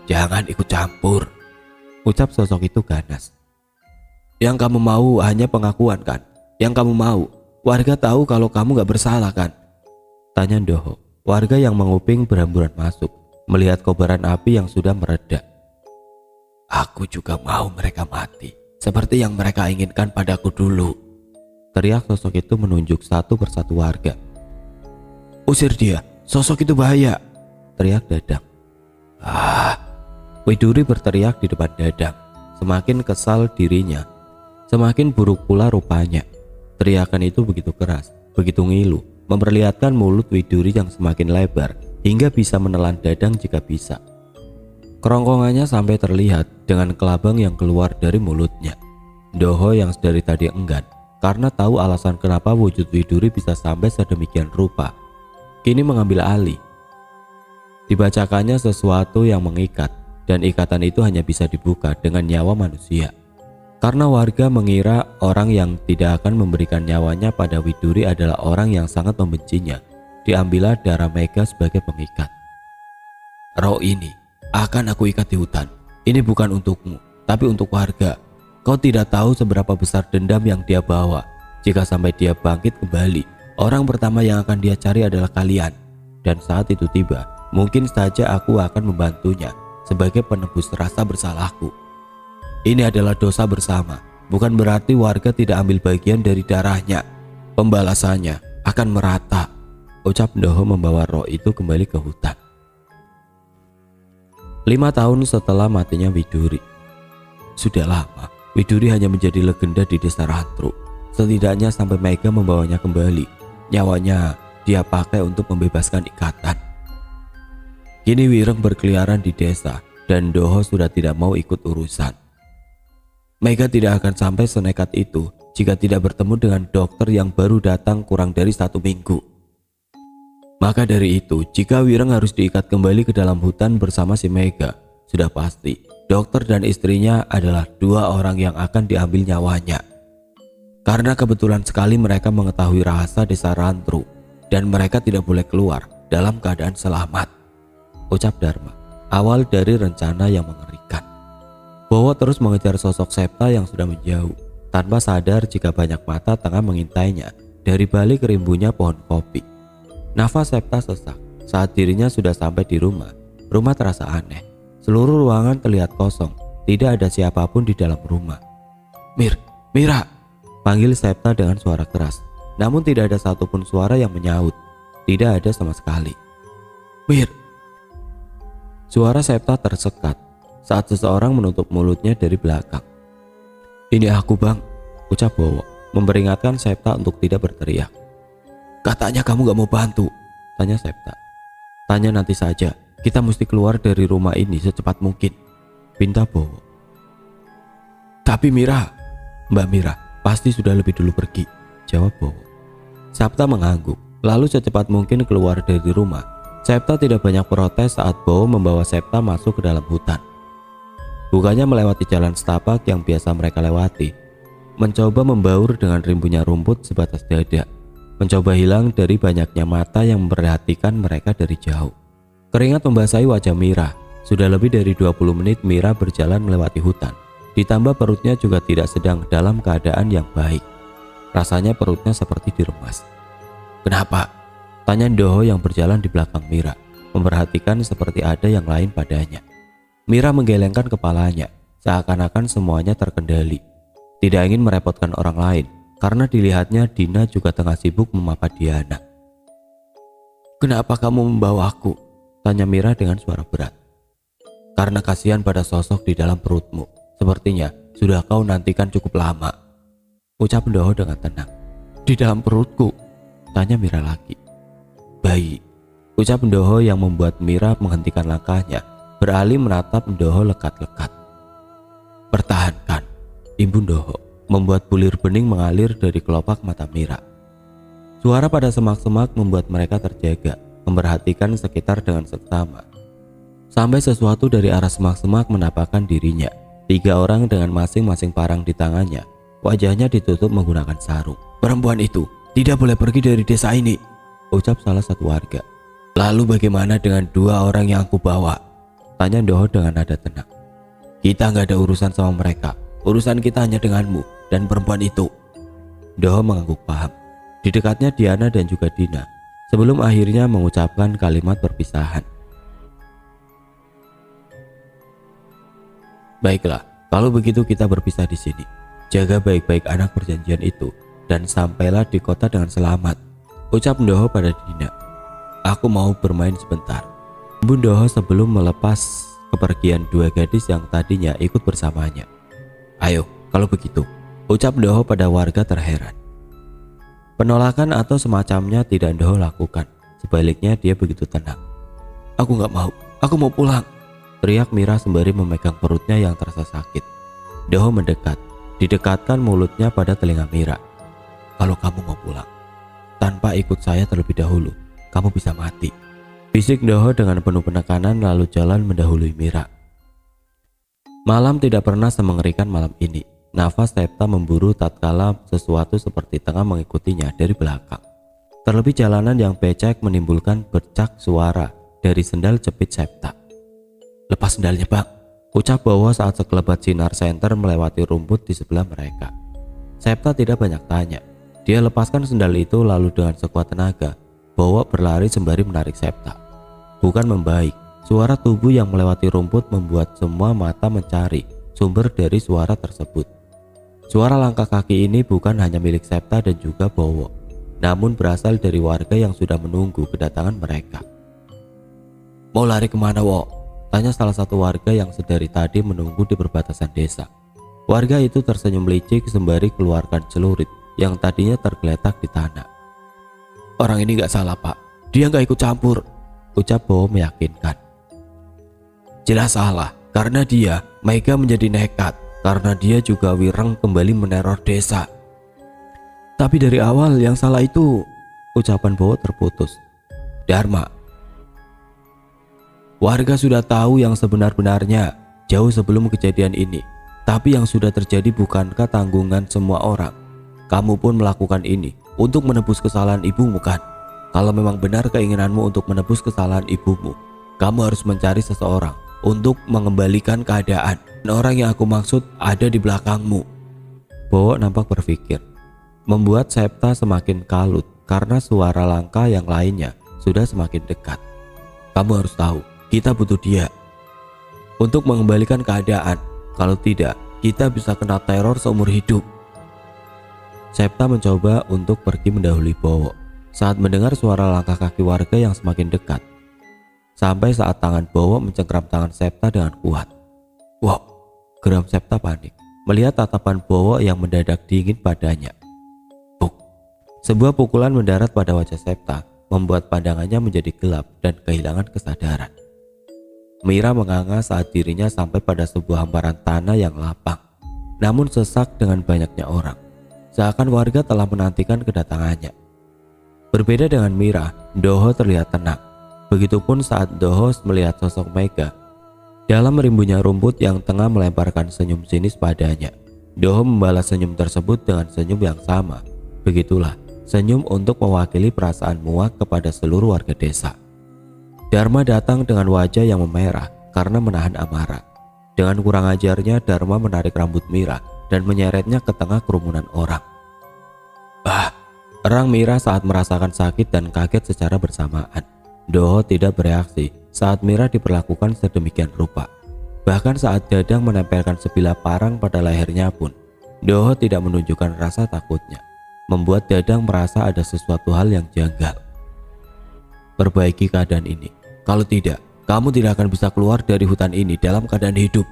Jangan ikut campur, ucap sosok itu ganas. Yang kamu mau hanya pengakuan kan? Yang kamu mau, warga tahu kalau kamu gak bersalah kan? Tanya Doho. Warga yang menguping berhamburan masuk, melihat kobaran api yang sudah mereda. Aku juga mau mereka mati, seperti yang mereka inginkan padaku dulu, teriak sosok itu menunjuk satu persatu warga. Usir dia, sosok itu bahaya, teriak Dadang. Widuri berteriak di depan Dadang. Semakin kesal dirinya, semakin buruk pula rupanya. Teriakan itu begitu keras, begitu ngilu, memperlihatkan mulut Widuri yang semakin lebar hingga bisa menelan Dadang jika bisa. Kerongkongannya sampai terlihat dengan kelabang yang keluar dari mulutnya. Doho yang dari tadi enggan karena tahu alasan kenapa wujud Widuri bisa sampai sedemikian rupa. Kini mengambil alih. Dibacakannya sesuatu yang mengikat, dan ikatan itu hanya bisa dibuka dengan nyawa manusia. Karena warga mengira orang yang tidak akan memberikan nyawanya pada Widuri adalah orang yang sangat membencinya, diambillah darah Mega sebagai pengikat. Roh ini akan aku ikat di hutan. Ini bukan untukmu, tapi untuk warga. Kau tidak tahu seberapa besar dendam yang dia bawa. Jika sampai dia bangkit kembali, orang pertama yang akan dia cari adalah kalian. Dan saat itu tiba, mungkin saja aku akan membantunya sebagai penebus rasa bersalahku. Ini adalah dosa bersama, bukan berarti warga tidak ambil bagian dari darahnya. Pembalasannya akan merata, ucap Ndoho membawa roh itu kembali ke hutan. 5 tahun setelah matinya Widuri. Sudah lama, Widuri hanya menjadi legenda di desa Rantru. Setidaknya sampai Mega membawanya kembali. Nyawanya dia pakai untuk membebaskan ikatan. Kini Wireng berkeliaran di desa dan Ndoho sudah tidak mau ikut urusan. Mega tidak akan sampai senekat itu jika tidak bertemu dengan dokter yang baru datang kurang dari 1 minggu. Maka dari itu, jika Wireng harus diikat kembali ke dalam hutan bersama si Mega, sudah pasti dokter dan istrinya adalah 2 orang yang akan diambil nyawanya. Karena kebetulan sekali mereka mengetahui rahasia desa Rantru dan mereka tidak boleh keluar dalam keadaan selamat, ucap Dharma. Awal dari rencana yang mengerikan. Bowo terus mengejar sosok Septa yang sudah menjauh, tanpa sadar jika banyak mata tengah mengintainya dari balik rimbunnya pohon kopi. Nafas Septa sesak saat dirinya sudah sampai di rumah. Rumah terasa aneh. Seluruh ruangan terlihat kosong. Tidak ada siapapun di dalam rumah. Mira, panggil Septa dengan suara keras. Namun tidak ada satupun suara yang menyaut. Tidak ada sama sekali. Mir. Suara Septa tersekat saat seseorang menutup mulutnya dari belakang. Ini aku bang, ucap Bowo, memperingatkan Septa untuk tidak berteriak. Katanya kamu gak mau bantu, tanya Septa. Tanya nanti saja, kita mesti keluar dari rumah ini secepat mungkin, pinta Bowo. Tapi Mbak Mira pasti sudah lebih dulu pergi, jawab Bowo. Septa mengangguk, lalu secepat mungkin keluar dari rumah. Septa tidak banyak protes saat Bowo membawa Septa masuk ke dalam hutan. Bukannya melewati jalan setapak yang biasa mereka lewati, mencoba membaur dengan rimbunnya rumput sebatas dada, mencoba hilang dari banyaknya mata yang memperhatikan mereka dari jauh. Keringat membasahi wajah Mira. Sudah lebih dari 20 menit Mira berjalan melewati hutan. Ditambah perutnya juga tidak sedang dalam keadaan yang baik. Rasanya perutnya seperti diremas. Kenapa? Tanya Ndoho yang berjalan di belakang Mira, memperhatikan seperti ada yang lain padanya. Mira menggelengkan kepalanya, seakan-akan semuanya terkendali. Tidak ingin merepotkan orang lain, karena dilihatnya Dina juga tengah sibuk memapa Diana. Kenapa kamu membawa aku? Tanya Mira dengan suara berat. Karena kasihan pada sosok di dalam perutmu. Sepertinya sudah kau nantikan cukup lama, ucap Ndoho dengan tenang. Di dalam perutku? Tanya Mira lagi. Bayi, ucap Ndoho yang membuat Mira menghentikan langkahnya, beralih menatap Ndoho lekat-lekat. Pertahankan, imbu Ndoho, membuat bulir bening mengalir dari kelopak mata Mira. Suara pada semak-semak membuat mereka terjaga, memperhatikan sekitar dengan seksama. Sampai sesuatu dari arah semak-semak menapakkan dirinya. 3 orang dengan masing-masing parang di tangannya. Wajahnya ditutup menggunakan sarung. Perempuan itu tidak boleh pergi dari desa ini, ucap salah satu warga. Lalu bagaimana dengan 2 orang yang aku bawa? Tanya Ndoho dengan nada tenang. Kita nggak ada urusan sama mereka. Urusan kita hanya denganmu dan perempuan itu. Ndoho mengangguk paham. Di dekatnya Diana dan juga Dina, sebelum akhirnya mengucapkan kalimat perpisahan. Baiklah, kalau begitu kita berpisah di sini. Jaga baik-baik anak perjanjian itu dan sampailah di kota dengan selamat, ucap Ndoho pada Dina. Aku mau bermain sebentar. Ibu Ndoho sebelum melepas kepergian 2 gadis yang tadinya ikut bersamanya. Ayo, kalau begitu, ucap Ndoho pada warga terheran. Penolakan atau semacamnya tidak Ndoho lakukan. Sebaliknya dia begitu tenang. Aku gak mau, aku mau pulang, teriak Mira sembari memegang perutnya yang terasa sakit. Ndoho mendekat, didekatkan mulutnya pada telinga Mira. kalau kamu mau pulang. Tanpa ikut saya terlebih dahulu, kamu bisa mati. Bisik Doho dengan penuh penekanan lalu jalan mendahului Mira. Malam tidak pernah semengerikan malam ini. Nafas Septa memburu tatkala sesuatu seperti tengah mengikutinya dari belakang. Terlebih jalanan yang becek menimbulkan bercak suara dari sendal jepit Septa. Lepas sendalnya bang, ucap Bowo saat sekelebat sinar senter melewati rumput di sebelah mereka. Septa tidak banyak tanya. Dia lepaskan sendal itu lalu dengan sekuat tenaga, Bowo berlari sembari menarik Septa. Bukan membaik, suara tubuh yang melewati rumput membuat semua mata mencari sumber dari suara tersebut. Suara langkah kaki ini bukan hanya milik Septa dan juga Bowo, namun berasal dari warga yang sudah menunggu kedatangan mereka. Mau lari kemana, Wo? Tanya salah satu warga yang sedari tadi menunggu di perbatasan desa. Warga itu tersenyum licik sembari keluarkan celurit yang tadinya tergeletak di tanah. Orang ini gak salah pak, dia gak ikut campur, ucap Bowo meyakinkan. Jelas salah, karena dia, Mega menjadi nekat, karena dia juga wireng kembali meneror desa. Tapi dari awal yang salah itu, ucapan Bowo terputus. Dharma. Warga sudah tahu yang sebenar-benarnya jauh sebelum kejadian ini. Tapi yang sudah terjadi bukankah tanggungan semua orang? Kamu pun melakukan ini untuk menebus kesalahan ibumu kan? Kalau memang benar keinginanmu untuk menebus kesalahan ibumu, kamu harus mencari seseorang untuk mengembalikan keadaan. Orang yang aku maksud ada di belakangmu. Bowo nampak berpikir. Membuat Septa semakin kalut karena suara langkah yang lainnya sudah semakin dekat. Kamu harus tahu, kita butuh dia untuk mengembalikan keadaan. Kalau tidak, kita bisa kena teror seumur hidup. Septa mencoba untuk pergi mendahului Bowo saat mendengar suara langkah kaki warga yang semakin dekat. Sampai saat tangan Bowo mencengkram tangan Septa dengan kuat. Wow, geram Septa panik melihat tatapan Bowo yang mendadak dingin padanya. Buk. Sebuah pukulan mendarat pada wajah Septa membuat pandangannya menjadi gelap dan kehilangan kesadaran. Mira menganga saat dirinya sampai pada sebuah hamparan tanah yang lapang, namun sesak dengan banyaknya orang. Seakan warga telah menantikan kedatangannya. Berbeda dengan Mira, Doho terlihat tenang. Begitupun saat Doho melihat sosok Mega dalam rimbunya rumput yang tengah melemparkan senyum sinis padanya. Doho membalas senyum tersebut dengan senyum yang sama. Begitulah senyum untuk mewakili perasaan muak kepada seluruh warga desa. Dharma datang dengan wajah yang memerah karena menahan amarah. Dengan kurang ajarnya Dharma menarik rambut Mira dan menyeretnya ke tengah kerumunan orang. Ah, erang Mira saat merasakan sakit dan kaget secara bersamaan. Doho tidak bereaksi saat Mira diperlakukan sedemikian rupa. Bahkan saat Dadang menempelkan sebilah parang pada lehernya pun, Doho tidak menunjukkan rasa takutnya, membuat Dadang merasa ada sesuatu hal yang janggal. Perbaiki keadaan ini, kalau tidak, kamu tidak akan bisa keluar dari hutan ini dalam keadaan hidup,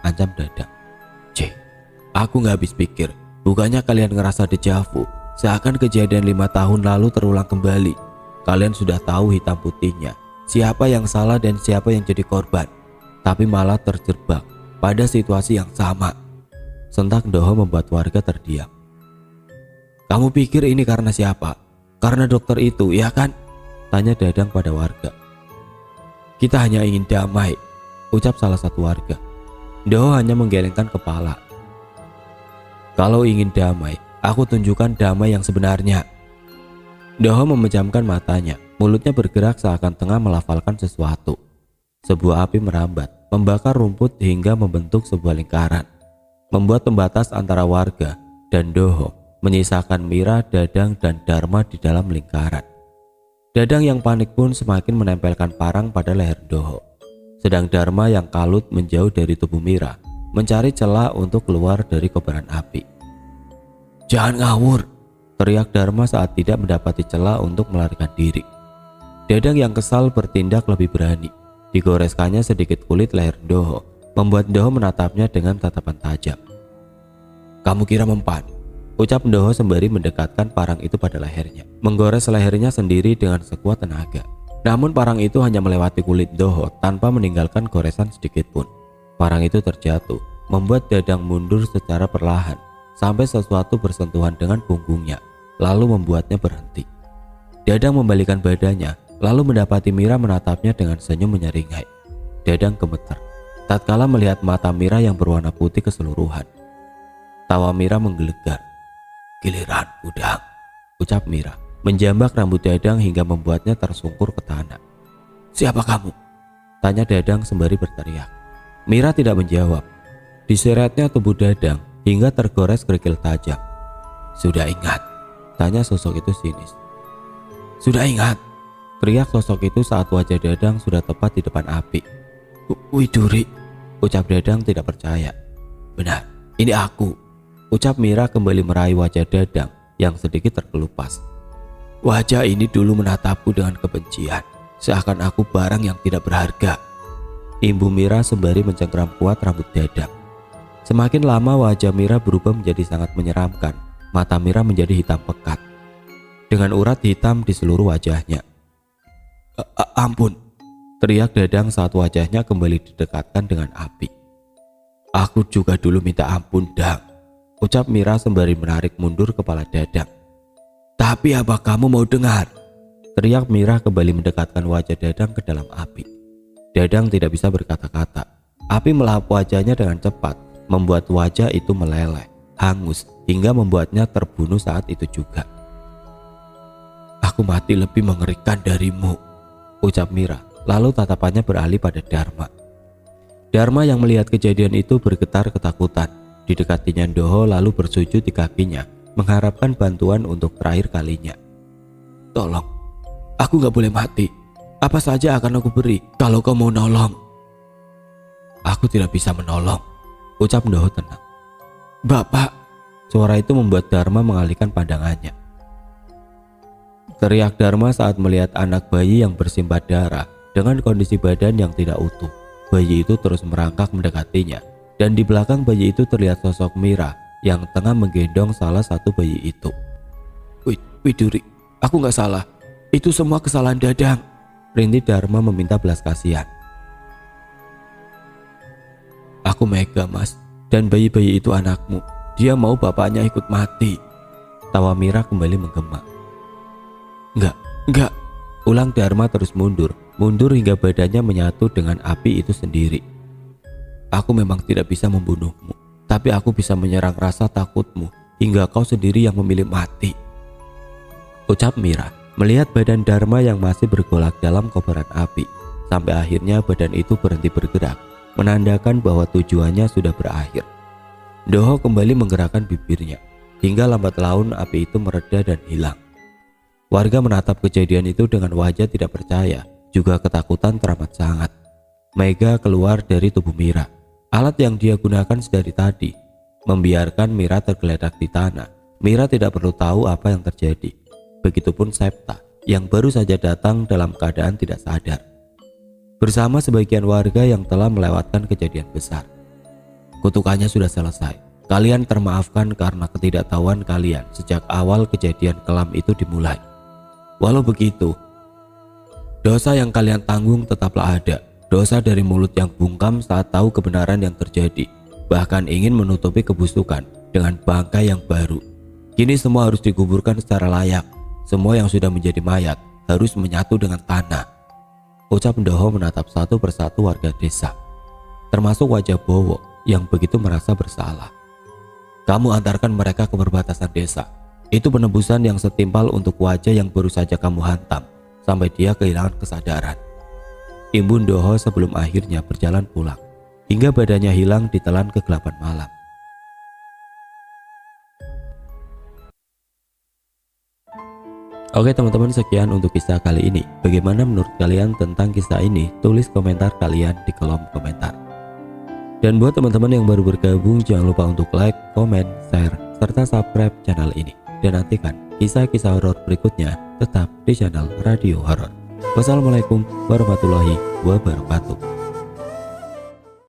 ancam Dadang. Aku gak habis pikir, bukannya kalian ngerasa dejavu, seakan kejadian 5 tahun lalu terulang kembali. Kalian sudah tahu hitam putihnya, siapa yang salah dan siapa yang jadi korban, tapi malah terjebak pada situasi yang sama. Sentak Doho membuat warga terdiam. Kamu pikir ini karena siapa? Karena dokter itu, ya kan? Tanya Dadang pada warga. Kita hanya ingin damai, ucap salah satu warga. Doho hanya menggelengkan kepala. Kalau ingin damai, aku tunjukkan damai yang sebenarnya. Doho memejamkan matanya, mulutnya bergerak seakan tengah melafalkan sesuatu. Sebuah api merambat, membakar rumput hingga membentuk sebuah lingkaran, membuat pembatas antara warga dan Doho, menyisakan Mira, Dadang, dan Dharma di dalam lingkaran. Dadang yang panik pun semakin menempelkan parang pada leher Doho, sedang Dharma yang kalut menjauh dari tubuh Mira, mencari celah untuk keluar dari kobaran api. Jangan ngawur, teriak Dharma saat tidak mendapati celah untuk melarikan diri. Dadang yang kesal bertindak lebih berani. Digoreskannya sedikit kulit leher Doho, membuat Doho menatapnya dengan tatapan tajam. Kamu kira mempan? Ucap Doho sembari mendekatkan parang itu pada lehernya, menggores lehernya sendiri dengan sekuat tenaga. Namun parang itu hanya melewati kulit Doho tanpa meninggalkan goresan sedikit pun. Parang itu terjatuh, membuat Dadang mundur secara perlahan sampai sesuatu bersentuhan dengan punggungnya, lalu membuatnya berhenti. Dadang membalikan badannya, lalu mendapati Mira menatapnya dengan senyum menyeringai. Dadang gemeter tatkala melihat mata Mira yang berwarna putih keseluruhan. Tawa Mira menggelegar. "Giliranku, Dang," ucap Mira, menjambak rambut Dadang hingga membuatnya tersungkur ke tanah. "Siapa kamu?" tanya Dadang sembari berteriak. Mira tidak menjawab. Diseretnya tubuh Dadang hingga tergores kerikil tajam. "Sudah ingat?" tanya sosok itu sinis. "Sudah ingat," teriak sosok itu saat wajah Dadang sudah tepat di depan api. "Widuri," ucap Dadang tidak percaya. "Benar, ini aku," ucap Mira kembali meraih wajah Dadang yang sedikit terkelupas. "Wajah ini dulu menatapku dengan kebencian, seakan aku barang yang tidak berharga," imbu Mira sembari mencengkeram kuat rambut Dadang. Semakin lama wajah Mira berubah menjadi sangat menyeramkan. Mata Mira menjadi hitam pekat dengan urat hitam di seluruh wajahnya. Ampun," teriak Dadang saat wajahnya kembali didekatkan dengan api. "Aku juga dulu minta ampun, Dang," ucap Mira sembari menarik mundur kepala Dadang. "Tapi apa kamu mau dengar?" teriak Mira kembali mendekatkan wajah Dadang ke dalam api. Dadang tidak bisa berkata-kata. Api melahap wajahnya dengan cepat, membuat wajah itu meleleh, hangus, hingga membuatnya terbunuh saat itu juga. "Aku mati lebih mengerikan darimu," ucap Mira, lalu tatapannya beralih pada Dharma. Dharma yang melihat kejadian itu bergetar ketakutan. Didekatinya Ndoho lalu bersujud di kakinya, mengharapkan bantuan untuk terakhir kalinya. "Tolong, aku gak boleh mati. Apa saja akan aku beri kalau kau mau nolong." "Aku tidak bisa menolong," ucap Ndoho tenang. "Bapak," suara itu membuat Dharma mengalihkan pandangannya. Teriak Dharma saat melihat anak bayi yang bersimbah darah dengan kondisi badan yang tidak utuh. Bayi itu terus merangkak mendekatinya, dan di belakang bayi itu terlihat sosok Mira yang tengah menggendong salah satu bayi itu. Widuri, aku gak salah. Itu semua kesalahan Dadang," rintih Dharma meminta belas kasihan. "Aku Mega, Mas, dan bayi-bayi itu anakmu. Dia mau bapaknya ikut mati." Tawa Mira kembali menggema. Enggak, ulang Dharma terus mundur hingga badannya menyatu dengan api itu sendiri. "Aku memang tidak bisa membunuhmu, tapi aku bisa menyerang rasa takutmu hingga kau sendiri yang memilih mati," ucap Mira, melihat badan Dharma yang masih bergolak dalam kobaran api, sampai akhirnya badan itu berhenti bergerak, menandakan bahwa tujuannya sudah berakhir. Ndoho kembali menggerakkan bibirnya, hingga lambat laun api itu mereda dan hilang. Warga menatap kejadian itu dengan wajah tidak percaya, juga ketakutan teramat sangat. Mega keluar dari tubuh Mira. Alat yang dia gunakan sedari tadi membiarkan Mira tergeletak di tanah. Mira tidak perlu tahu apa yang terjadi. Begitupun Septa yang baru saja datang dalam keadaan tidak sadar, bersama sebagian warga yang telah melewatkan kejadian besar. "Kutukannya sudah selesai. Kalian termaafkan karena ketidaktahuan kalian sejak awal kejadian kelam itu dimulai. Walau begitu, dosa yang kalian tanggung tetaplah ada. Dosa dari mulut yang bungkam saat tahu kebenaran yang terjadi, bahkan ingin menutupi kebusukan dengan bangkai yang baru. Kini semua harus dikuburkan secara layak. Semua yang sudah menjadi mayat harus menyatu dengan tanah," ucap Ndoho menatap satu persatu warga desa, termasuk wajah Bowo yang begitu merasa bersalah. "Kamu antarkan mereka ke perbatasan desa. Itu penebusan yang setimpal untuk wajah yang baru saja kamu hantam sampai dia kehilangan kesadaran," imbu Ndoho sebelum akhirnya berjalan pulang, hingga badannya hilang ditelan kegelapan malam. Oke teman-teman, sekian untuk kisah kali ini. Bagaimana menurut kalian tentang kisah ini? Tulis komentar kalian di kolom komentar. Dan buat teman-teman yang baru bergabung, jangan lupa untuk like, komen, share, serta subscribe channel ini. Dan nantikan kisah-kisah horor berikutnya tetap di channel Radio Horor. Wassalamualaikum warahmatullahi wabarakatuh.